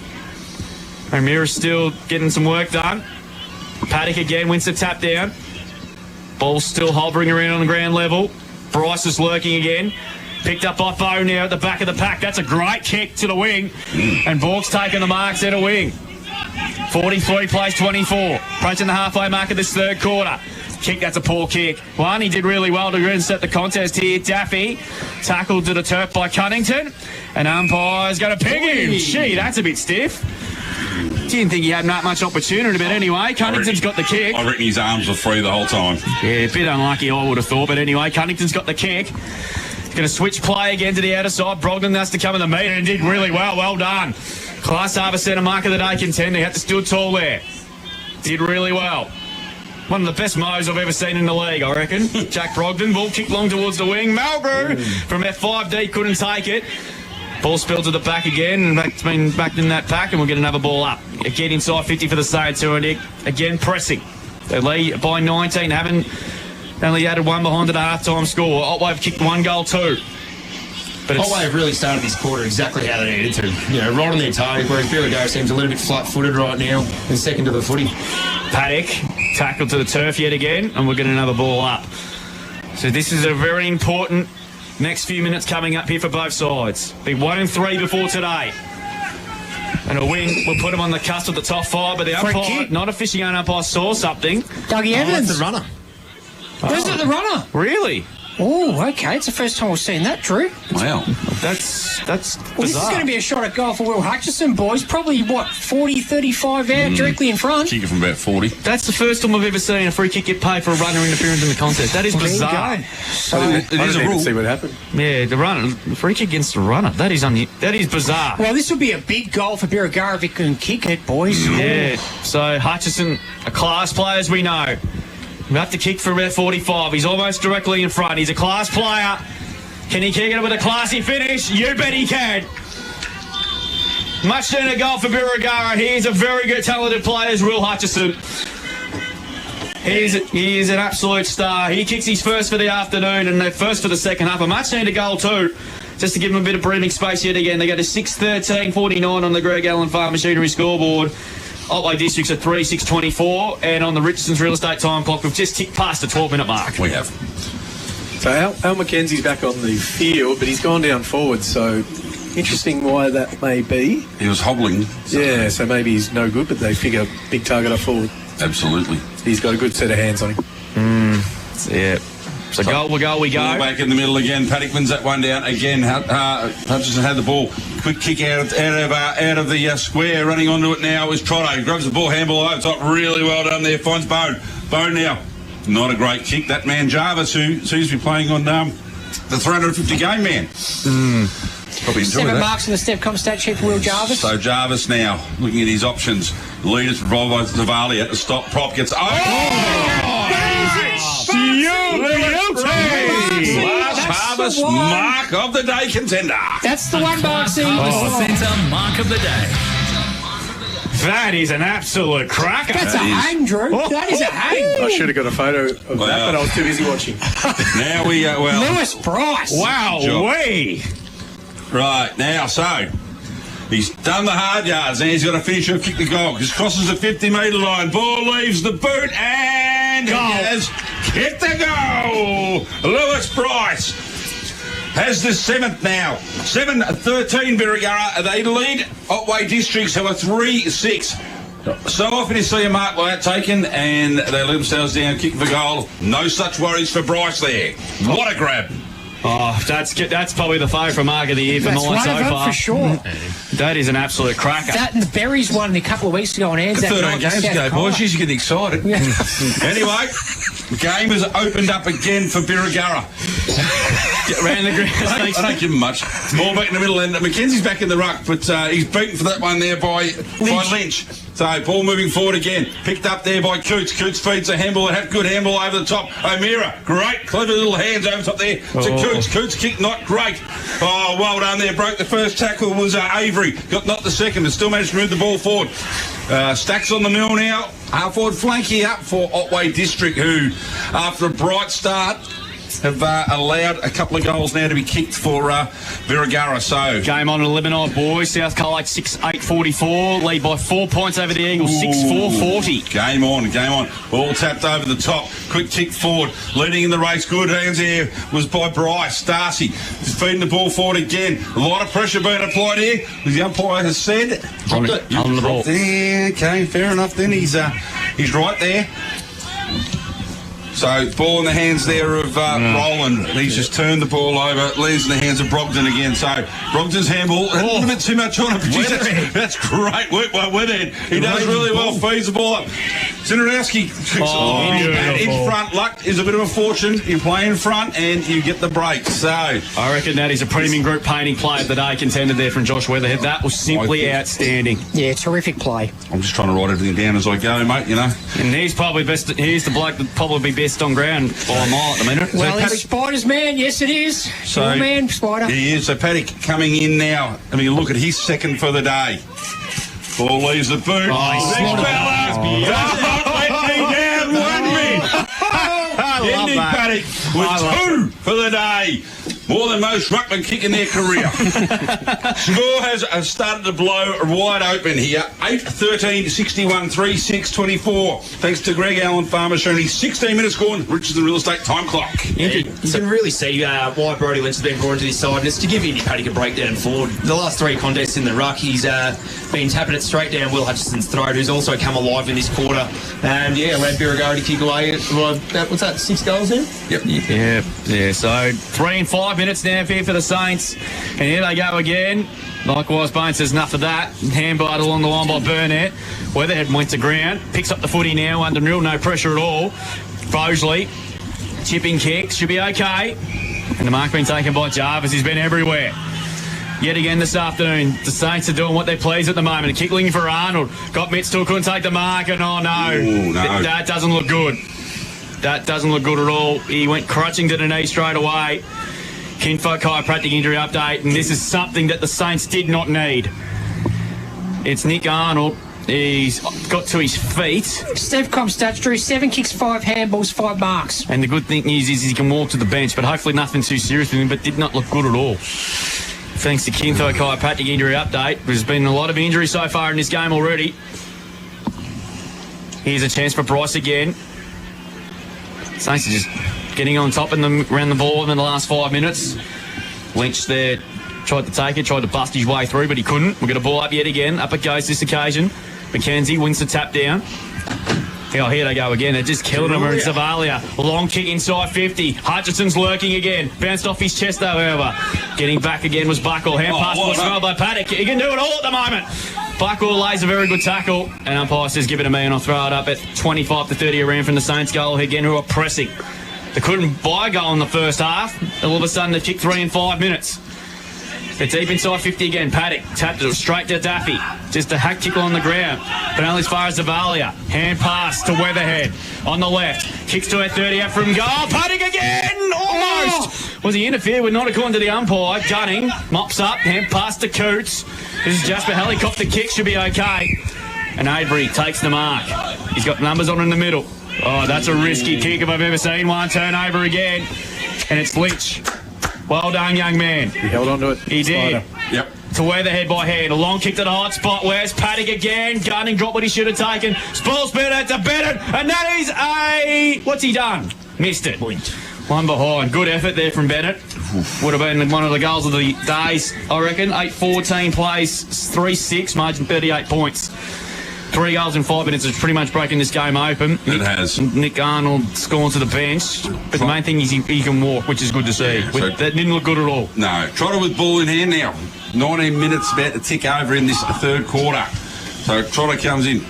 O'Meara's still getting some work done. Paddock again wins the tap down. Ball's still hovering around on the ground level. Bryce is lurking again. Picked up by Bo now at the back of the pack. That's a great kick to the wing. And Bork's taking the marks at a wing. 43 plays 24. Approaching the halfway mark of this third quarter. Kick, that's a poor kick. One, he did really well to reset the contest here. Daffy tackled to the turf by Cunnington. And umpire's going to ping him. Gee, that's a bit stiff. Didn't think he had not much opportunity, but anyway, Cunnington's got the kick. I reckon his arms were free the whole time. Yeah, a bit unlucky, I would have thought, but anyway, Cunnington's got the kick. Going to switch play again to the outer side. Brogdon has to come in the metre and did really well. Well done. Class Harbour Centre mark of the day contender. He had to stood tall there. Did really well. One of the best mows I've ever seen in the league, I reckon. Jack Brogdon, ball kicked long towards the wing. Malgrew from F5D couldn't take it. Ball spilled to the back again, and it's been back in that pack, and we'll get another ball up. Again inside 50 for the Saints, who are again pressing. They lead by 19, haven't only added one behind at the half-time score. Otway have kicked one goal too. But Otway have really started this quarter exactly how they needed to. You know, right on their target, whereas Birregurra seems a little bit flat-footed right now and second to the footy. Paddock tackled to the turf yet again, and we're getting another ball up. So this is a very important next few minutes coming up here for both sides. Be 1-3 before today. And a wing will put them on the cusp of the top five, but the umpire, not a fishing umpire, saw something. Dougie Evans. The runner. Where's it, the runner? Really? Oh, okay. It's the first time we've seen that, Drew. Wow. That's Well, this is bizarre. going to be a shot at goal for Will Hutchison, boys. Probably, 40, 35 out, directly in front. Kicker from about 40. That's the first time I've ever seen a free kick get paid for a runner interference in the contest. That is Well, there you bizarre. go. So, It is a rule. See what happened. Yeah, the free kick against the runner. That is bizarre. well, this will be a big goal for Birregurra if he can kick it, boys. Yeah. So Hutchison, a class player, as we know. We have to kick for about 45. He's almost directly in front. He's a class player. Can he kick it with a classy finish? You bet he can. Much sooner goal for Birregurra. He is a very good, talented player, is Will Hutchison. He is an absolute star. He kicks his first for the afternoon and the first for the second half. A much needed goal too, just to give him a bit of breathing space yet again. They go to 6:13:49 on the Greg Allen Farm Machinery scoreboard. Otway Districts at 3:6:24, and on the Richardson's real estate time clock, we've just ticked past the 12-minute mark. We have. So Al McKenzie's back on the field, but he's gone down forward, so interesting why that may be. He was hobbling. Yeah, so maybe he's no good, but they figure big target up forward. Absolutely. He's got a good set of hands on him. Yeah. So goal we go. Back in the middle again. Paddock wins that one down again. Hutchison had the ball. Quick kick out of the square. Running onto it now is Trotto. Grabs the ball, handball over top. Really well done there. Finds Bone. Bone now. Not a great kick. That man Jarvis, who seems to be playing on the 350 game man. Probably enjoy 7 that. marks in the Stepcom stat sheet for Will Jarvis. So Jarvis now looking at his options. Leaders provided by Zavali at the stop. Prop gets Jarvis, mark of the day contender. That's the one, Marcy. Centre mark of the day. That is an absolute cracker. That's a hang, Drew. That is a hang. I should have got a photo of that, but I was too busy watching. Now we Lewis Bryce. Wow, way. Right, now, so he's done the hard yards. Now he's got to finish or kick the goal. He crosses the 50-metre line. Ball leaves the boot and he has kicked the goal. Lewis Bryce has the 7th now. 7-13 Birregurra. They lead Otway Districts, who are 3-6. So often you see a mark like that taken and they let themselves down, kick the goal. No such worries for Bryce there. What a grab. Oh, that's probably the favourite mark of the year for mine so far. For sure. That is an absolute cracker. That and the Berries won a couple of weeks ago on Anzac 13 games ago, boys. She's getting excited. Anyway, the game has opened up again for Birregurra. Round the ground. I don't give him much. Ball back in the middle, and Mackenzie's back in the ruck, but he's beaten for that one there by Lynch. So ball moving forward again. Picked up there by Coots. Coots feeds a handball. A good handball over the top. O'Meara, great, clever little hands over top there to Coots. Coots kick not great. Oh, well done there. Broke the first tackle was Avery. Got not the second, but still managed to move the ball forward. Stacks on the mill now. Half forward flank here up for Otway District, who, after a bright start, have allowed a couple of goals now to be kicked for Birregurra. So game on at 11 odd, boys. South Colac 6-8-44. Lead by 4 points over the Eagles. 6-4-40. Game on. Ball tapped over the top. Quick kick forward. Leading in the race. Good hands here was by Bryce. Darcy is feeding the ball forward again. A lot of pressure being applied here. As the umpire has said, On the ball. there. Okay, fair enough. Then he's right there. So, ball in the hands there of Roland. He's just turned the ball over. Leaves in the hands of Brogden again. So, Brogden's handball. A little bit too much on it. That's great work by Weatherhead. He does really well. Feeds the ball up. Zinarowski in front. Luck is a bit of a fortune. You play in front and you get the break. So, I reckon that is a premium group painting play of the day contended there from Josh Weatherhead. That was simply outstanding. Yeah, terrific play. I'm just trying to write everything down as I go, mate, you know. And he's probably best. He's the bloke that probably be best on ground by a mile at the minute. Well, he's Spider's man. Yes, it is. So, your man, Spider. He is. So Paddock coming in now. I mean, look at his second for the day. Ball leaves the boot. Next fella does not let me down 1 minute. Ending Paddock with 2 for the day. More than most ruckman kick in their career. Score has started to blow wide open here. 8-13, 61, 3-6, 24. Thanks to Greg Allen, Farmer Shoney. 16 minutes gone. Richardson Real Estate time clock. You can really see why Brodie Lynch has been brought into this side, and it's to give Indy Paddock a breakdown forward. The last 3 contests in the ruck, he's been tapping it straight down Will Hutchinson's throat, who's also come alive in this quarter. And allowed Birregurra to kick away. What's that, 6 goals then? Yep. Yeah, so 3 and 5 minutes now here for the Saints. And here they go again. Likewise, Bones says enough of that. Handbite along the line by Burnett. Weatherhead went to ground. Picks up the footy now under real no pressure at all. Bosley, chipping kicks, should be okay. And the mark being taken by Jarvis. He's been everywhere. Yet again this afternoon, the Saints are doing what they please at the moment. A kickling for Arnold. Got Mitch, still couldn't take the mark, and oh no. Ooh, no. That doesn't look good. That doesn't look good at all. He went crutching to the knee straight away. Kinfo chiropractic injury update, and this is something that the Saints did not need. It's Nick Arnold. He's got to his feet. Stevcom statutory, 7 kicks, 5 handballs, 5 marks. And the good thing is he can walk to the bench, but hopefully nothing too serious with him, but did not look good at all. Thanks to Kinfo chiropractic injury update. There's been a lot of injury so far in this game already. Here's a chance for Bryce again. Saints are just getting on top of them around the ball in the last 5 minutes. Lynch there tried to take it, tried to bust his way through, but he couldn't. We'll get a ball up yet again. Up it goes this occasion. McKenzie wins the tap down. Oh, here they go again. They're just killing him. It's Zavalia. Long kick inside 50. Hutchinson's lurking again. Bounced off his chest, however. Getting back again was Buckle. Hand pass was thrown by Paddock. He can do it all at the moment. Buckle lays a very good tackle. And umpire says, give it to me, and I'll throw it up at 25-30 around from the Saints goal again, who are pressing. They couldn't buy a goal in the first half. All of a sudden, they kicked 3 in 5 minutes. They're deep inside 50 again. Paddock tapped it straight to Daffy. Just a hack tickle on the ground. But only as far as Zavalia. Hand pass to Weatherhead on the left. Kicks to a 30 out from goal. Paddock again! Almost! Was he interfered with? Not according to the umpire. Gunning. Mops up. Hand pass to Coots. This is Jasper helicopter kick. Should be okay. And Avery takes the mark. He's got numbers on in the middle. Oh, that's a risky kick if I've ever seen one. Turnover again. And it's Lynch. Well done, young man. He held on to it. He did. Yep. To Weatherhead by hand. A long kick to the hot spot. Where's Paddock again? Gunning dropped what he should have taken. Spoils Bennett to Bennett. And that is a... What's he done? Missed it. One behind. Good effort there from Bennett. Would have been one of the goals of the days, I reckon. 8-14 plays, 3-6, margin 38 points. 3 goals in 5 minutes has pretty much broken this game open. It has. Nick Arnold scoring to the bench. But the main thing is he can walk, which is good to see. Yeah, so that didn't look good at all. No. Trotter with ball in hand now. 19 minutes about to tick over in this third quarter. So Trotter comes in.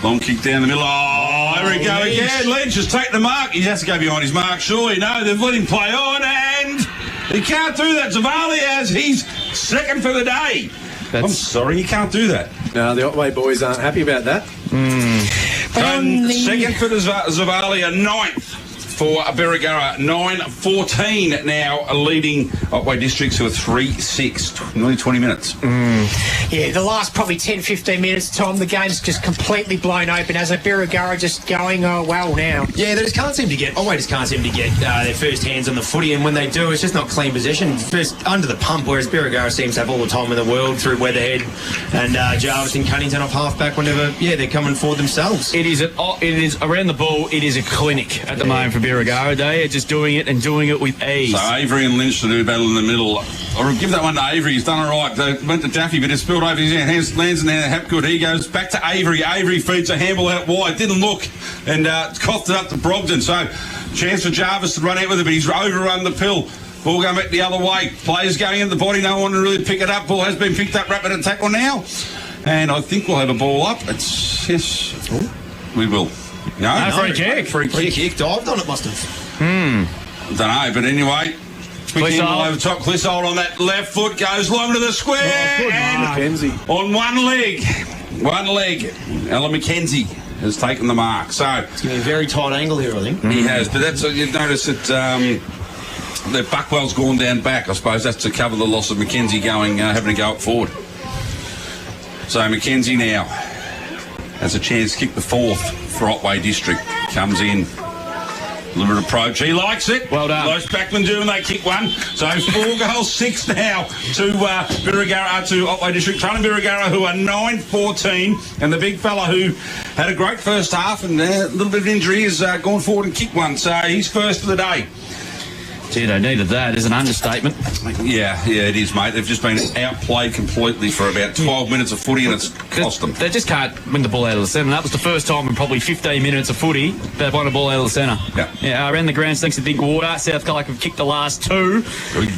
Long kick down the middle. Oh, there we go again. Lynch has taken the mark. He has to go behind his mark, surely. No, they've let him play on, and he can't do that. Zavali has. He's second for the day. I'm sorry, you can't do that. No, the Otway boys aren't happy about that. Second for the Zavalia, 9th for Birregurra. 9-14 now, leading Otway Districts to a 3-6, nearly 20 minutes. Yeah, the last probably 10-15 minutes, Tom, the game's just completely blown open as a Birregurra just going, oh, well now. Yeah, they just can't seem to get, Otway just can't seem to get their first hands on the footy, and when they do, it's just not clean possession. First under the pump, whereas Birregurra seems to have all the time in the world through Weatherhead and Jarvis and Cunnington off halfback whenever, they're coming forward themselves. It is around the ball, it is a clinic at the moment for Birregurra. They are just doing it and doing it with ease. So Avery and Lynch to do battle in the middle. I'll give that one to Avery. He's done all right. They went to Daffy, but it's spilled over his hands, lands in there. Hapgood. He goes back to Avery. Avery feeds a handball out wide. Didn't look and coughed it up to Brogdon. So chance for Jarvis to run out with it, but he's overrun the pill. Ball going back the other way. Players going in the body. No one to really pick it up. Ball has been picked up. Rapid tackle now. And I think we'll have a ball up. It's, yes, we will. No, free kick. Free kick. Dived on it, must have. Don't know, but anyway. Clissold over top. Clissold on that left foot goes long to the square. And McKenzie. On one leg, Ella McKenzie has taken the mark. So it's going to be a very tight angle here, I think. He has, but that's you notice that the Buckwell's gone down back. I suppose that's to cover the loss of McKenzie going having to go up forward. So McKenzie now has a chance to kick the fourth for Otway District. Comes in. A little bit of approach. He likes it. Well done. Most backmen do when they kick one. So 4 goals, 6 now to Birregurra, to Otway District. Trunnion Birregurra, who are 9-14. And the big fella who had a great first half and a little bit of injury has gone forward and kicked one. So he's first of the day. Gee, they needed that as an understatement. Yeah, it is, mate. They've just been outplayed completely for about 12 minutes of footy, and it's cost them. They just can't win the ball out of the centre. That was the first time in probably 15 minutes of footy they've won a ball out of the centre. Yeah, around the grounds thanks to Think Water. South Colac have kicked the last 2,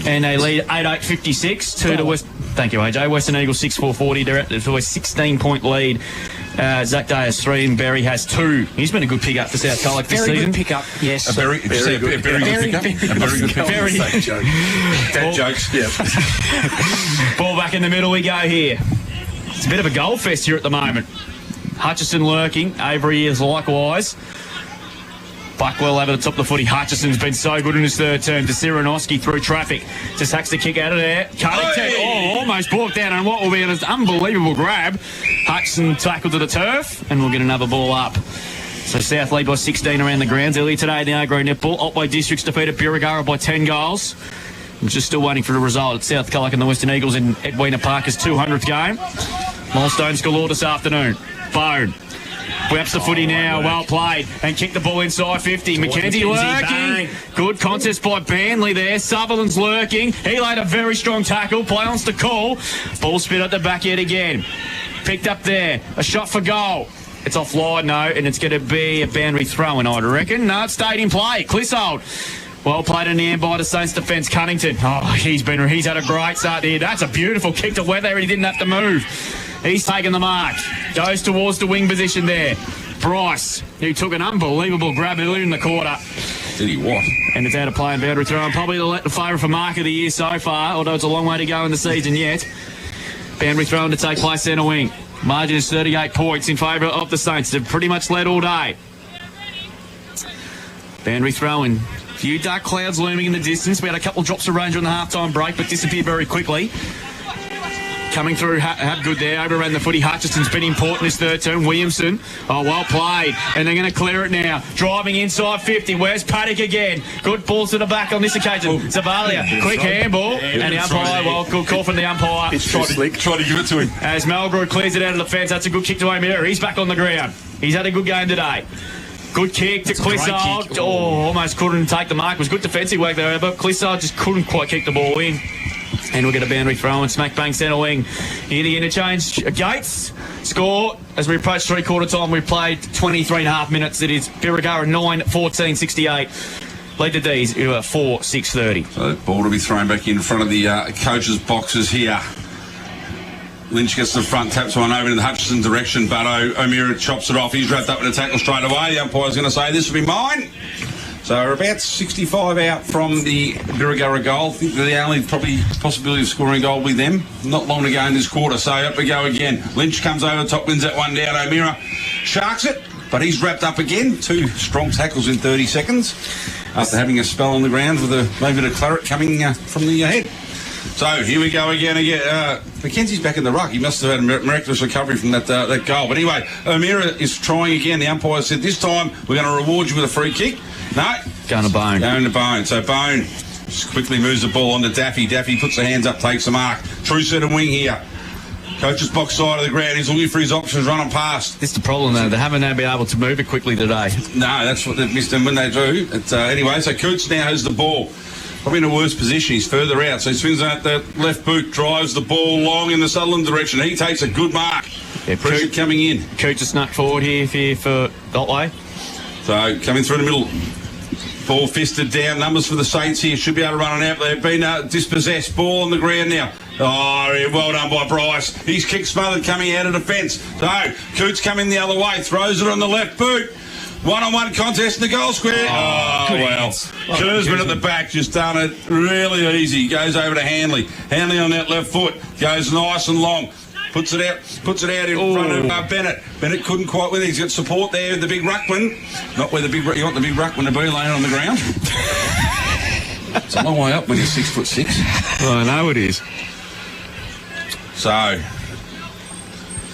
and they lead 8-8-56 to the West. Thank you, AJ. Western Eagles 6-4-40. They're at a 16-point lead. Zach Day has 3 and Berry has 2. He's been a good pick-up for South Colac this season. Very good pick-up, yes. A very good pick-up. Dad jokes. Yeah. Ball back in the middle we go here. It's a bit of a goal fest here at the moment. Hutchison lurking. Avery is likewise. Buckwell over the top of the footy. Hutchison's been so good in his third term. To Siranoski through traffic. Just hacks the kick out of there. Cunnington, almost brought down on what will be an unbelievable grab. Hutchison tackled to the turf, and we'll get another ball up. So South lead by 16 around the grounds. Earlier today in the Agro Netball, Otway Districts defeated Birregurra by 10 goals. I'm just still waiting for the result at South Colac and the Western Eagles in Edwina Parker's 200th game. Milestones galore this afternoon. Bone. Whips the footy now, well played, and kicked the ball inside 50. McKenzie lurking. Bang. Good contest by Banley there. Sutherland's lurking. He laid a very strong tackle. Play on to call. Ball spit at the back yet again. Picked up there. A shot for goal. It's offline, no, and it's going to be a boundary throw-in, I'd reckon. No, it stayed in play. Clissold. Well played in the end by the Saints defence. Cunnington. Oh, he's had a great start here. That's a beautiful kick to weather. He didn't have to move. He's taken the mark. Goes towards the wing position there. Bryce, who took an unbelievable grab earlier in the quarter. Did he what? And it's out of play and boundary throw. And probably the favourite for mark of the year so far, although it's a long way to go in the season yet. Boundary throw to take place centre wing. Margin is 38 points in favour of the Saints. They've pretty much led all day. Boundary throw-in. Few dark clouds looming in the distance. We had a couple of drops of range on the half-time break, but disappeared very quickly. Coming through, have good there. Overran the footy. Hutchison's been important this third term. Williamson, well played. And they're going to clear it now. Driving inside 50. Where's Paddock again? Good balls to the back on this occasion. Zavalia, quick handball. And the umpire, good call from the umpire. It's trying to give it to him. As Malgrew clears it out of the fence, that's a good kick to O'Meara. He's back on the ground. He's had a good game today. Good kick to Clissold. Almost couldn't take the mark. It was good defensive work there, but Clissold just couldn't quite kick the ball in. And we'll get a boundary throw and smack bang centre wing. Near the interchange, Gates score. As we approach three-quarter time, we played 23.5 minutes. It is Birregurra 9-14-68. Lead the D's 4-6-30. So ball to be thrown back in front of the coaches' boxes here. Lynch gets to the front, taps one over in the Hutchison direction, but O'Meara chops it off. He's wrapped up in a tackle straight away. The umpire's going to say, this will be mine. So we're about 65 out from the Birregurra goal. I think the only probably possibility of scoring a goal with them. Not long to go in this quarter, so up we go again. Lynch comes over the top, wins that one down. O'Meara sharks it, but he's wrapped up again. 2 strong tackles in 30 seconds after having a spell on the ground with maybe a claret coming from the head. So here we go again. Mackenzie's back in the ruck. He must have had a miraculous recovery from that goal. But anyway, O'Meara is trying again. The umpire said, this time we're going to reward you with a free kick. No. Going to Bone. Going to Bone. So Bone just quickly moves the ball on to Daffy. Daffy puts the hands up, takes the mark. True centre wing here. Coach's box side of the ground. He's looking for his options, running past. This is the problem, though. They haven't been able to move it quickly today. No, that's what they've missed. And when they do, anyway, so Coots now has the ball. Probably in a worse position. He's further out. So he swings out the left boot, drives the ball long in the Sutherland direction. He takes a good mark. Yeah, pressure coming in. Coots has snuck forward here for Otway. So coming through the middle. Ball fisted down. Numbers for the Saints here. Should be able to run it out. They've been dispossessed. Ball on the ground now. Oh, well done by Bryce. He's kick smothered coming out of defence. So Coots coming the other way. Throws it on the left boot. One-on-one contest in the goal square. Well. Kurzman at the back just done it really easy. Goes over to Hanley. Hanley on that left foot. Goes nice and long. Puts it out in front of Bennett. Bennett couldn't quite win it. He's got support there with the big ruckman. Not where you want the big ruckman to be laying on the ground. It's a long way up when you're 6'6". Well, I know it is. So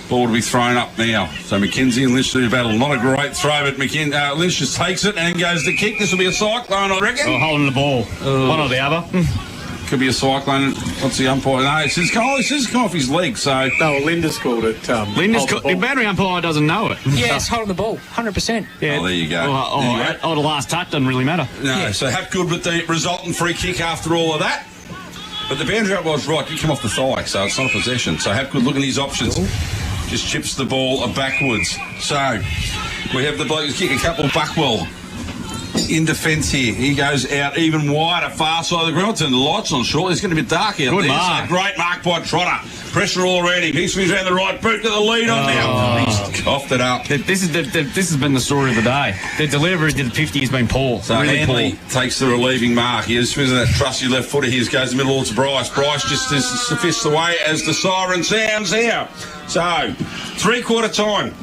Ball to be thrown up now. So McKenzie and Lynch do battle. Not a great throw, but Lynch just takes it and goes to kick. This will be a cyclone, I reckon. Oh, holding the ball. One or the other. Could be a cyclone. What's the umpire? No, it's just come off his leg. So no, Linda's called it. The battery umpire doesn't know it. Yeah, it's holding the ball, 100%. Yeah. Oh, there you go. The last touch doesn't really matter. No, so Hapgood with the resultant free kick after all of that. But the boundary up was right. You come off the thigh, so it's not a possession. So Hapgood looking at his options. Just chips the ball backwards. So we have the bloke who's kicking a couple Buckwell in defence here. He goes out even wider, far side of the ground. Turn the lights on shortly. It's going to be dark out Good there. mark. So great mark by Trotter. Pressure all around him. He swings around the right boot, got the lead on now. He's coughed it up. This has been the story of the day. The delivery to the 50 has been poor. So really Hanley poor. takes the relieving mark. He swings that trusty left footer. He goes in the middle to Bryce. Bryce just fists away as the siren sounds here. So, three-quarter time.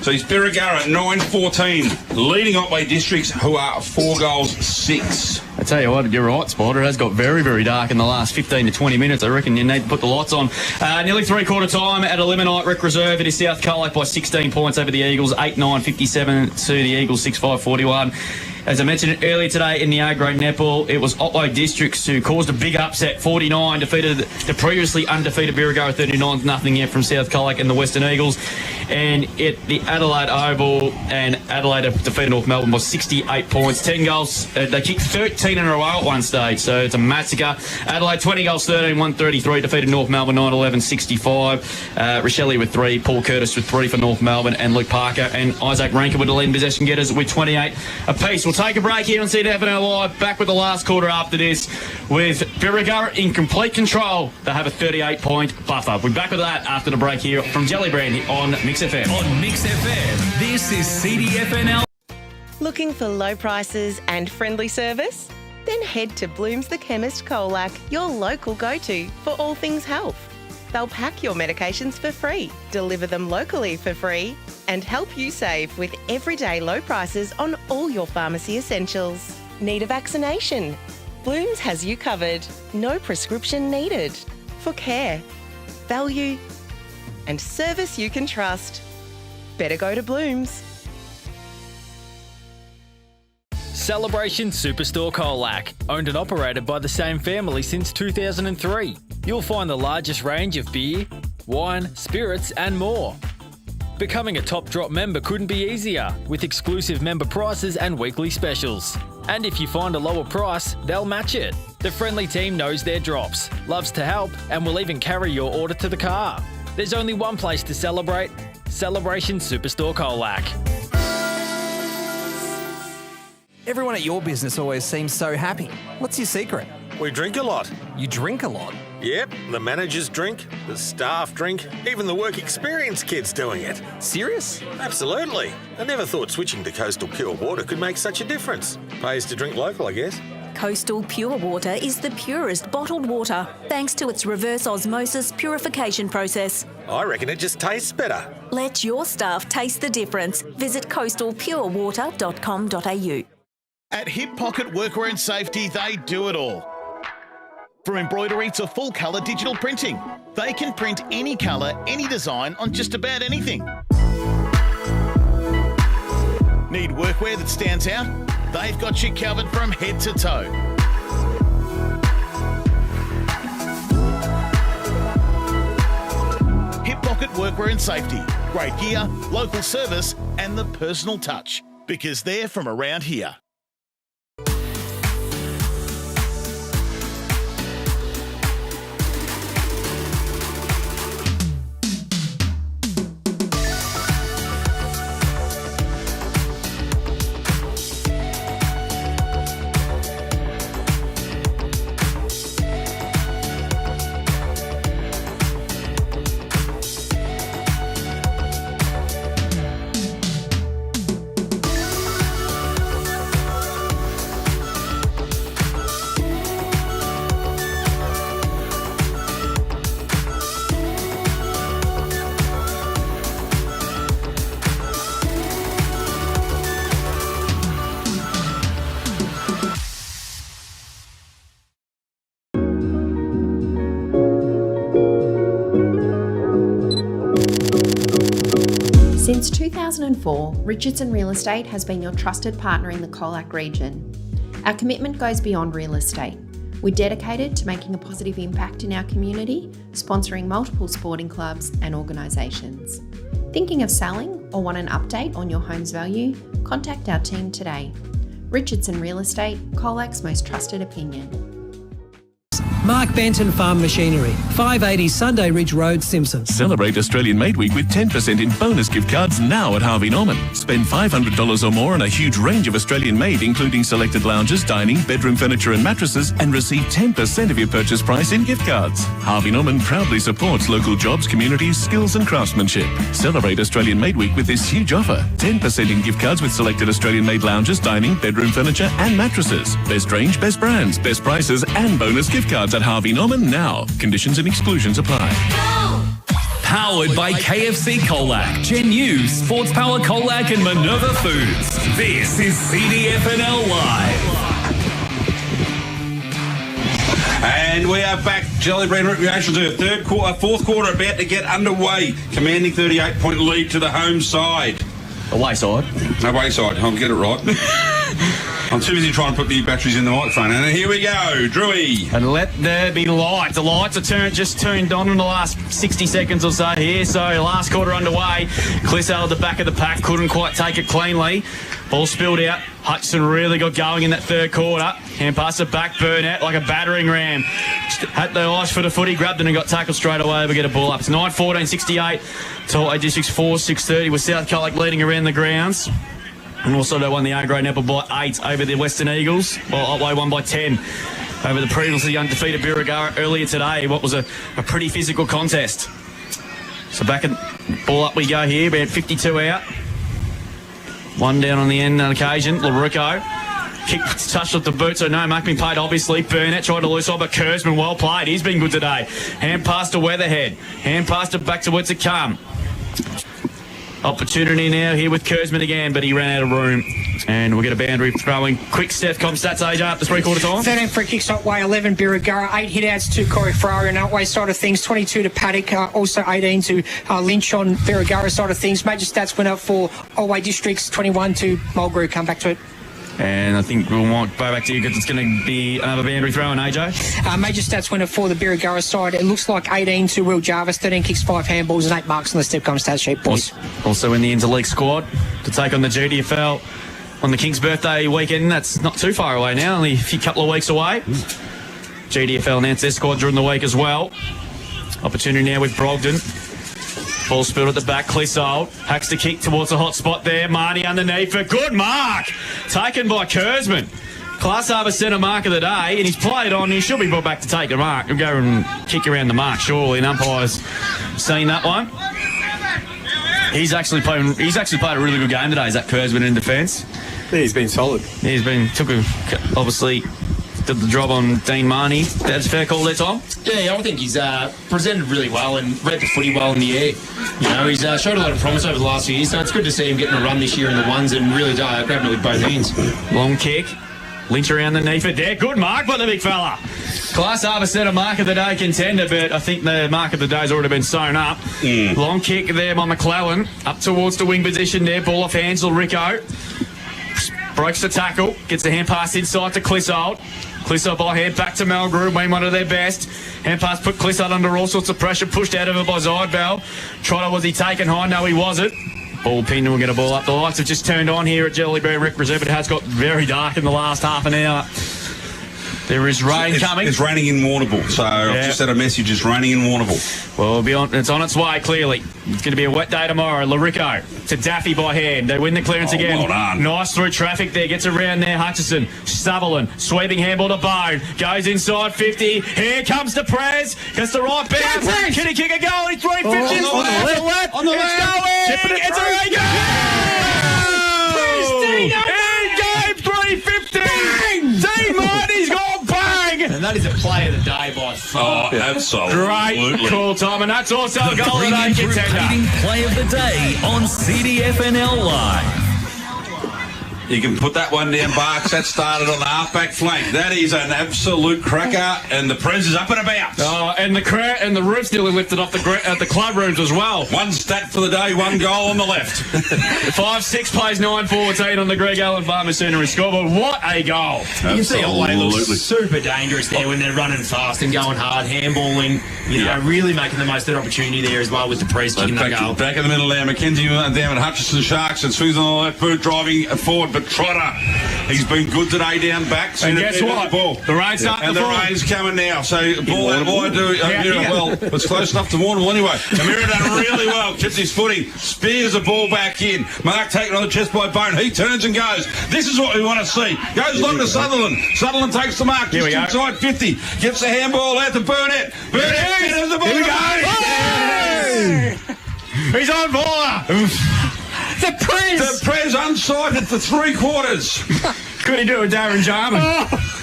So he's Birregurra at 9-14, leading Otway Districts, who are 4 goals 6. I tell you what, you're right, Spider. It has got very, very dark in the last 15 to 20 minutes. I reckon you need to put the lights on. Nearly three-quarter time at Gellibrand Recreation Reserve. It is South Colac by 16 points over the Eagles, 8-9-57 to the Eagles, 6-5-41. As I mentioned earlier today in the A-grade netball, it was Otway Districts who caused a big upset. 49 defeated the previously undefeated Birregurra 39-0 here from South Colac and the Western Eagles. And at the Adelaide Oval, and Adelaide defeated North Melbourne by 68 points, 10 goals. They kicked 13 in a row at one stage, so it's a massacre. Adelaide 20 goals, 13, 133, defeated North Melbourne 9-11, 65. Rochelle with 3, Paul Curtis with 3 for North Melbourne, and Luke Parker and Isaac Rankin with the leading possession getters with 28 apiece. We'll take a break here on CDFNL Live. Back with the last quarter after this with Birregurra in complete control. They have a 38-point buffer. We'll be back with that after the break here from Gellibrand on Mix FM. On Mix FM, this is CDFNL. Looking for low prices and friendly service? Then head to Bloom's The Chemist Colac, your local go-to for all things health. They'll pack your medications for free, deliver them locally for free, and help you save with everyday low prices on all your pharmacy essentials. Need a vaccination? Bloom's has you covered. No prescription needed. For care, value, and service you can trust. Better go to Bloom's. Celebration Superstore Colac, owned and operated by the same family since 2003. You'll find the largest range of beer, wine, spirits and more. Becoming a Top Drop member couldn't be easier, with exclusive member prices and weekly specials. And if you find a lower price, they'll match it. The friendly team knows their drops, loves to help, and will even carry your order to the car. There's only one place to celebrate: Celebration Superstore Colac. Everyone at your business always seems so happy. What's your secret? We drink a lot. You drink a lot? Yep, the managers drink, the staff drink, even the work experience kids doing it. Serious? Absolutely. I never thought switching to Coastal Pure Water could make such a difference. Pays to drink local, I guess. Coastal Pure Water is the purest bottled water, thanks to its reverse osmosis purification process. I reckon it just tastes better. Let your staff taste the difference. Visit coastalpurewater.com.au. At Hip Pocket Workwear and Safety, they do it all. From embroidery to full colour digital printing, they can print any colour, any design on just about anything. Need workwear that stands out? They've got you covered from head to toe. Hip Pocket Workwear and Safety. Great gear, local service and the personal touch. Because they're from around here. Since 2004, Richardson Real Estate has been your trusted partner in the Colac region. Our commitment goes beyond real estate. We're dedicated to making a positive impact in our community, sponsoring multiple sporting clubs and organisations. Thinking of selling or want an update on your home's value? Contact our team today. Richardson Real Estate, Colac's most trusted opinion. Mark Benton Farm Machinery, 580 Sunday Ridge Road, Simpson. Celebrate Australian Made Week with 10% in bonus gift cards now at Harvey Norman. Spend $500 or more on a huge range of Australian made, including selected lounges, dining, bedroom furniture and mattresses, and receive 10% of your purchase price in gift cards. Harvey Norman proudly supports local jobs, communities, skills and craftsmanship. Celebrate Australian Made Week with this huge offer. 10% in gift cards with selected Australian made lounges, dining, bedroom furniture and mattresses. Best range, best brands, best prices and bonus gift cards at Harvey Norman now. Conditions and exclusions apply. Powered by KFC Colac, Gen U, Sports Power Colac and Minerva Foods. This is CDFNL Live. And we are back. Gellibrand Recreation Reserve, fourth quarter about to get underway. Commanding 38-point lead to the home side. Away side. Away side. I'll get it right. I'm too busy trying to put the batteries in the microphone. And here we go, Drewy. And let there be light. The lights are just turned on in the last 60 seconds or so here. So last quarter underway. Clisso at the back of the pack couldn't quite take it cleanly. Ball spilled out. Hutchison really got going in that third quarter. Hand pass it back, Burnett like a battering ram. Just had the eyes for the footy, grabbed it and got tackled straight away. We get a ball up. It's 9-14-68. To Otway Districts 4-6-30 with South Colac leading around the grounds. And also they won the A-grade netball by 8 over the Western Eagles. Well, Otway won by 10 over the previously undefeated Birregurra earlier today. What was a pretty physical contest. So back and ball up we go here. About 52 out. One down on the end on occasion. LaRucco. Kick touched off the boot, so no mark being paid, obviously. Burnett tried to loose off, but Kurzman well played. He's been good today. Hand pass to Weatherhead. Hand pass it back to what's it come. Opportunity now here with Kurzman again, but he ran out of room. And we'll get a boundary throwing. Quick Steph Com stats, AJ, up to three-quarter time. 13 free kicks Otway, 11 Birregurra, 8 hit-outs to Corey Ferrari on Otway side of things, 22 to Paddock, also 18 to Lynch on Birregurra side of things. Major stats went up for Otway Districts, 21 to Mulgrew. Come back to it. And I think we might go back to you because it's going to be another boundary throw on AJ. Major stats winner for the Birregurra side. It looks like 18 to Will Jarvis, 13 kicks, 5 handballs and 8 marks on the Stepcom stat sheet, boys. Also in the interleague squad to take on the GDFL on the King's birthday weekend. That's not too far away now, only a couple of weeks away. GDFL announced their squad during the week as well. Opportunity now with Brogden. Ball spilled at the back. Clissold hacks the kick towards the hot spot there. Marnie underneath for good mark. Taken by Kurzman. Class Harbour centre mark of the day, and he's played on. He should be brought back to take a mark and go and kick around the mark, surely. And umpire's seen that one. He's actually played a really good game today, is that Kurzman in defence? Yeah, he's been solid. Obviously did the job on Dean Marnie. That's a fair call there, Tom? Yeah, I think he's presented really well and read the footy well in the air. You know, he's showed a lot of promise over the last few years, so it's good to see him getting a run this year in the ones and really grabbing it with both hands. Long kick. Lynch around the knee for there. Good mark by the big fella. Class Harbour set a mark of the day contender, but I think the mark of the day's already been sewn up. Long kick there by McClellan. Up towards the wing position there. Ball off hands, Rico. Breaks the tackle. Gets the hand pass inside to Clissold. Clissold by hand back to Mulgrew. Been one of their best. Hand pass put Clissold under all sorts of pressure. Pushed out of it by Zidbell. Trotter, was he taken high? No, he wasn't. Ball pinned and we'll get a ball up. The lights have just turned on here at Gellibrand Recreation Reserve, but it has got very dark in the last half an hour. There is rain coming. It's raining in Warrnambool, so I've just had a message. It's raining in Warrnambool. Well, it's on its way, clearly. It's going to be a wet day tomorrow. Larico to Daffy by hand. They win the clearance again. Well done. Nice through traffic there. Gets around there. Hutchison. Sutherland. Sweeping handball to Bone. Goes inside 50. Here comes the Prez. Gets the right bounce. Can he kick a goal? He's 350. On the left. On the left. It's going. It's a in game 350. Dean Marty's gone bang. And that is a play of the day by far. Oh, absolutely. Great call, Tom. And that's also a goal of the day contender. Repeating play of the day on CDFNL Live. You can put that one down, Barks. That started on the half-back flank. That is an absolute cracker, and the Prez is up and about. Oh, and the roof's nearly lifted off the club rooms as well. One stat for the day, one goal on the left. 5-6 plays 9-14 on the Greg Allen Farm Machinery scoreboard. What a goal! You can see Otway looks super dangerous there when they're running fast and going hard, handballing, really making the most of that opportunity there as well with the Prez kicking that goal. Back in the middle now, Mackenzie down at Hutchison Sharks and swings on the left boot, driving forward, but Trotter, he's been good today down back. And guess what? The rain's starting and to the fall. rain's coming now. So ball out wide to Amira. Well, it's close enough to Warrnambool anyway. Amira done really well, kept his footing, spears the ball back in. Mark taken on the chest by Bone. He turns and goes. This is what we want to see. Goes long to Sutherland. Sutherland takes the mark just inside 50. Gets the handball out to Burnett. Burnett enters the ball. Here we go. He's on fire. The Prez unsighted for 3 quarters. Could he do a Darren Jarman?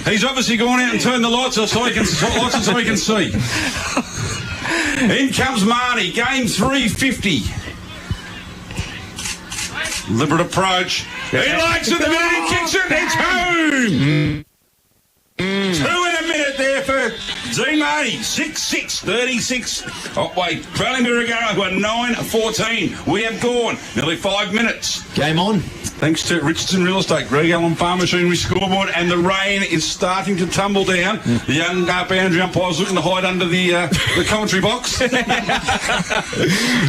He's obviously gone out and turned the lights off so he can see. In comes Marnie, game 350. Liberate approach. He likes it the minute he kicks it, it's home. 2 in a minute there for Dean Marnie. 6-6, 36. Otway, trailing Birregurra, who are 9-14. We have gone nearly 5 minutes. Game on. Thanks to Richardson Real Estate, Greg Allen Farm Machinery scoreboard, and the rain is starting to tumble down. The young boundary umpire's looking to hide under the commentary box.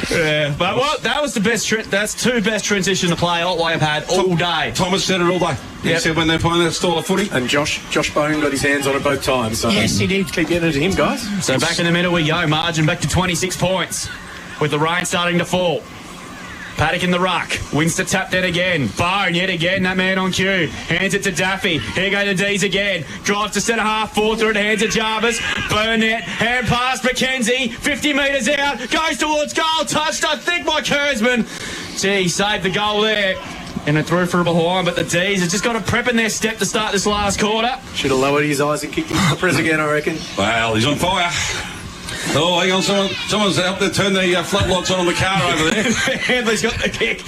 Yeah, but what? That was the best. That's 2 best transition to play Otway have had all day. Thomas said it all day. He said when they're playing that style of footy. And Josh Bone got his hands on it both times. So Yes, he did. Keep getting it to him, guys. So back in the middle we go. Margin back to 26 points with the rain starting to fall. Paddock in the ruck. Wins to tap then again. Bone yet again. That man on cue. Hands it to Daffy. Here go the D's again. Drives to centre half. 4 through it. Hands it Jarvis. Burnett. Hand pass. McKenzie. 50 metres out. Goes towards goal. Touched, I think, by Kurzman. Gee, saved the goal there. And it threw for a behind, but the D's have just got to prep in their step to start this last quarter. Should have lowered his eyes and kicked him to the press again, I reckon. Well, he's on fire. Oh, hang on, someone's out there turn the floodlights on the car over there. Handley's got the kick.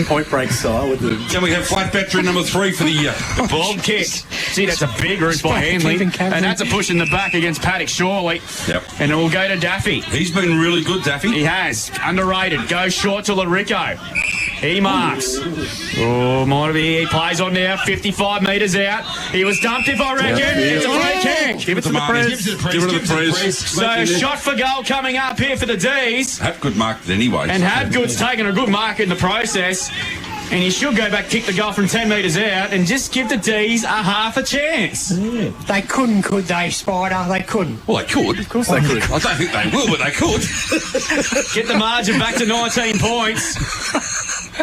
Point break style with the... Can we have flat battery number 3 for the ball kick? Gee, that's a big route by Handley. And that's a push in the back against Paddock, surely. Yep. And it will go to Daffy. He's been really good, Daffy. He has. Underrated. Goes short to Larico. He marks. Oh, might be. He plays on now. 55 metres out. He was dumped, if I reckon. It's a free kick. Give it to the Prez. Give it to the Prez. So, shot for goal coming up here for the D's. Hapgood marked it anyway. And Hapgood's taken a good mark in the process. And he should go back, kick the goal from 10 metres out, and just give the D's a half a chance. Yeah. They couldn't, could they, Spider? They couldn't. Well, they could. Of course they could. I don't think they will, but they could. Get the margin back to 19 points.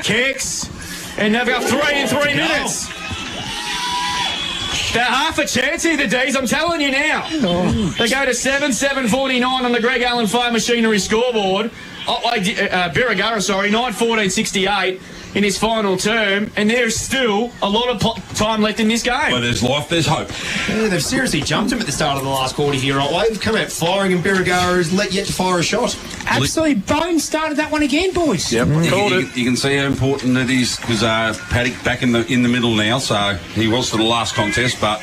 Kicks. And they've got 3 in 3 minutes. They're half a chance here, the D's, I'm telling you now. Oh. They go to 7-7-49 on the Greg Allen Fire Machinery scoreboard. Birregurra, 9-14-68 in his final term, and there's still a lot of time left in this game. Well, there's life, there's hope. Yeah, they've seriously jumped him at the start of the last quarter here, Otway. They've come out firing, and Birregurra has yet to fire a shot. Absolutely. Bone started that one again, boys. Yep, you can see how important it is because Paddock back in the middle now, so he was for the last contest, but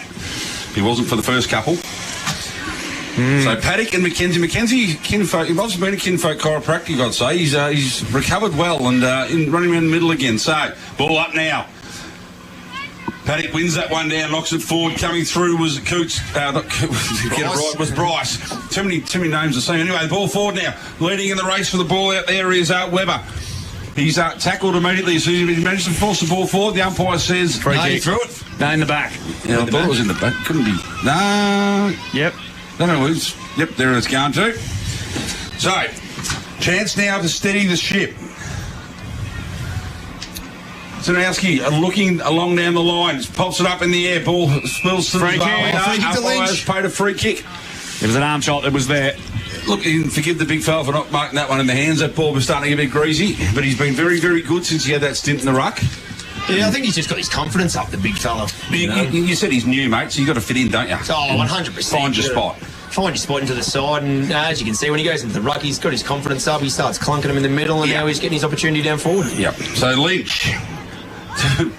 he wasn't for the first couple. So Paddock and Mackenzie, kinfolk. He must have been a kinfolk chiropractor, I'd say. He's recovered well and running around the middle again. So ball up now. Paddock wins that one down, knocks it forward. Coming through was Coots. Not Coots, get it right, was Bryce. Too many names the same. Anyway, the ball forward now. Leading in the race for the ball out there is Webber. He's tackled immediately, so he managed to force the ball forward. The umpire says, free kick. He threw it. No, in the back. Yeah, I thought it was in the back. Couldn't be. No. Yep. No, yep, there it's going to. So, chance now to steady the ship. Zanowski looking along down the line, pops it up in the air, ball spills to the umpires paid a free kick. It was an arm shot that was there. Look, you can forgive the big fella for not marking that one in the hands. That ball was starting to get a bit greasy, but he's been very, very good since he had that stint in the ruck. Yeah, I think he's just got his confidence up, the big fella. You said he's new, mate, so you've got to fit in, don't you? Oh, 100%. Find your spot. Find your spot into the side, and as you can see, when he goes into the ruck, he's got his confidence up. He starts clunking him in the middle, and now he's getting his opportunity down forward. Yep. So Lynch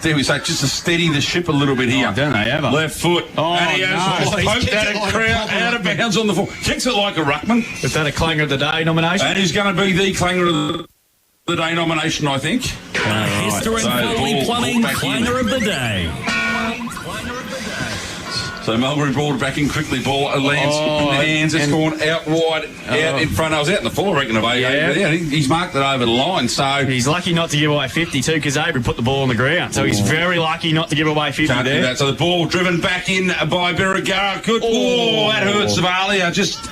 There we say, just to steady the ship a little bit here. Oh, don't they ever? Left foot. Oh, and he has poked at a crowd out of bounds on the floor. Kicks it like a ruckman. Is that a Clanger of the Day nomination? And he's going to be the Clanger of the Day nomination, I think. History and Foley Plumbing Clanger of the Day. So Mulberry brought it back in quickly. Ball lands in the hands. It's gone out wide, out in front. I was out in the full, I reckon, of he's marked it over the line. So he's lucky not to give away 50 too, because Avery put the ball on the ground. So he's very lucky not to give away 50 Can't there. do that. So the ball driven back in by Birregurra. Good. Oh, that hurts Savalia. Just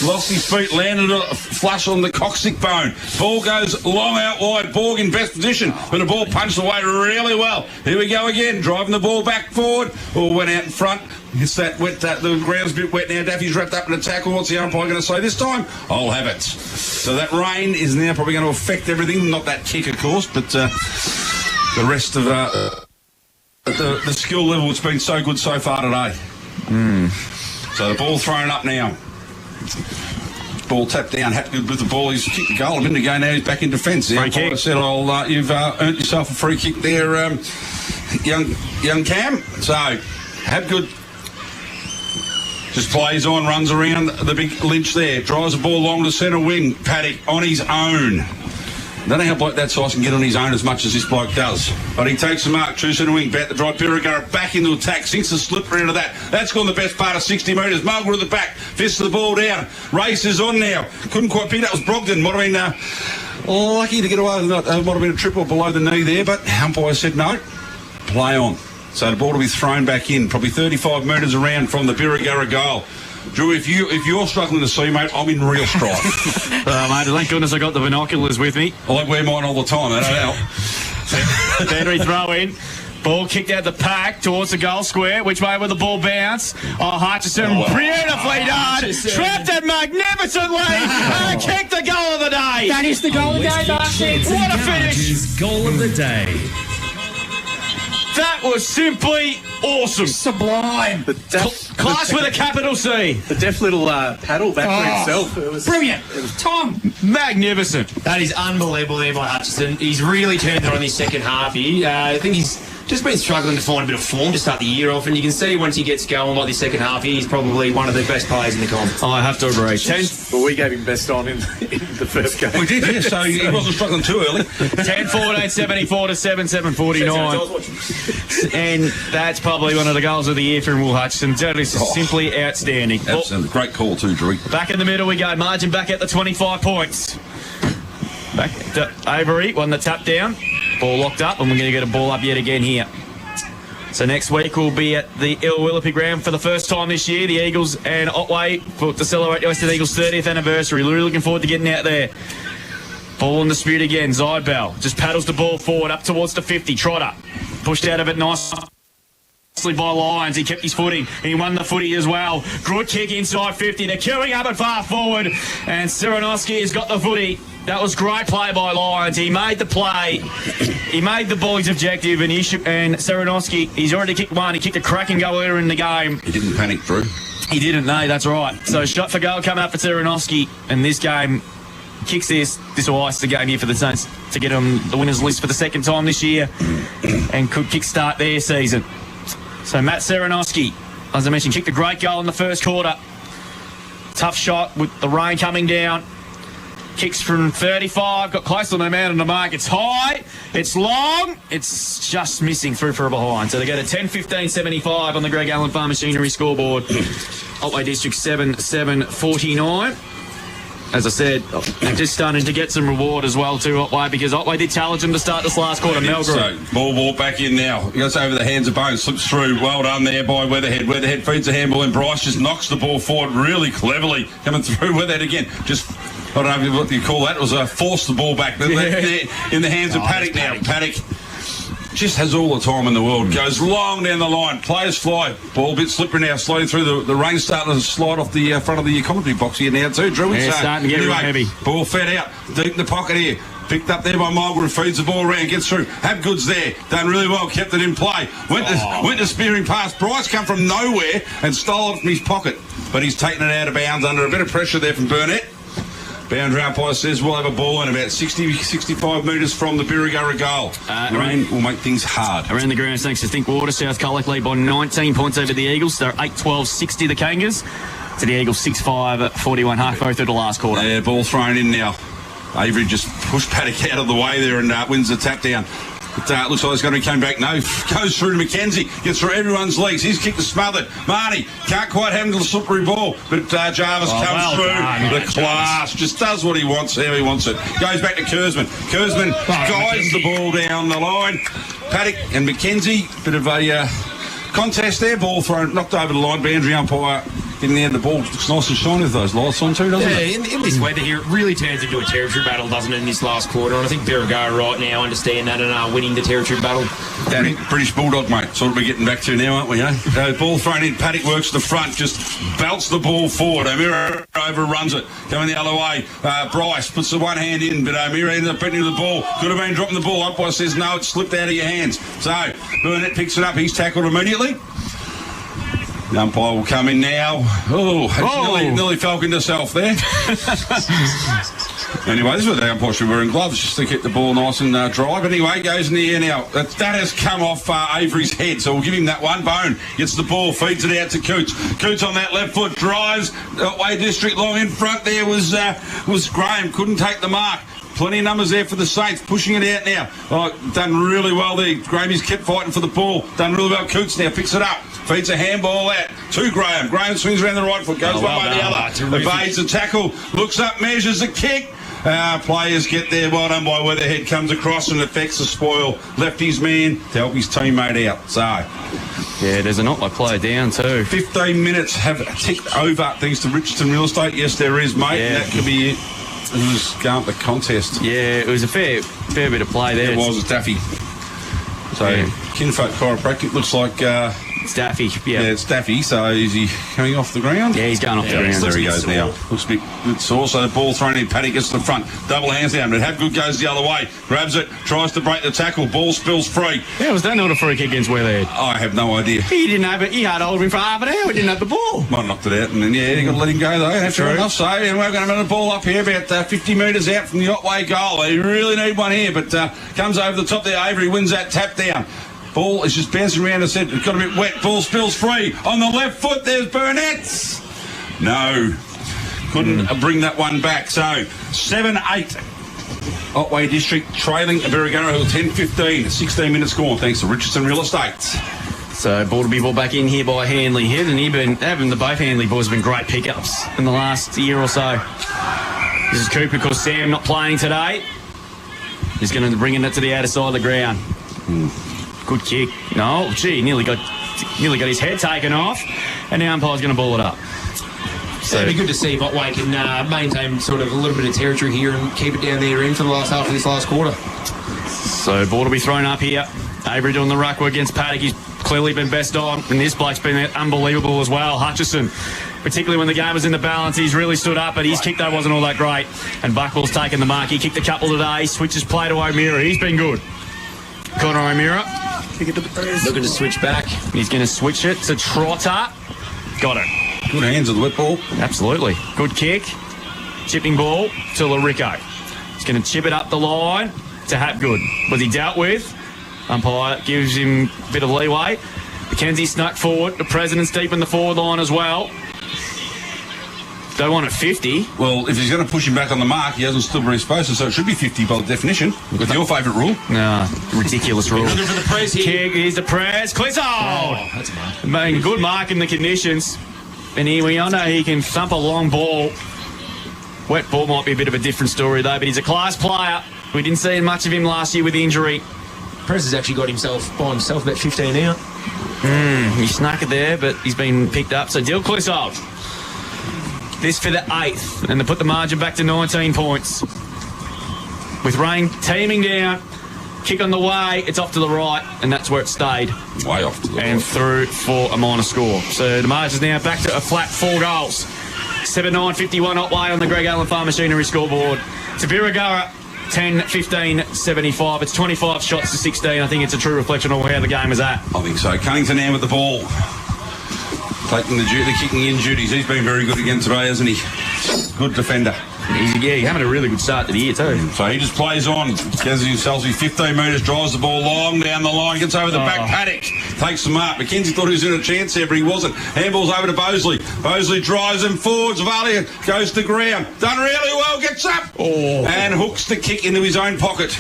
lost his feet, landed a flush on the coccyx bone. Ball goes long out wide. Borg in best position, but the ball punched away really well. Here we go again, driving the ball back forward. Oh, went out in front. It's that wet, the ground's a bit wet now. Daffy's wrapped up in a tackle. What's the umpire going to say this time? I'll have it. So that rain is now probably going to affect everything. Not that kick, of course, but the rest of the skill level has been so good so far today. So the ball thrown up now. Ball tapped down. Hapgood with the ball. He's kicked the goal a minute ago. Now he's back in defence. The umpire said, you've earned yourself a free kick there, young Cam. So Hapgood just plays on, runs around the big Lynch there, drives the ball along to centre wing. Paddock on his own. I don't know how a bloke that size can get on his own as much as this bloke does. But he takes the mark, true centre wing, bat the drive. Birregurra back into attack, sinks the slipper into that. That's gone the best part of 60 metres. Mulgrew at the back, fists the ball down. Race is on now. Couldn't quite pick it up. It was Brogdon. Might have been lucky to get away with that. Might have been a triple below the knee there, but umpire said no. Play on. So the ball will be thrown back in, probably 35 metres around from the Birregurra goal. Drew, if you're struggling to see, mate, I'm in real strife. Mate, thank goodness I got the binoculars with me. I wear mine all the time, that don't help. Battery throw in. Ball kicked out the pack towards the goal square. Which way will the ball bounce? Oh, Hutchison, beautifully done. Trapped it magnificently. And kicked the goal of the day. That is the goal of the day, Darcy. What a finish. Goal of the day. That was simply awesome. Sublime. Class with a capital C. The deft little paddle back for himself. It was brilliant. Tom. Magnificent. That is unbelievable there by Hutchison. He's really turned it on his second half here. I think he's just been struggling to find a bit of form to start the year off, and you can see once he gets going like the second half, he's probably one of the best players in the comp. I have to agree. Well, we gave him best on in the first game. We did, yeah, so he wasn't struggling too early. 10-14, 74 to 7, 49. And that's probably one of the goals of the year from Will Hutchison. That is simply outstanding. Absolutely. Great call too, Drew. Back in the middle we go. Margin back at the 25 points. Back to Avery, won the tap down. Ball locked up, and we're going to get a ball up yet again here. So next week we'll be at the Willoughby ground for the first time this year. The Eagles and Otway to celebrate the Western Eagles' 30th anniversary. Really looking forward to getting out there. Ball in dispute again. Zybell just paddles the ball forward up towards the 50. Trotter pushed out of it nicely by Lyons. He kept his footing. He won the footy as well. Good kick inside 50. They're queuing up at far forward, and Serenowski has got the footy. That was great play by Lyons. He made the play. He made the boys' objective, and Serenowski, he's already kicked one. He kicked a cracking goal earlier in the game. He didn't panic, Drew. He didn't, no, that's right. So shot for goal coming up for Serenowski, and this game kicks this will ice the game here for the Saints to get on the winners list for the second time this year and could kickstart their season. So Matt Serenowski, as I mentioned, kicked a great goal in the first quarter. Tough shot with the rain coming down. Kicks from 35, got close to the man on the mark. It's high, it's long, it's just missing through for a behind. So they go to 10-15-75 on the Greg Allen Farm Machinery scoreboard. Otway Districts 7-7-49. As I said, they're just starting to get some reward as well too, Otway, because Otway did challenge them to start this last quarter. So, ball back in now. He goes over the hands of Bones, slips through. Well done there by Weatherhead. Weatherhead feeds the handball, and Bryce just knocks the ball forward really cleverly. Coming through Weatherhead again. Just, I don't know what you call that. It was force the ball back in the hands of Paddock now. Paddock just has all the time in the world. Goes long down the line. Players fly. Ball a bit slippery now, slowly through. The rain starting to slide off the front of the commentary box here now too, Drew. Yeah, starting to get real heavy. Ball fed out. Deep in the pocket here. Picked up there by Mulgrew, feeds the ball around, gets through. Hapgood's there, done really well, kept it in play. Went to spearing past. Bryce come from nowhere and stole it from his pocket. But he's taken it out of bounds under a bit of pressure there from Burnett. Boundary umpire says we'll have a ball in about 60, 65 metres from the Birregurra goal. Rain will make things hard. Around the grounds, thanks to Thinkwater. South Colac lead by 19 points over the Eagles. They're 8-12-60, the Kangas. To the Eagles, 6-5-41, halfway through the last quarter. Yeah, ball thrown in now. Avery just pushed Paddock out of the way there and wins the tap down. But it looks like it's going to be coming back. No, goes through to Mackenzie. Gets through everyone's legs. He's kicked the smothered. Marnie can't quite handle the slippery ball. But Jarvis comes through. The class just does what he wants, how he wants it. Goes back to Kurzman. Kurzman guides the ball down the line. Paddock and Mackenzie. Bit of a contest there. Ball thrown, knocked over the line. Boundary umpire getting there. The ball looks nice and shiny with those lights on too, doesn't it? In this weather here, it really turns into a territory battle, doesn't it, in this last quarter? And I think Birregurra right now understand that and are winning the territory battle. British Bulldog, mate. That's what we're getting back to now, aren't we, eh? Ball thrown in. Paddock works the front, just belts the ball forward. O'Meara overruns it. Going the other way. Bryce puts the one hand in, but O'Meara ends up beating the ball. Could have been dropping the ball. Umpire says no, it slipped out of your hands. So Burnett picks it up. He's tackled immediately. The umpire will come in now. Nearly falconed herself there. Anyway, this is where the umpire should be wearing gloves just to keep the ball nice and dry. But anyway, goes in the air now. That has come off Avery's head, so we'll give him that one. Bone gets the ball, feeds it out to Coots. Coots on that left foot, drives. Otway District long in front there was Graham. Couldn't take the mark. Plenty of numbers there for the Saints, pushing it out now. Done really well there. Graham's kept fighting for the ball. Done really well. Coots now picks it up. Feeds a handball out to Graham. Graham swings around the right foot, goes one way the other. Evades the tackle, looks up, measures the kick. Players get there. Well done by Weatherhead. Comes across and affects the spoil. Left his man to help his teammate out. So, yeah, there's an Otway player down too. 15 minutes have ticked over thanks to Richardson Real Estate. Yes, there is, mate. Yeah. That could be it. It was going up the contest. Yeah, it was a fair bit of play there. It was Daffy. So, Kinfolk Chiropractic looks like... it's Daffy, yeah. It's Daffy, so is he coming off the ground? Yeah, he's going off the ground. There he goes now. Looks a bit sore, so the ball thrown in. Paddock gets to the front. Double hands down, but Habgood goes the other way. Grabs it, tries to break the tackle. Ball spills free. Yeah, was that not a free kick against Weatherhead? I have no idea. He didn't have it. He had hold of him for half an hour. He didn't have the ball. Might have knocked it out, and then, you got to let him go, though. That's fair enough. So, and we're going to have a ball up here about 50 metres out from the Otway goal. They really need one here, but comes over the top there. Avery wins that tap down. Ball is just bouncing around. I said it got a bit wet. Ball spills free on the left foot. There's Burnett. No, couldn't bring that one back. So 7-8. Otway District trailing Birregurra 10-15. 16 minutes gone. Thanks to Richardson Real Estate. So ball to be brought back in here by Handley. The both Handley boys have been great pickups in the last year or so. This is Cooper because Sam not playing today. He's going to bring it to the outer side of the ground. Good kick. No, nearly got his head taken off, and the umpire's going to ball it up. So it'd be good to see if Otway can maintain sort of a little bit of territory here and keep it down there in for the last half of this last quarter. So ball to be thrown up here. Avery doing the ruck work against Paddock. He's clearly been best on, and this bloke's been unbelievable as well. Hutchison, particularly when the game was in the balance, he's really stood up, but his kick though wasn't all that great. And Buckwell's taken the mark. He kicked a couple today. Switches play to O'Meara. He's been good. Connor O'Meara. Looking to switch back. He's going to switch it to Trotter. Got it. Good hands of the whip ball. Absolutely. Good kick. Chipping ball to Larico. He's going to chip it up the line to Hapgood. Was he dealt with? Umpire gives him a bit of leeway. Mackenzie snuck forward. The President's deep in the forward line as well. They want it 50. Well, if he's going to push him back on the mark, he hasn't stood where he's supposed to, so it should be 50 by definition. With your favourite rule. No, ridiculous rule. Looking for the press here. Kick, here's the press. Clissold! Oh, that's a mark. Making good mark in the conditions. And here we all know he can thump a long ball. Wet ball might be a bit of a different story, though, but he's a class player. We didn't see much of him last year with injury. Press has actually got by himself about 15 out. He snuck it there, but he's been picked up. So Dill Clissold. This for the 8th, and they put the margin back to 19 points. With rain teaming down, kick on the way, it's off to the right, and that's where it stayed. Way off to the right. And through for a minor score. So the margin's now back to a flat 4 goals. 7-9-51 Otway on the Greg Allen Farm Machinery scoreboard. To Birregurra, 10-15-75. It's 25 shots to 16. I think it's a true reflection of how the game is at. I think so. Cunnington now with the ball. Taking the kicking in duties. He's been very good again today, hasn't he? Good defender. He's having a really good start to the year too. So he just plays on. Gets himself 15 metres, drives the ball long down the line, gets over the back. Paddock takes the mark. McKenzie thought he was in a chance there, but he wasn't. Handball's over to Bosley. Bosley drives him forward. Zavalia goes to ground. Done really well, gets up. And hooks the kick into his own pocket.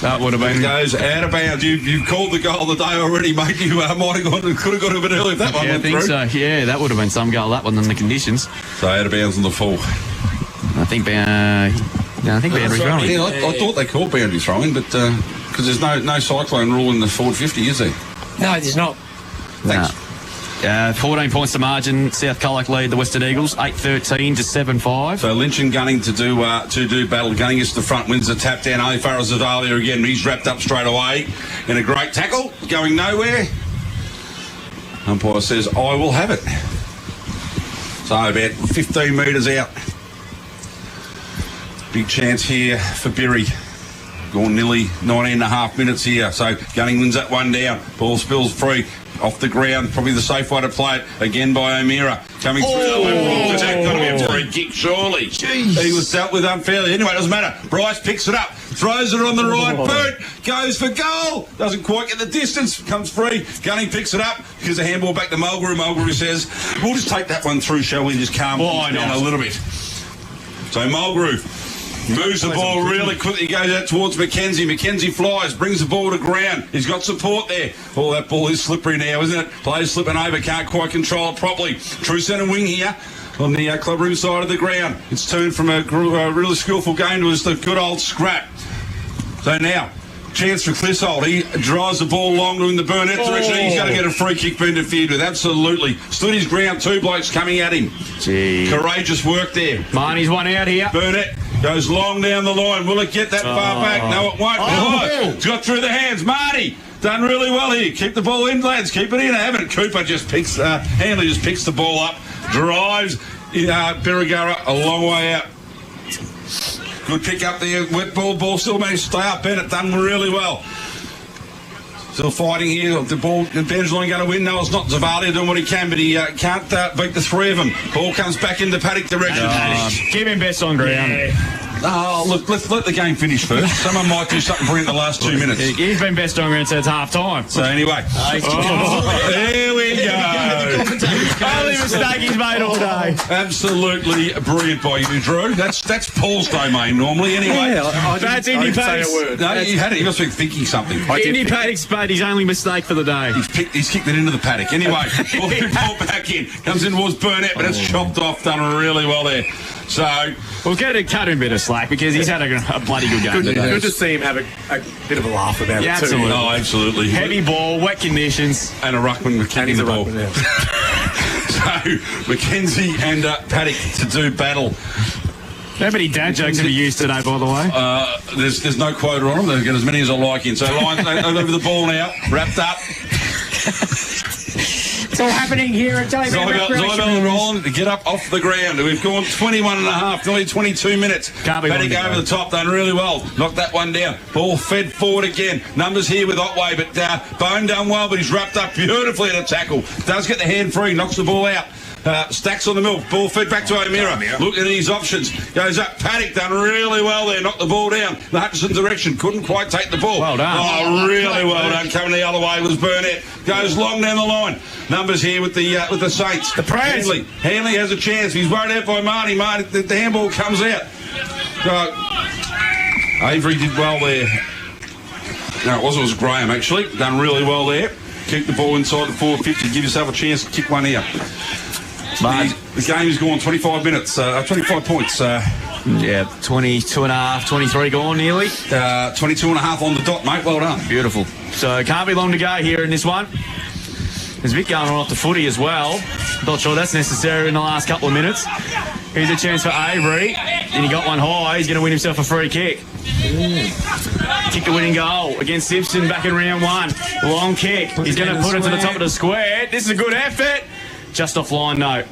That would have been. Goes out of bounds. You've called the goal of the day already, mate. You might have could have got a bit early if that one went through. I think so. Yeah, that would have been some goal, that one, than the conditions. So out of bounds on the full. I think boundary throwing. Yeah, I thought they called boundary throwing, but because there's no cyclone rule in the forward 50, is there? No, there's not. Thanks. 14 points to margin. South Colac lead the Western Eagles 8-13 to 7-5. So Lynch and Gunning to do battle. Gunning is to the front, wins the tap down. Ali Farrell Zavalia again. He's wrapped up straight away in a great tackle, going nowhere. Umpire says, I will have it. So about 15 metres out. Big chance here for Birri. Gone nearly 19.5 minutes here. So Gunning wins that one down. Ball spills free. Off the ground, probably the safe way to play it. Again by O'Meara. Coming through the left. That's got to be a free kick, surely. Jeez. He was dealt with unfairly. Anyway, it doesn't matter. Bryce picks it up. Throws it on the right boot. Goes for goal. Doesn't quite get the distance. Comes free. Gunning picks it up. Gives a handball back to Mulgrew. Mulgrew says, we'll just take that one through, shall we? Just calm down a little bit. So Mulgrew moves the ball really quickly, goes out towards McKenzie. McKenzie flies, brings the ball to ground. He's got support there. Oh, that ball is slippery now, isn't it? Players slipping over, can't quite control it properly. True centre wing here on the clubroom side of the ground. It's turned from a really skillful game to just a good old scrap. So now, chance for Clissold. He drives the ball longer in the Burnett direction. He's going to get a free kick for interfered with. Absolutely. Stood his ground, two blokes coming at him. Gee. Courageous work there. Marnie's one out here. Burnett goes long down the line. Will it get that far back? No, it won't. It's got through the hands. Marty done really well here. Keep the ball in, lads. Keep it in. Haven't. Cooper just picks, Hanley just picks the ball up. Drives Birregurra a long way out. Good pick up there. Wet ball still managed to stay up. Bennett done really well. Still fighting here. The ball, Ben's only going to win. No, it's not. Zavalia doing what he can, but he can't beat the three of them. Ball comes back into Paddock direction. Give him best on ground. Yeah. Oh, look, let's let the game finish first. Someone might do something for him in the last 2 minutes. He's been best on ground since half time. So anyway. There we go. Only mistake he's made all day. Absolutely brilliant by you, Drew. That's Paul's domain normally anyway. Yeah, that's Indy Paddock's. No, you had it. You must be thinking something. Indy Paddock's made his only mistake for the day. He's kicked it into the paddock. Anyway, ball back in. Comes in towards Burnett, but it's chopped off. Done really well there. So we'll cut him a bit of slack because he's had a bloody good game today. Good to see him have a bit of a laugh about it too. Absolutely. Oh, absolutely. Heavy ball, wet conditions. And a ruckman kicking the ball. So McKenzie and Paddock to do battle. How many dad jokes have you used today, by the way? There's no quota on them. They've got as many as I like in. So Lions over the ball now, wrapped up. It's all happening here at Gellibrand Recreation Reserve and Roland to get up off the ground. We've gone 21.5, nearly 22 minutes. Paddock over the top, done really well. Knocked that one down. Ball fed forward again. Numbers here with Otway, but Bone done well, but he's wrapped up beautifully at a tackle. Does get the hand free, knocks the ball out. Stacks on the milk. Ball fed back to O'Meara. Looking at his options. Goes up. Paddock done really well there. Knocked the ball down. The Hutchinson direction. Couldn't quite take the ball. Well done. Oh, really well done. Coming the other way was Burnett. Goes long down the line. Numbers here with the Saints. The Preds. Hanley has a chance. He's worried out by Marty. The handball comes out. Avery did well there. No, it was Graham actually. Done really well there. Keep the ball inside the 450. Give yourself a chance to kick one here. The game is gone 25 minutes, 25 points. 22 and a half, 23 gone nearly. 22 and a half on the dot, mate. Well done. Beautiful. So can't be long to go here in this one. There's a bit going on off the footy as well. Not sure that's necessary in the last couple of minutes. Here's a chance for Avery. And he got one high. He's going to win himself a free kick. Kick the winning goal against Simpson back in round one. Long kick. He's going to put it to the top of the square. This is a good effort. Just offline, no.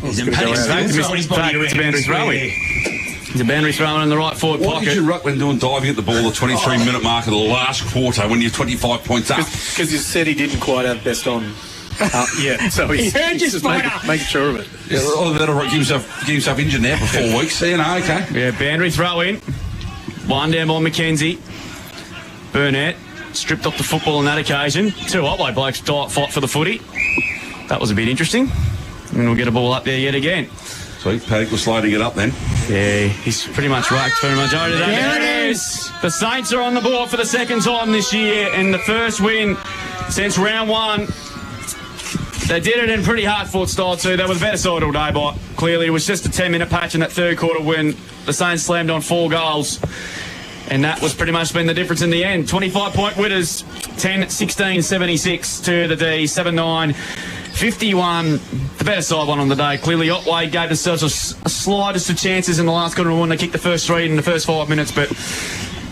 He's in panic. It's boundary throwing. He's a boundary throwing in the right forward pocket. What did you ruckman doing diving at the ball the 23-minute mark of the last quarter when you're 25 points up? Because you said he didn't quite have best on. Yeah, so He he's heard you, just Spider. making sure of it. Yeah, that'll get himself injured now for 4 weeks. Okay. Yeah, boundary throw in. One down by McKenzie. Burnett stripped off the football on that occasion. 2 Otway blokes fought for the footy. That was a bit interesting. And we'll get a ball up there yet again. Sweet. Paddock was slow to get up then. Yeah, he's pretty much whacked for the majority of that. There it is. The Saints are on the board for the second time this year, and the first win since round 1. They did it in pretty hard-fought style too. They were the better side all day, but clearly it was just a 10-minute patch in that third quarter when the Saints slammed on 4 goals. And that was pretty much been the difference in the end. 25-point winners, 10-16, 76 to the D, 7-9, 51. The better side won on the day. Clearly, Otway gave themselves a slightest of chances in the last quarter when they kicked the first 3 in the first 5 minutes, but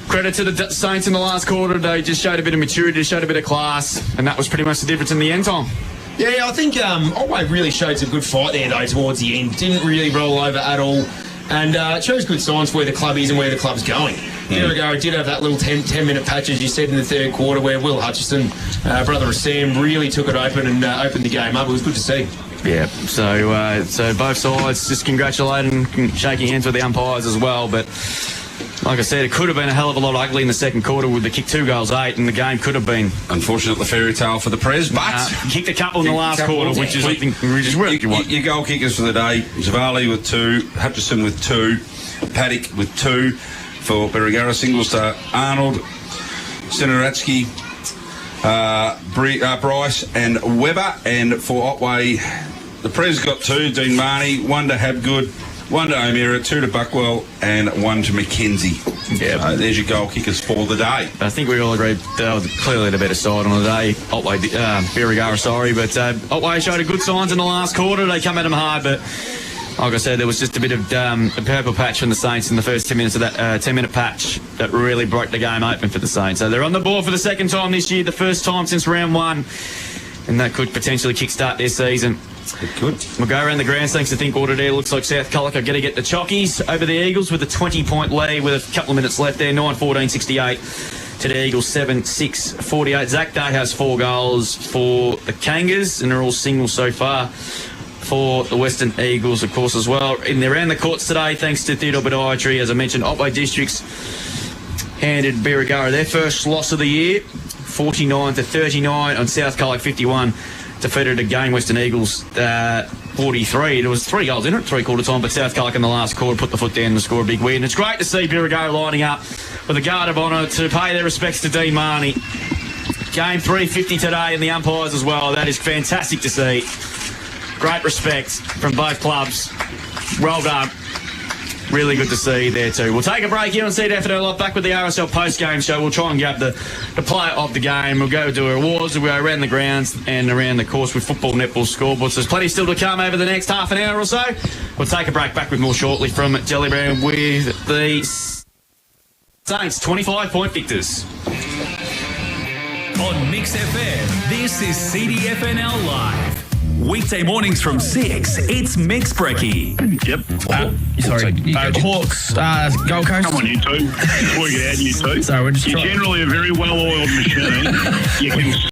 credit to the Saints in the last quarter. They just showed a bit of maturity, showed a bit of class, and that was pretty much the difference in the end time. Yeah, I think Otway really showed some good fight there, though, towards the end. Didn't really roll over at all. And it shows good signs for where the club is and where the club's going. Birregurra did have that little 10-minute patch, as you said, in the third quarter where Will Hutchison, brother of Sam, really took it open and opened the game up. It was good to see. Yeah, so both sides just congratulating and shaking hands with the umpires as well. But like I said, it could have been a hell of a lot ugly in the second quarter with the kick 2 goals 8, and the game could have been. Unfortunately, fairy tale for the Prez, but kicked a couple in the last quarter, which is, I think, just where you want. Your goal kickers for the day: Zavali with 2, Hutchison with 2, Paddock with 2 for Birregurra. Singles to Arnold, Sinaratsky, Bryce and Webber, and for Otway, the Prez got 2. Dean Marnie, 1 to Habgood, 1 to O'Meara, 2 to Buckwell, and 1 to McKenzie. Yeah, so there's your goal kickers for the day. I think we all agreed they were clearly the better side on the day. Otway, Birregurra, sorry, but Otway showed a good signs in the last quarter. They come at them hard, but like I said, there was just a bit of a purple patch from the Saints in the first 10 minutes of that 10-minute patch that really broke the game open for the Saints. So they're on the board for the second time this year, the first time since round 1, and that could potentially kickstart their season. It could. We'll go around the grounds. Thanks to Think Order there. Looks like South Culloch are going to get the Chockies over the Eagles with a 20-point lead with a couple of minutes left there. 9-14-68 to the Eagles, 7-6-48. Zach Day has 4 goals for the Kangas, and they're all singles so far for the Western Eagles, of course, as well. And they're around the courts today, thanks to Theodore Podiatry. As I mentioned, Otway Districts handed Birregurra their first loss of the year, 49-39 on South Culloch 51. Defeated again Western Eagles 43. There was 3 goals in it, 3-quarter time, but South Culloch in the last quarter put the foot down and score a big win. And it's great to see Birregurra lining up with a guard of honour to pay their respects to Dean Marnie. Game 350 today, and the umpires as well. That is fantastic to see. Great respect from both clubs. Well done. Really good to see there too. We'll take a break here on CDFNL. Back with the RSL post-game show. We'll try and grab the player of the game. We'll go do awards. We'll go around the grounds and around the course with football, netball, scoreboards. There's plenty still to come over the next half an hour or so. We'll take a break. Back with more shortly from Gellibrand with the Saints, 25-point victors. On Mix FM, this is CDFNL Live. Weekday mornings from 6, it's Mix Brekkie. Yep. Hawks, Gold Coast. Come on, you two. Before you get out, you two. Sorry, we're just You're generally a very well-oiled machine. You can